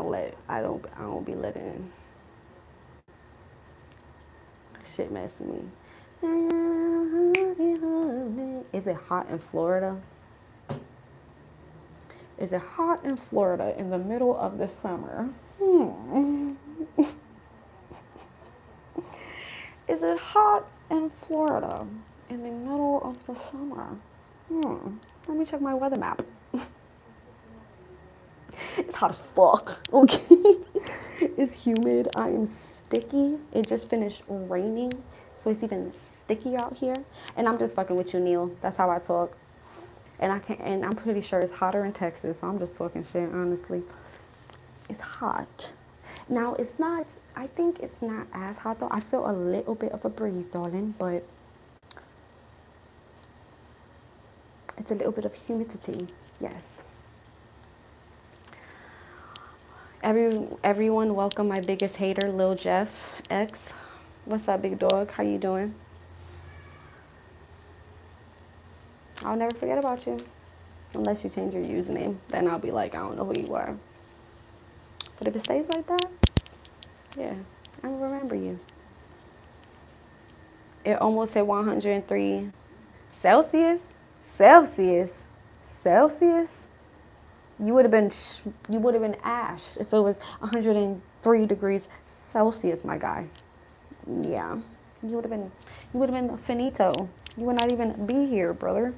don't be letting shit mess with me. Is it hot in Florida? Is it hot in Florida in the middle of the summer? Is it hot in Florida in the middle of the summer? Let me check my weather map. It's hot as fuck, okay? It's humid. I am sticky. It just finished raining, so it's even stickier out here. And I'm just fucking with you, Neil. That's how I talk. And I'm pretty sure it's hotter in Texas. So I'm just talking shit, honestly. It's hot. Now it's not. I think it's not as hot though. I feel a little bit of a breeze, darling, but it's a little bit of humidity. Yes. Everyone, welcome my biggest hater, Lil Jeff X. What's up, big dog? How you doing? I'll never forget about you. Unless you change your username, then I'll be like, I don't know who you are. But if it stays like that, yeah, I will remember you. It almost hit 103 Celsius. Celsius. Celsius. You would have been ash if it was 103 degrees Celsius, my guy. Yeah, you would have been finito. You would not even be here, brother.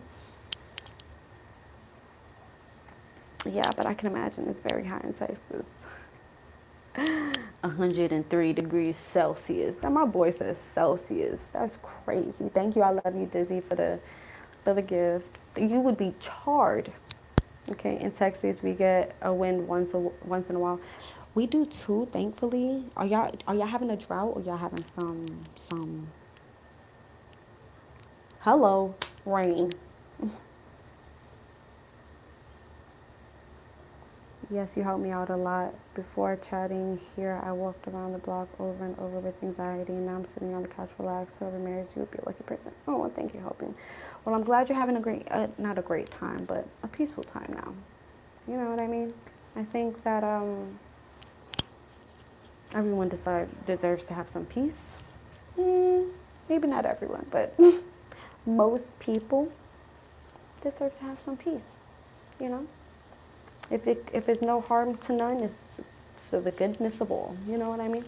Yeah, but I can imagine it's very hot in Texas. 103 degrees Celsius. Now my boy says Celsius. That's crazy. Thank you. I love you, Dizzy, for the gift. You would be charred. Okay, in Texas we get a wind once in a while. We do too, thankfully. Are y'all having a drought or y'all having some hello rain? Yes, you helped me out a lot. Before chatting here, I walked around the block over and over with anxiety, and now I'm sitting on the couch relaxed. Whoever marries you would be a lucky person. Oh, well, thank you for helping. Well, I'm glad you're having a great, not a great time, but a peaceful time now. You know what I mean? I think that everyone deserves to have some peace. Maybe not everyone, but most people deserve to have some peace. You know? If it's no harm to none, it's for the goodness of all. You know what I mean?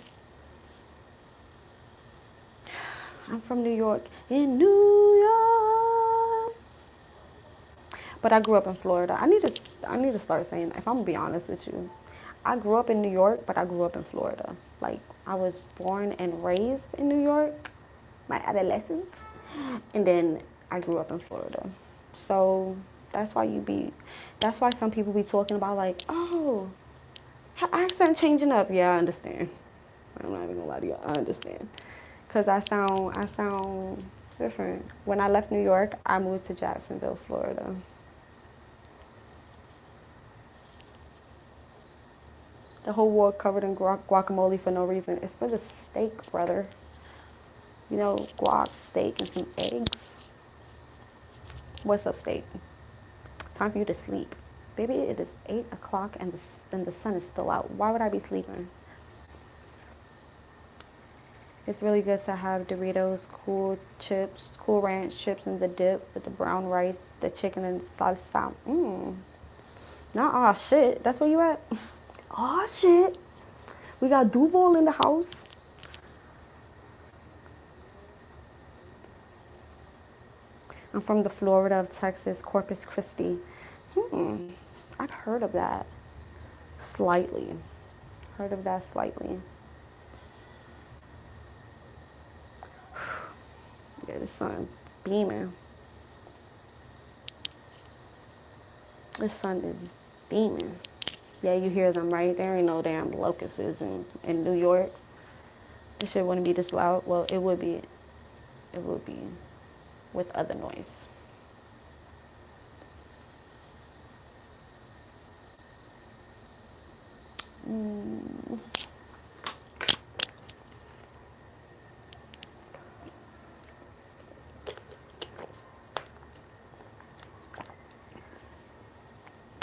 I'm from New York. In New York. But I grew up in Florida. I need to start saying, if I'm gonna be honest with you, I grew up in New York, but I grew up in Florida. Like I was born and raised in New York, my adolescence, and then I grew up in Florida. So that's why that's why some people be talking about like, oh, her accent changing up. Yeah, I understand. I'm not even gonna lie to you. I understand. Cause I sound different. When I left New York, I moved to Jacksonville, Florida. The whole world covered in guacamole for no reason. It's for the steak, brother. You know, guac, steak, and some eggs. What's up, steak? Time for you to sleep. Baby, it is 8 o'clock and the sun is still out. Why would I be sleeping? It's really good to have Doritos, cool chips, cool ranch chips, and the dip with the brown rice, the chicken, and salsa. Not aw shit. That's where you at? Aw shit. We got Duval in the house. I'm from the Florida of Texas, Corpus Christi. I've heard of that slightly. Heard of that slightly. Yeah, the sun beaming. The sun is beaming. Yeah, you hear them, right? There ain't no damn locusts in New York. This shit wouldn't be this loud. Well, it would be. It would be with other noise.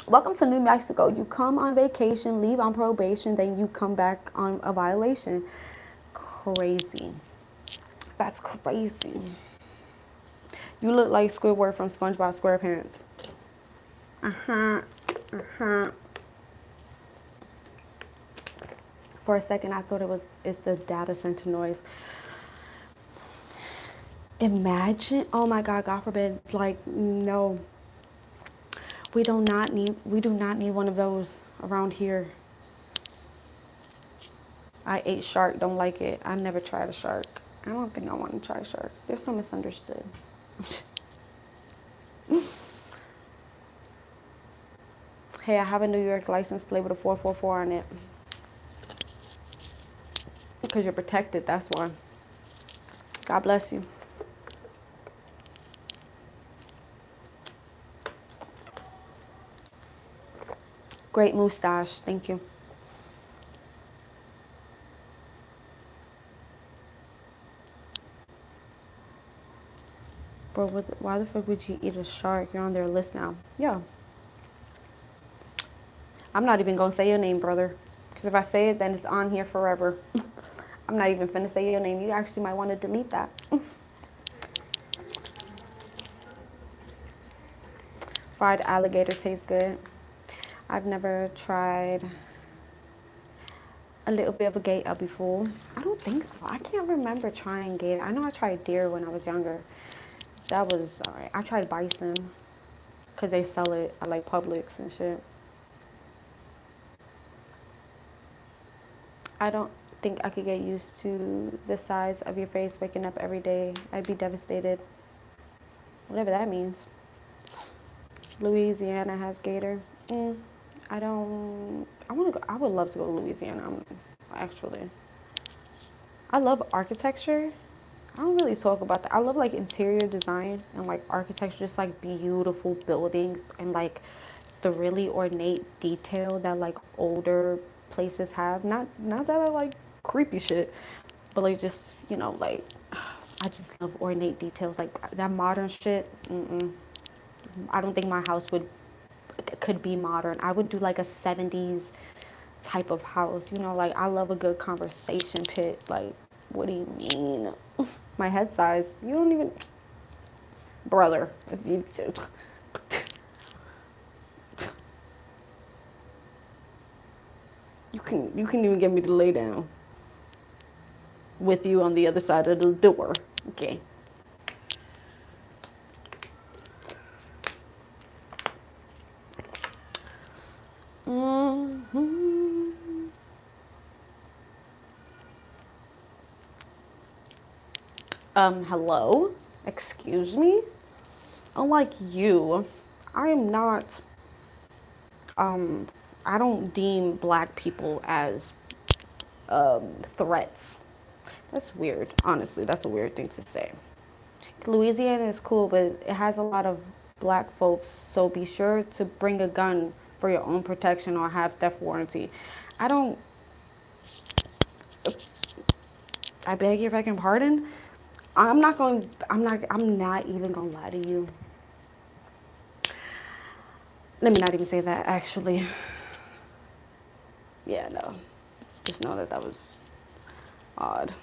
Welcome to New Mexico. You come on vacation, leave on probation, then you come back on a violation. Crazy. That's crazy. You look like Squidward from SpongeBob SquarePants. For a second, I thought it's the data center noise. Imagine, oh my God forbid, like no, we do not need one of those around here. I ate shark, don't like it. I've never tried a shark. I don't think I want to try shark. They're so misunderstood. Hey, I have a New York license plate with a 444 on it. Because you're protected, that's why. God bless you. Great mustache. Thank you. Bro, why the fuck would you eat a shark? You're on their list now. Yeah. I'm not even going to say your name, brother. Because if I say it, then it's on here forever. I'm not even finna say your name. You actually might want to delete that. Fried alligator tastes good. I've never tried a little bit of a gator before. I don't think so. I can't remember trying gator. I know I tried deer when I was younger. That was alright. I tried bison because they sell it at like Publix and shit. I don't think I could get used to the size of your face waking up every day. I'd be devastated. Whatever that means. Louisiana has gator. I don't. I want to go. I would love to go to Louisiana. Actually, I love architecture. I don't really talk about that. I love like interior design and like architecture, just like beautiful buildings and like the really ornate detail that like older places have. Not that I like creepy shit, but like just like I just love ornate details like that modern shit. I don't think my house could be modern. I would do like a 70s type of house. Like I love a good conversation pit. Like, what do you mean? My head size. You don't even, brother. If you can even get me to lay down with you on the other side of the door. Okay. Hello? Excuse me? Unlike you, I am not, um, I don't deem black people as, threats. That's weird. Honestly, that's a weird thing to say. Louisiana is cool, but it has a lot of black folks, so be sure to bring a gun for your own protection or have theft warranty. I don't, I beg your fucking pardon? I'm not even gonna lie to you. Let me not even say that, actually. Yeah, no. Just know that was odd.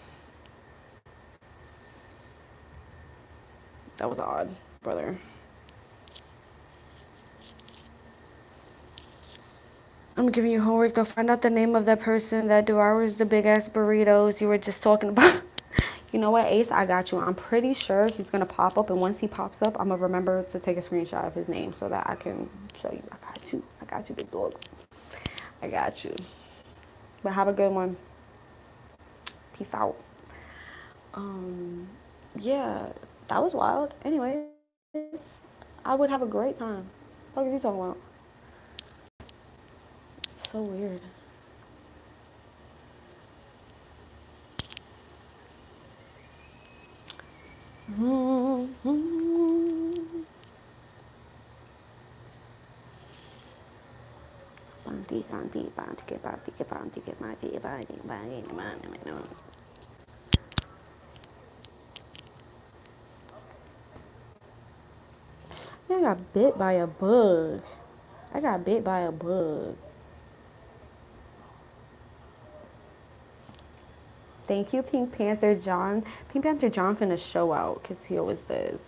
That was odd, brother. I'm giving you homework to find out the name of that person that devours the big ass burritos you were just talking about. You know what, Ace? I got you. I'm pretty sure he's gonna pop up, and once he pops up, I'm gonna remember to take a screenshot of his name so that I can show you. I got you. I got you, big dog. I got you. But have a good one. Peace out. Yeah, that was wild. Anyways, I would have a great time. What are you talking about? So weird. I got bit by a bug. I got bit by a bug. Thank you, Pink Panther John. Pink Panther John finna show out because he always does.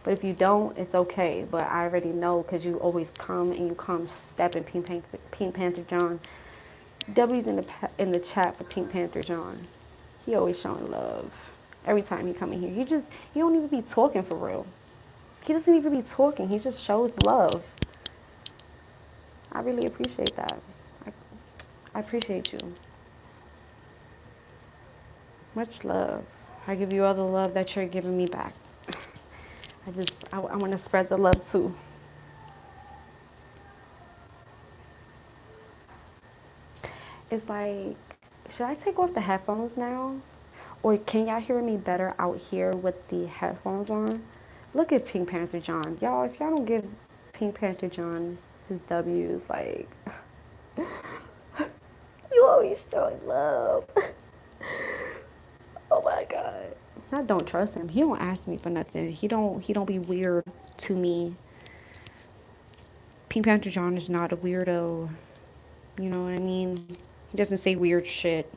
But if you don't, it's okay. But I already know because you always come and you come stepping Pink Panther John. W's in the chat for Pink Panther John. He always showing love. Every time he come in here, he don't even be talking for real. He doesn't even be talking. He just shows love. I really appreciate that. I, I appreciate you. Much love. I give you all the love that you're giving me back. I want to spread the love too. It's like, should I take off the headphones now? Or can y'all hear me better out here with the headphones on? Look at Pink Panther John. Y'all, if y'all don't give Pink Panther John his W's, like, you always showing love. Oh my God. I don't trust him. He don't ask me for nothing. He don't be weird to me. Pink Panther John is not a weirdo. You know what I mean? He doesn't say weird shit.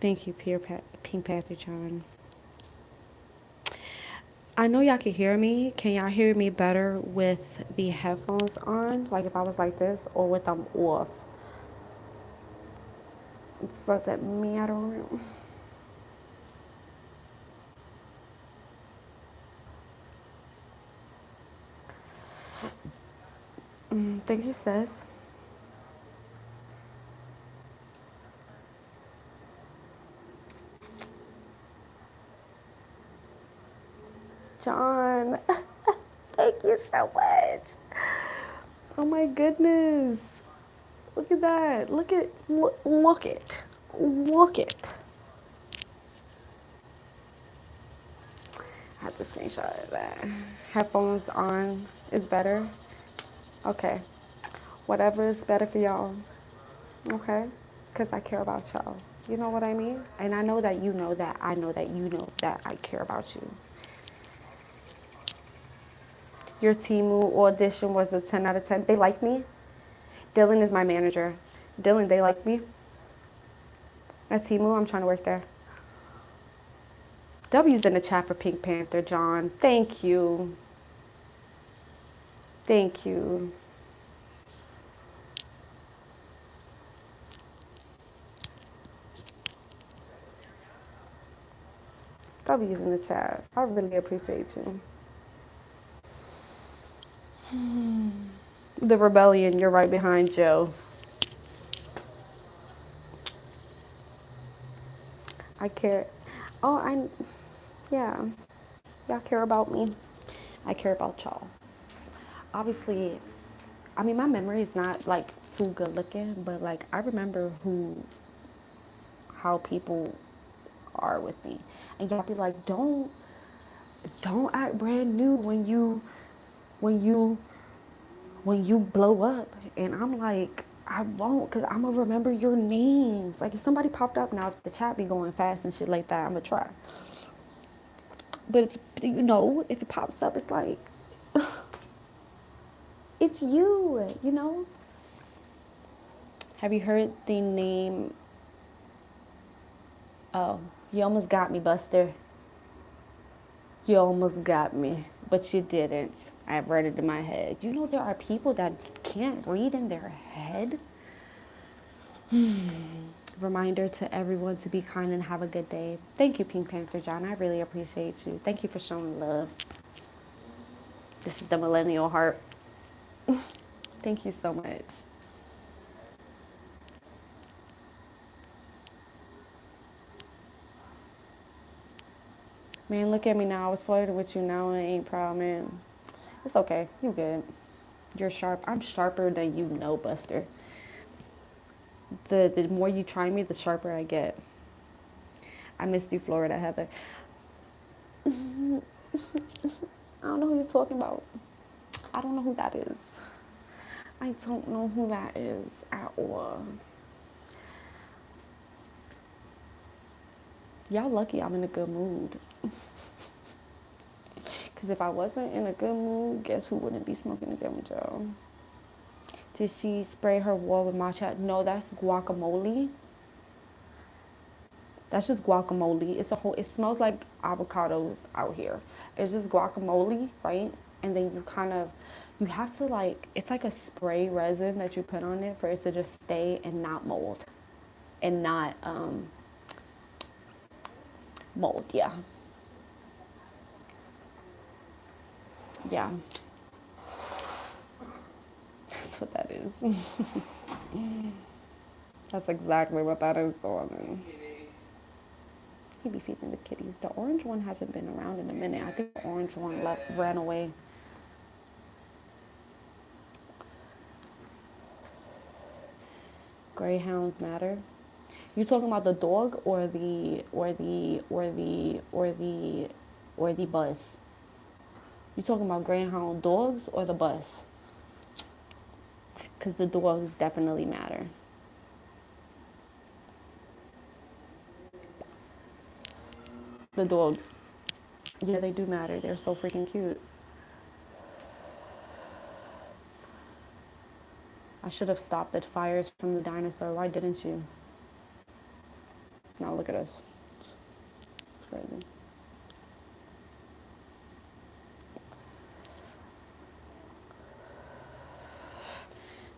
Thank you, Pink Panther John. I know y'all can hear me. Can y'all hear me better with the headphones on? Like if I was like this or with them off? Does that matter? Thank you, sis. John, thank you so much. Oh my goodness. Look at that. Look it. Look it. I have to screenshot that. Headphones on is better. Okay. Whatever is better for y'all. Okay? Because I care about y'all. You know what I mean? And I know that you know that. I know that you know that I care about you. Your Timu audition was a 10 out of 10. They like me. Dylan is my manager. Dylan, they like me. At Timu, I'm trying to work there. W's in the chat for Pink Panther, John. Thank you. Thank you. W's in the chat. I really appreciate you. The rebellion, you're right behind Joe. I care. Oh, yeah. Y'all care about me. I care about y'all. Obviously, I mean, my memory is not like too good looking, but like I remember how people are with me. And y'all be like, don't act brand new when you, when you blow up. And I'm like, I won't, because I'm going to remember your names. Like if somebody popped up now, if the chat be going fast and shit like that, I'm going to try. But if it pops up, it's like, it's you. Have you heard the name? Oh, you almost got me, Buster. You almost got me, but you didn't. I read it in my head. You know there are people that can't read in their head? Reminder to everyone to be kind and have a good day. Thank you, Pink Panther John. I really appreciate you. Thank you for showing love. This is the millennial heart. Thank you so much. Man, look at me now. I was flirting with you now and it ain't proud, man. It's okay. You good. You're sharp. I'm sharper than you know, Buster. The more you try me, the sharper I get. I missed you, Florida Heather. I don't know who you're talking about. I don't know who that is. I don't know who that is at all. Y'all lucky I'm in a good mood. Because if I wasn't in a good mood, guess who wouldn't be smoking again with y'all? Did she spray her wall with matcha? No, that's guacamole. That's just guacamole. It smells like avocados out here. It's just guacamole, right? And then you have to it's like a spray resin that you put on it for it to just stay and not mold. And not mold, yeah. Yeah. That's what that is. That's exactly what that is, darling. He be feeding the kitties. The orange one hasn't been around in a minute. I think the orange one ran away. Greyhounds matter. You talking about the dog or the bus? You talking about Greyhound dogs or the bus? Because the dogs definitely matter. The dogs, yeah, they do matter. They're so freaking cute. I should have stopped the fires from the dinosaur. Why didn't you? Now look at us. It's crazy.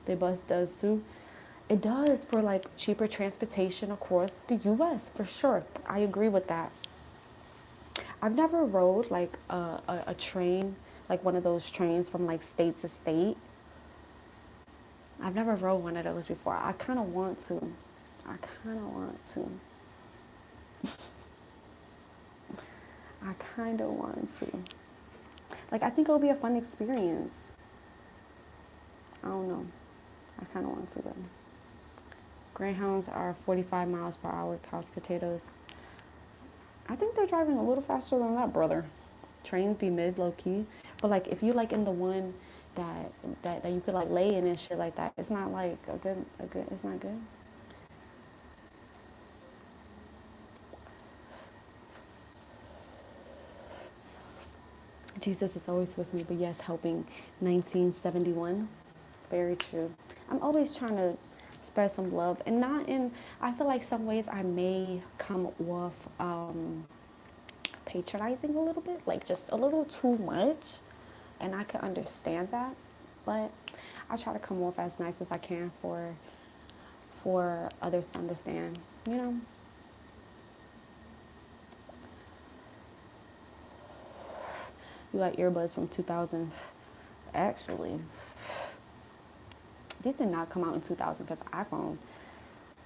The bus does too. It does for like cheaper transportation across the US for sure. I agree with that. I've never rode like a train, like one of those trains from like state to state. I've never rode one of those before. I kind of want to. I kind of want to. I kind of want to. Like, I think it'll be a fun experience. I don't know. I kind of want to though. Greyhounds are 45 miles per hour couch potatoes. I think they're driving a little faster than that, brother. Trains be mid low key, but like if you like in the one that you could like lay in and shit like that, it's not like a good. It's not good. Jesus is always with me, but yes, helping 1971. Very true. I'm always trying to spread some love and not in, I feel like some ways I may come off patronizing a little bit, like just a little too much. And I can understand that. But I try to come off as nice as I can for others to understand, you know? You got earbuds from 2000. Actually, these did not come out in 2000 because the iPhone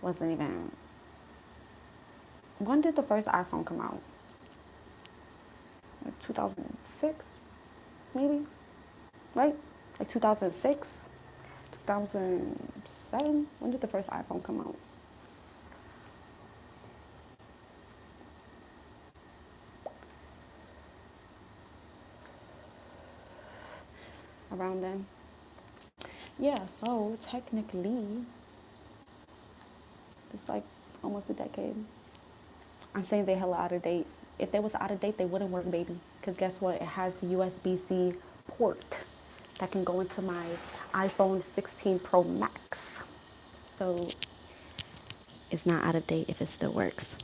wasn't even. When did the first iPhone come out? Like 2006, maybe? Right? Like 2006, 2007? When did the first iPhone come out? Around then. Yeah, so technically, it's like almost a decade. I'm saying they hella out of date. If they was out of date, they wouldn't work, baby. Because guess what? It has the USB-C port that can go into my iPhone 16 Pro Max. So it's not out of date if it still works.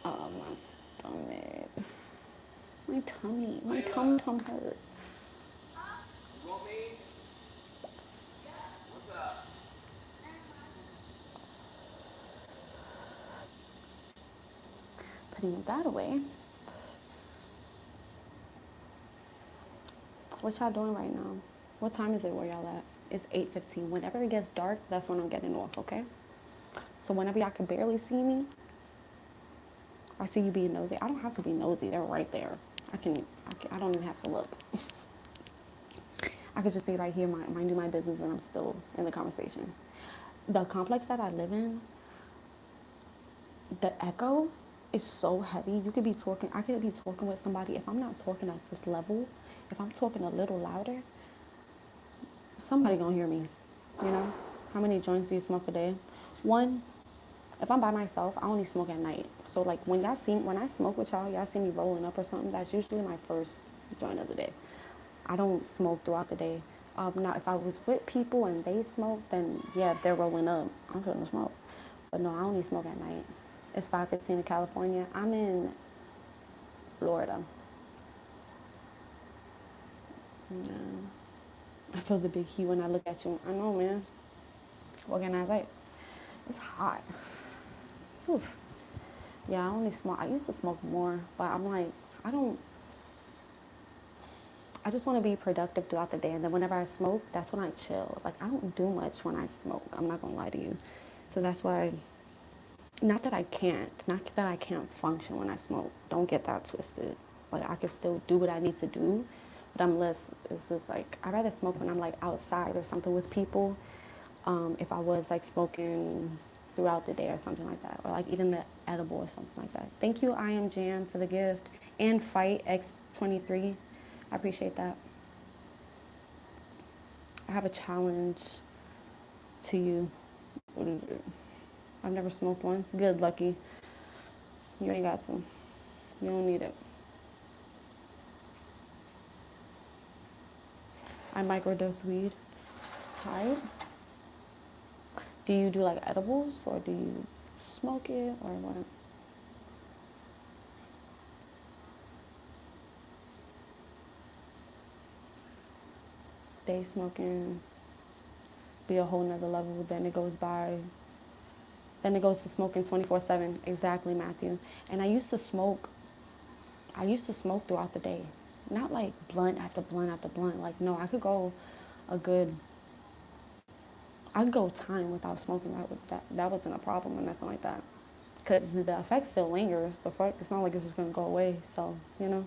Oh, my stomach. My tummy. My tum hurt. Putting that away. What y'all doing right now? What time is it where y'all at? It's 8:15. Whenever it gets dark, that's when I'm getting off, okay? So whenever y'all can barely see me, I see you being nosy. I don't have to be nosy. They're right there. I don't even have to look. I could just be right here, minding my business, and I'm still in the conversation. The complex that I live in, the echo is so heavy. You could be talking. I could be talking with somebody. If I'm not talking at this level, if I'm talking a little louder, somebody gonna hear me. You know, how many joints do you smoke a day? One. If I'm by myself, I only smoke at night. So like when I smoke with y'all see me rolling up or something. That's usually my first joint of the day. I don't smoke throughout the day. Now, if I was with people and they smoke, then yeah, if they're rolling up, I'm gonna smoke. But no, I only smoke at night. It's 5:15 in California. I'm in Florida. Yeah. I feel the big heat when I look at you. I know, man. organized life. It's hot. Whew. Yeah, I only smoke. I used to smoke more, but I'm like, I don't. I just want to be productive throughout the day, and then whenever I smoke, that's when I chill. Like I don't do much when I smoke. I'm not gonna lie to you. So that's why. Not that I can't function when I smoke. Don't get that twisted. Like I can still do what I need to do, but I'm less. It's just like I'd rather smoke when I'm like outside or something with people. If I was like smoking throughout the day or something like that, or like eating the edible or something like that. Thank you, I am Jam, for the gift, and Fight X23. I appreciate that. I have a challenge to you. What is it? I've never smoked once. Good, lucky. You ain't got to. You don't need it. I microdose weed. Tight. Do you do like edibles or do you smoke it or what? Day smoking be a whole nother level. Then it goes to smoking 24/7. Exactly, Matthew. And I used to smoke throughout the day. Not like blunt after blunt after blunt. Like, no, a good, I could go time without smoking. That wasn't a problem or nothing like that. Because the effect still lingers. It's not like it's just going to go away. So, you know.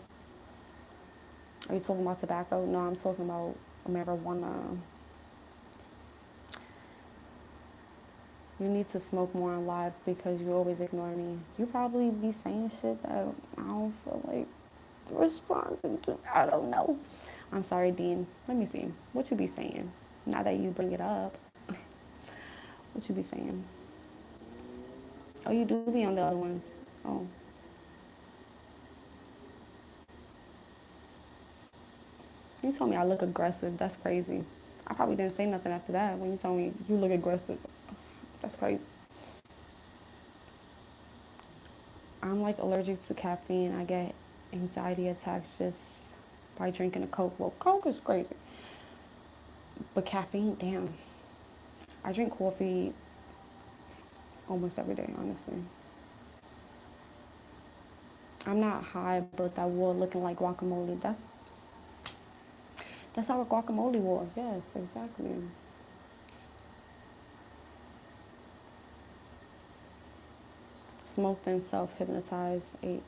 Are you talking about tobacco? No, I'm talking about marijuana. You need to smoke more in live because you always ignore me. You probably be saying shit that I don't feel like responding to. I don't know. I'm sorry, Dean. Let me see. What you be saying? Now that you bring it up, what you be saying? Oh, you do be on the other ones. Oh, you told me I look aggressive. That's crazy. I probably didn't say nothing after that when you told me you look aggressive. That's crazy. I'm like allergic to caffeine. I get anxiety attacks just by drinking a Coke. Well, Coke is crazy. But caffeine, damn. I drink coffee almost every day, honestly. I'm not high, but that wood looking like guacamole. That's our guacamole was. Yes, exactly. Smoked and self-hypnotized. 8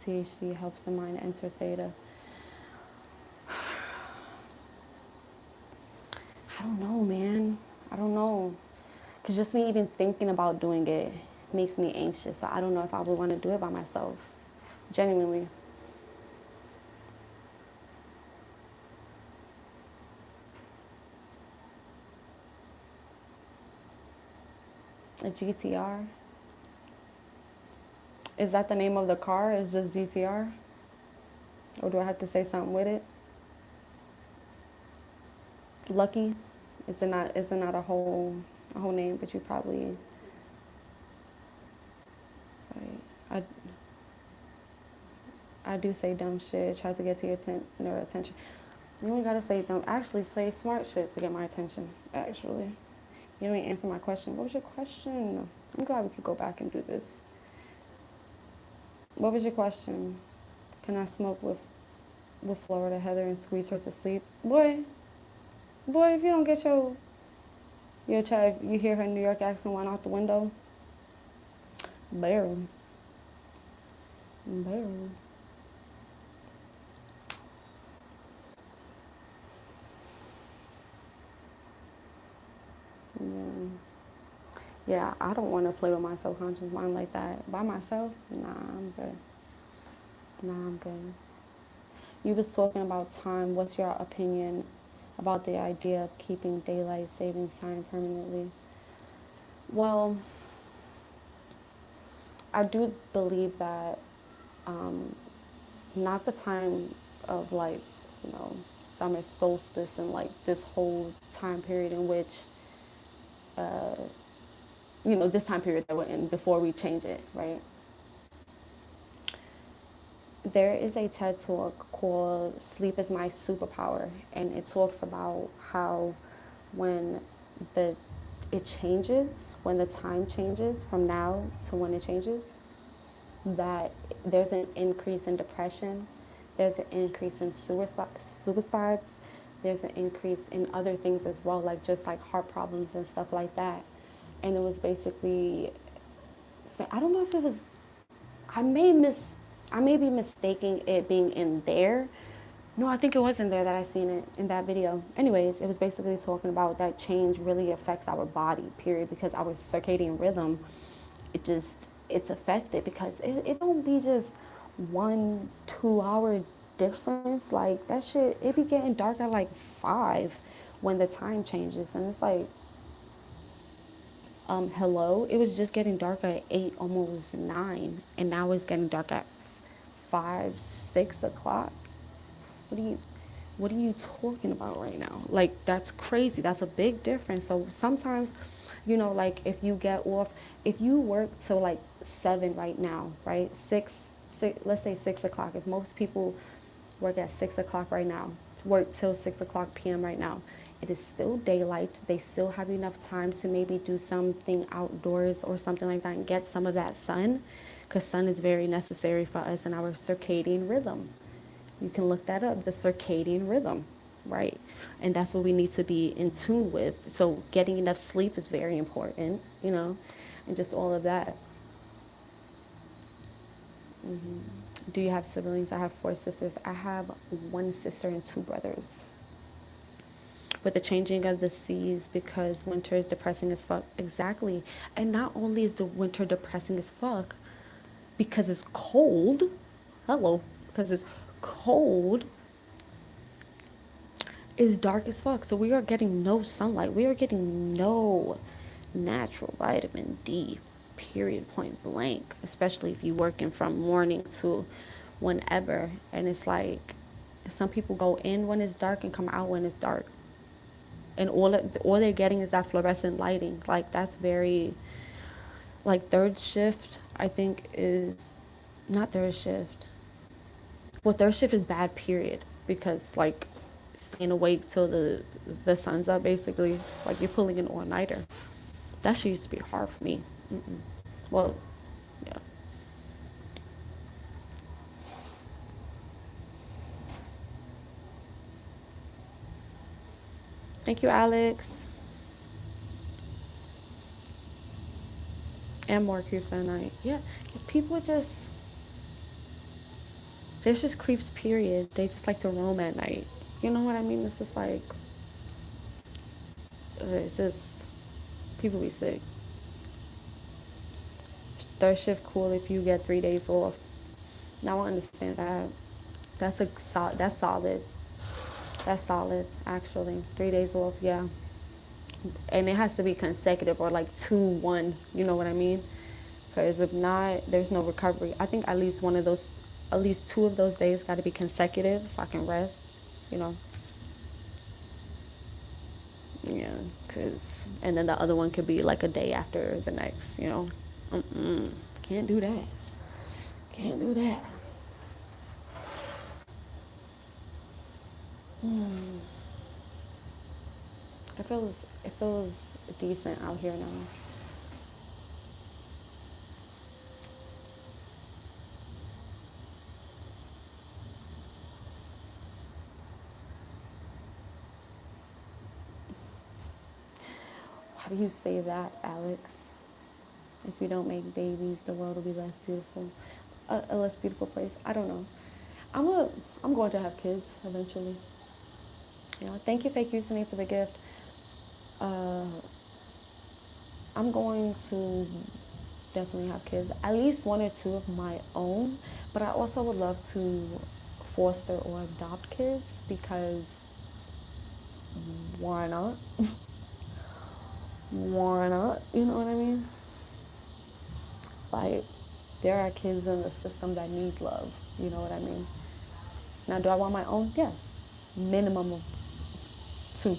THC helps the mind enter theta. I don't know, man. I don't know. Because just me even thinking about doing it makes me anxious. So I don't know if I would want to do it by myself. Genuinely. A GTR. Is that the name of the car? Is just GTR? Or do I have to say something with it? Lucky? Is it not a whole name, but you probably like I do say dumb shit, try to get to your attention. You don't gotta say dumb. Actually, say smart shit to get my attention. Actually, you didn't answer my question. What was your question? I'm glad we could go back and do this. What was your question? Can I smoke with Florida Heather and squeeze her to sleep? Boy, if you don't get your child, you hear her New York accent went out the window. Barely, barely. Yeah. Yeah, I don't want to play with my subconscious mind like that by myself. Nah, I'm good. Nah, I'm good. You was talking about time. What's your opinion about the idea of keeping daylight savings time permanently? Well, I do believe that um, not the time of like, you know, summer solstice and like this whole time period in which, uh, this time period that we're in before we change it, right? There is a TED talk called Sleep is My Superpower, and it talks about how when the it changes, when the time changes from now to when it changes, that there's an increase in depression, there's an increase in suicides, there's an increase in other things as well, like just like heart problems and stuff like that. And it was basically, I don't know if it was, I may miss, I may be mistaking it being in there. No, I think it was in there that I seen it in that video. Anyways, it was basically talking about that change really affects our body, period, because our circadian rhythm, it's affected because it don't be just 1 2 hour difference. Like that shit, it be getting dark at like 5 when the time changes, and it's like, hello, it was just getting dark at 8, almost 9, and now it's getting dark at 5 6 o'clock. What are you what are you talking about right now? Like that's crazy. That's a big difference. So sometimes, like if you get off, if you work till like 7 right now, right? 6, let's say 6 o'clock. If most people work at 6 o'clock right now, work till 6 o'clock p.m. right now, it is still daylight. They still have enough time to maybe do something outdoors or something like that and get some of that sun, because sun is very necessary for us in our circadian rhythm. You can look that up, the circadian rhythm, right? And that's what we need to be in tune with. So getting enough sleep is very important, and just all of that. Do you have siblings? I have 4 sisters. I have 1 sister and 2 brothers. With the changing of the seas, because winter is depressing as fuck. Exactly. And not only is the winter depressing as fuck because it's cold, hello, because it's cold, is dark as fuck. So we are getting no sunlight. We are getting no natural vitamin D, period, point blank. Especially if you're working from morning to whenever. And it's like some people go in when it's dark and come out when it's dark. And all they're getting is that fluorescent lighting. Like that's very, like third shift, I think is not third shift. Well, third shift is bad, period, because like staying awake till the sun's up, basically, like you're pulling an all nighter. That shit used to be hard for me. Well, yeah. Thank you, Alex. And more creeps at night. Yeah, people just, there's just creeps, period. They just like to roam at night. You know what I mean? It's just like, it's just, people be sick. Third shift cool if you get 3 days off. Now I understand that. That's solid. That's solid, actually. 3 days off, yeah. And it has to be consecutive or like 2 1. You know what I mean? Because if not, there's no recovery. I think at least 2 of those days got to be consecutive so I can rest. You know. Yeah, cause and then the other one could be like a day after the next. Can't do that. Can't do that. It feels decent out here now. How do you say that, Alex? If you don't make babies, the world will be less beautiful, a less beautiful place. I don't know. I'm a I'm going to have kids eventually. Thank you, fake username, for the gift. Uh, I'm going to definitely have kids, at least 1 or 2 of my own. But I also would love to foster or adopt kids because why not? Why not? You know what I mean? Like, there are kids in the system that need love. You know what I mean? Now, do I want my own? Yes. Minimum of 2.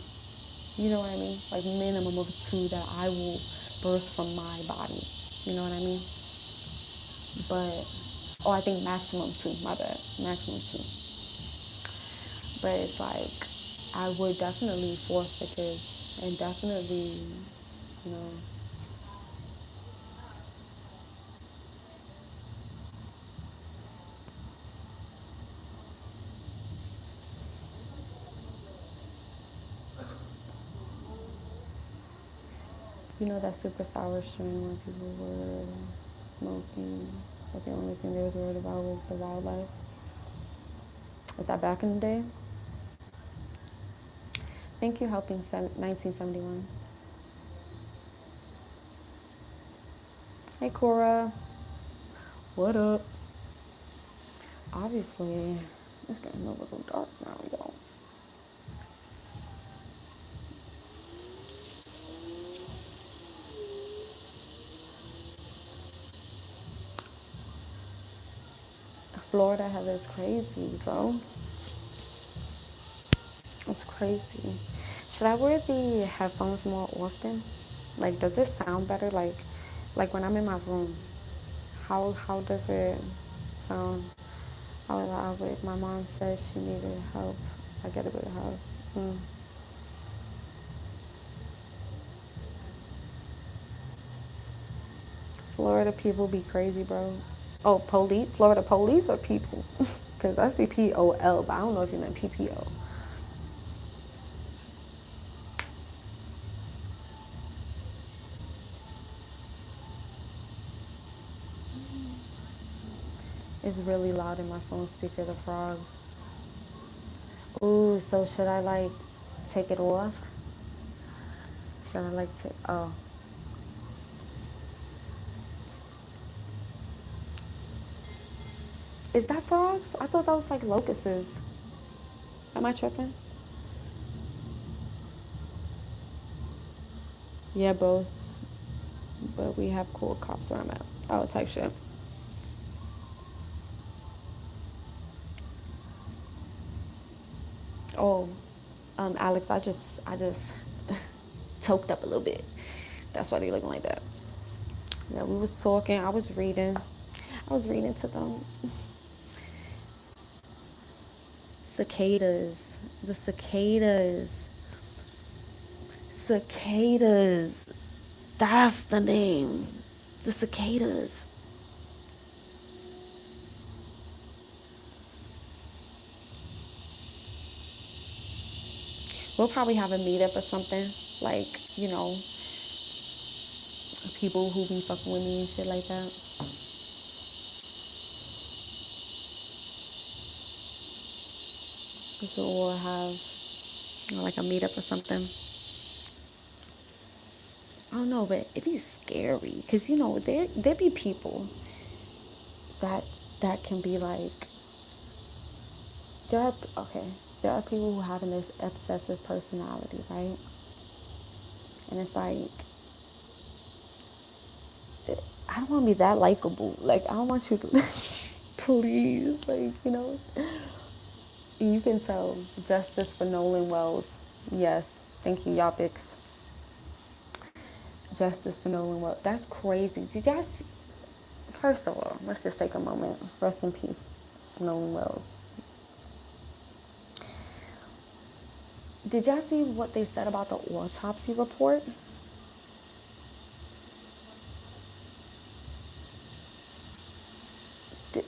You know what I mean? Like minimum of 2 that I will birth from my body. You know what I mean? But, oh, I think maximum 2. My bad. Maximum 2. But it's like, I would definitely force the kids and definitely you know. You know that super sour strain when people were smoking, but the only thing they was worried about was the wildlife. Is that back in the day? Thank you, helping 1971. Hey, Cora. What up? Obviously, it's getting a little dark now, y'all. Florida has is crazy, so it's crazy. Should I wear the headphones more often? Like, does it sound better? Like when I'm in my room, how does it sound? I would. My mom said she needed help. I get a bit of help. Mm. Florida people be crazy, bro. Oh, police? Florida police or people? Because I see POL, but I don't know if you meant PPO. It's really loud in my phone speaker, the frogs. Ooh, so should I like take it off? Should I like take, oh. Is that frogs? I thought that was like locusts. Am I tripping? Yeah, both. But we have cool cops where I'm at. Oh, type shit. Oh, Alex, I just toked up a little bit. That's why they looking like that. Yeah, we was talking. I was reading. I was reading to them. Cicadas. The cicadas. Cicadas. That's the name. The cicadas. We'll probably have a meetup or something. Like, you know, people who be fucking with me and shit like that. We could all have, you know, like a meetup or something. I don't know, but it'd be scary. Cause you know, there be people that that can be like there are okay. There are people who have this obsessive personality, right? And it's like I don't want to be that likable. Like I don't want you to please, like, you know. You can tell justice for Nolan Wells. Yes. Thank you, Yapix. Justice for Nolan Wells. That's crazy. Did y'all see? First of all, let's just take a moment. Rest in peace, Nolan Wells. Did y'all see what they said about the autopsy report? Did,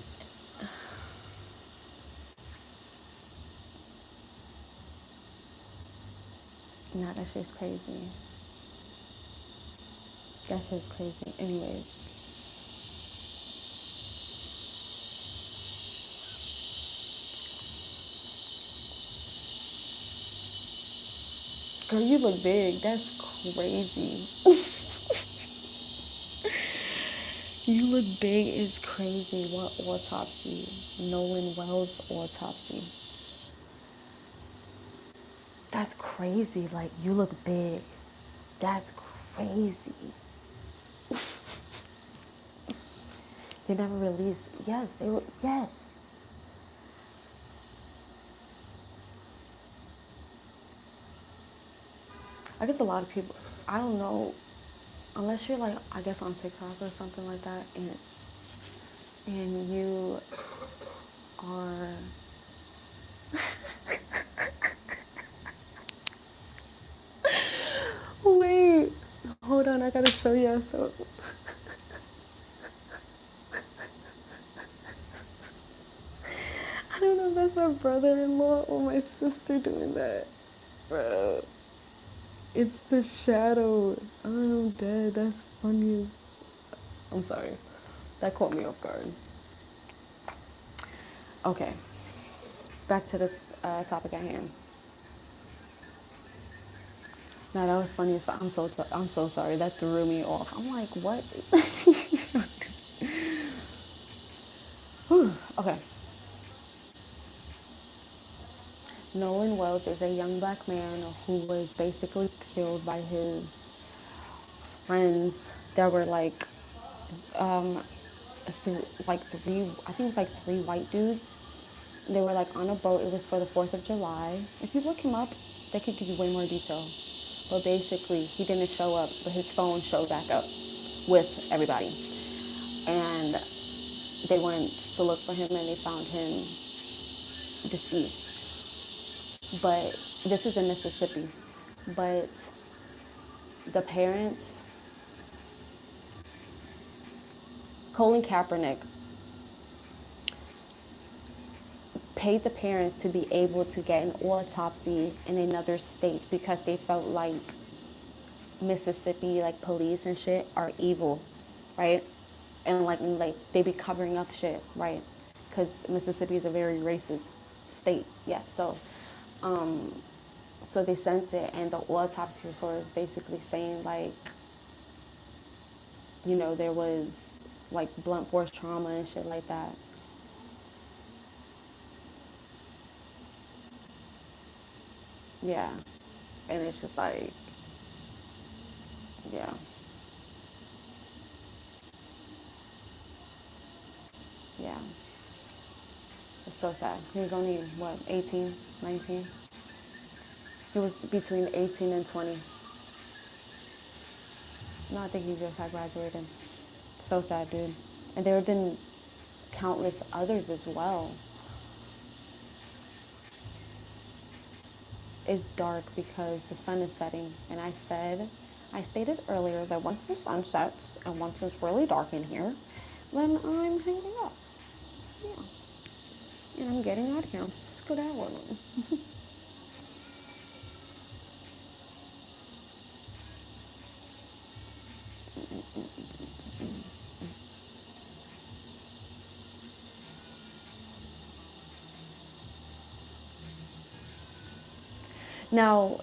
nah, that shit's crazy. That shit's crazy. Anyways, girl, you look big. That's crazy. You look big is crazy. What autopsy? Nolan Wells autopsy. That's crazy. Like, you look big. That's crazy. They never released. Yes, they were. Yes. I guess a lot of people. I don't know. Unless you're like, I guess on TikTok or something like that, and you are. Wait. Hold Yeah, so I don't know if that's my brother-in-law or my sister doing that. Bro, it's the shadow. I'm dead. That's funny as... I'm sorry. That caught me off guard. Okay, back to this topic at hand. No, that was funny as fuck. I'm so sorry. That threw me off. I'm like, what is that? Okay. Nolan Wells is a young black man who was basically killed by his friends that were um, three, I think it was like three white dudes. They were like on a boat. It was for the 4th of July. If you look him up, they could give you way more detail. But basically, he didn't show up, but his phone showed back up with everybody. And they went to look for him and they found him deceased. But this is in Mississippi. But the parents, Colin Kaepernick, paid the parents to be able to get an autopsy in another state because they felt like Mississippi, like police and shit, are evil, right? And like they be covering up shit, right? Because Mississippi is a very racist state, yeah. Um, so they sent it, and the autopsy report is basically saying like, there was like blunt force trauma and shit like that. Yeah, and it's just like, yeah, yeah. It's so sad. He was only, what, 18, 19? He was between 18 and 20. No, I think he just had graduated. So sad, dude. And there have been countless others as well. It's dark because the sun is setting. And I stated earlier that once the sun sets and once it's really dark in here, then I'm hanging up. Yeah. And I'm getting out of here. I'm skedaddling. Now,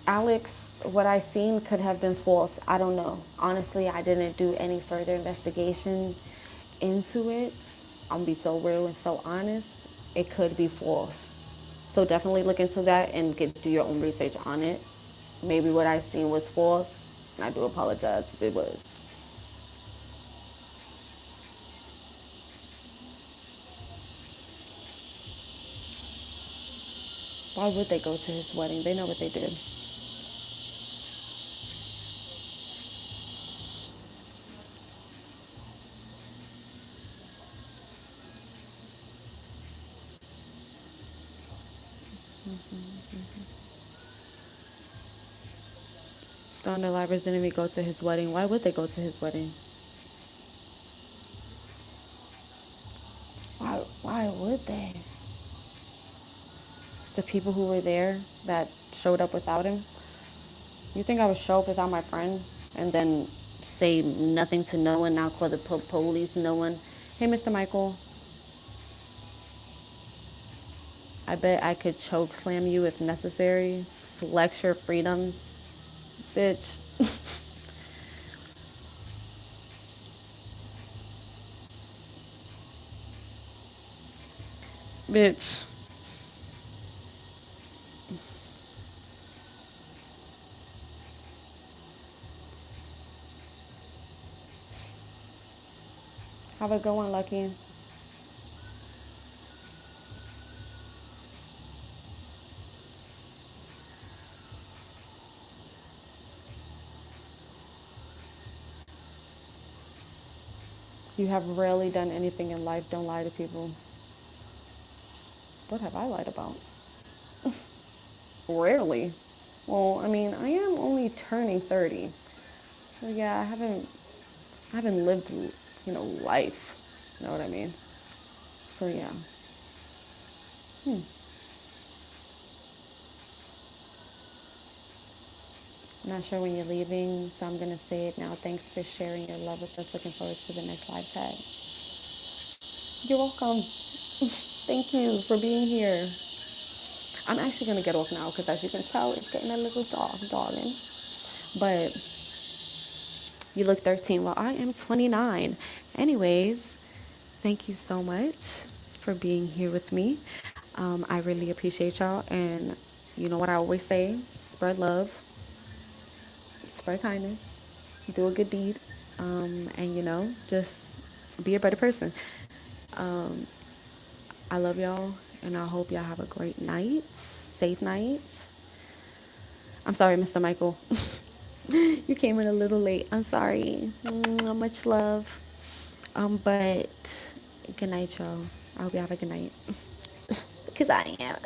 Alex, what I seen could have been false. I don't know. Honestly, I didn't do any further investigation into it. I'm gonna be so real and so honest. It could be false. So definitely look into that and do your own research on it. Maybe what I seen was false, and I do apologize if it was. Why would they go to his wedding? They know what they did. The underlivers didn't even go to his wedding. Why would they go to his wedding? Why would they? The people who were there that showed up without him? You think I would show up without my friend and then say nothing to no one, now call the police, no one? Hey, Mr. Michael, I bet I could choke slam you if necessary. Flex your freedoms. Bitch. Bitch. Have a good one, Lucky. You have rarely done anything in life. Don't lie to people. What have I lied about? Rarely. Well, I mean, I am only turning 30. So yeah, I haven't lived, life. You know what I mean? So yeah. Hmm. I'm not sure when you're leaving, so I'm gonna say it now. Thanks for sharing your love with us. Looking forward to the next live chat. You're welcome. Thank you for being here. I'm actually gonna get off now because, as you can tell, it's getting a little dark, darling. But you look 13. Well, I am 29. Anyways, thank you so much for being here with me. I really appreciate y'all. And you know what I always say: spread love, spread kindness, do a good deed, and just be a better person. Um, I love y'all, and I hope y'all have a great night, safe night. I'm sorry, Mr. Michael. You came in a little late. I'm sorry. Much love. But good night, y'all. I hope you have a good night. Because I am.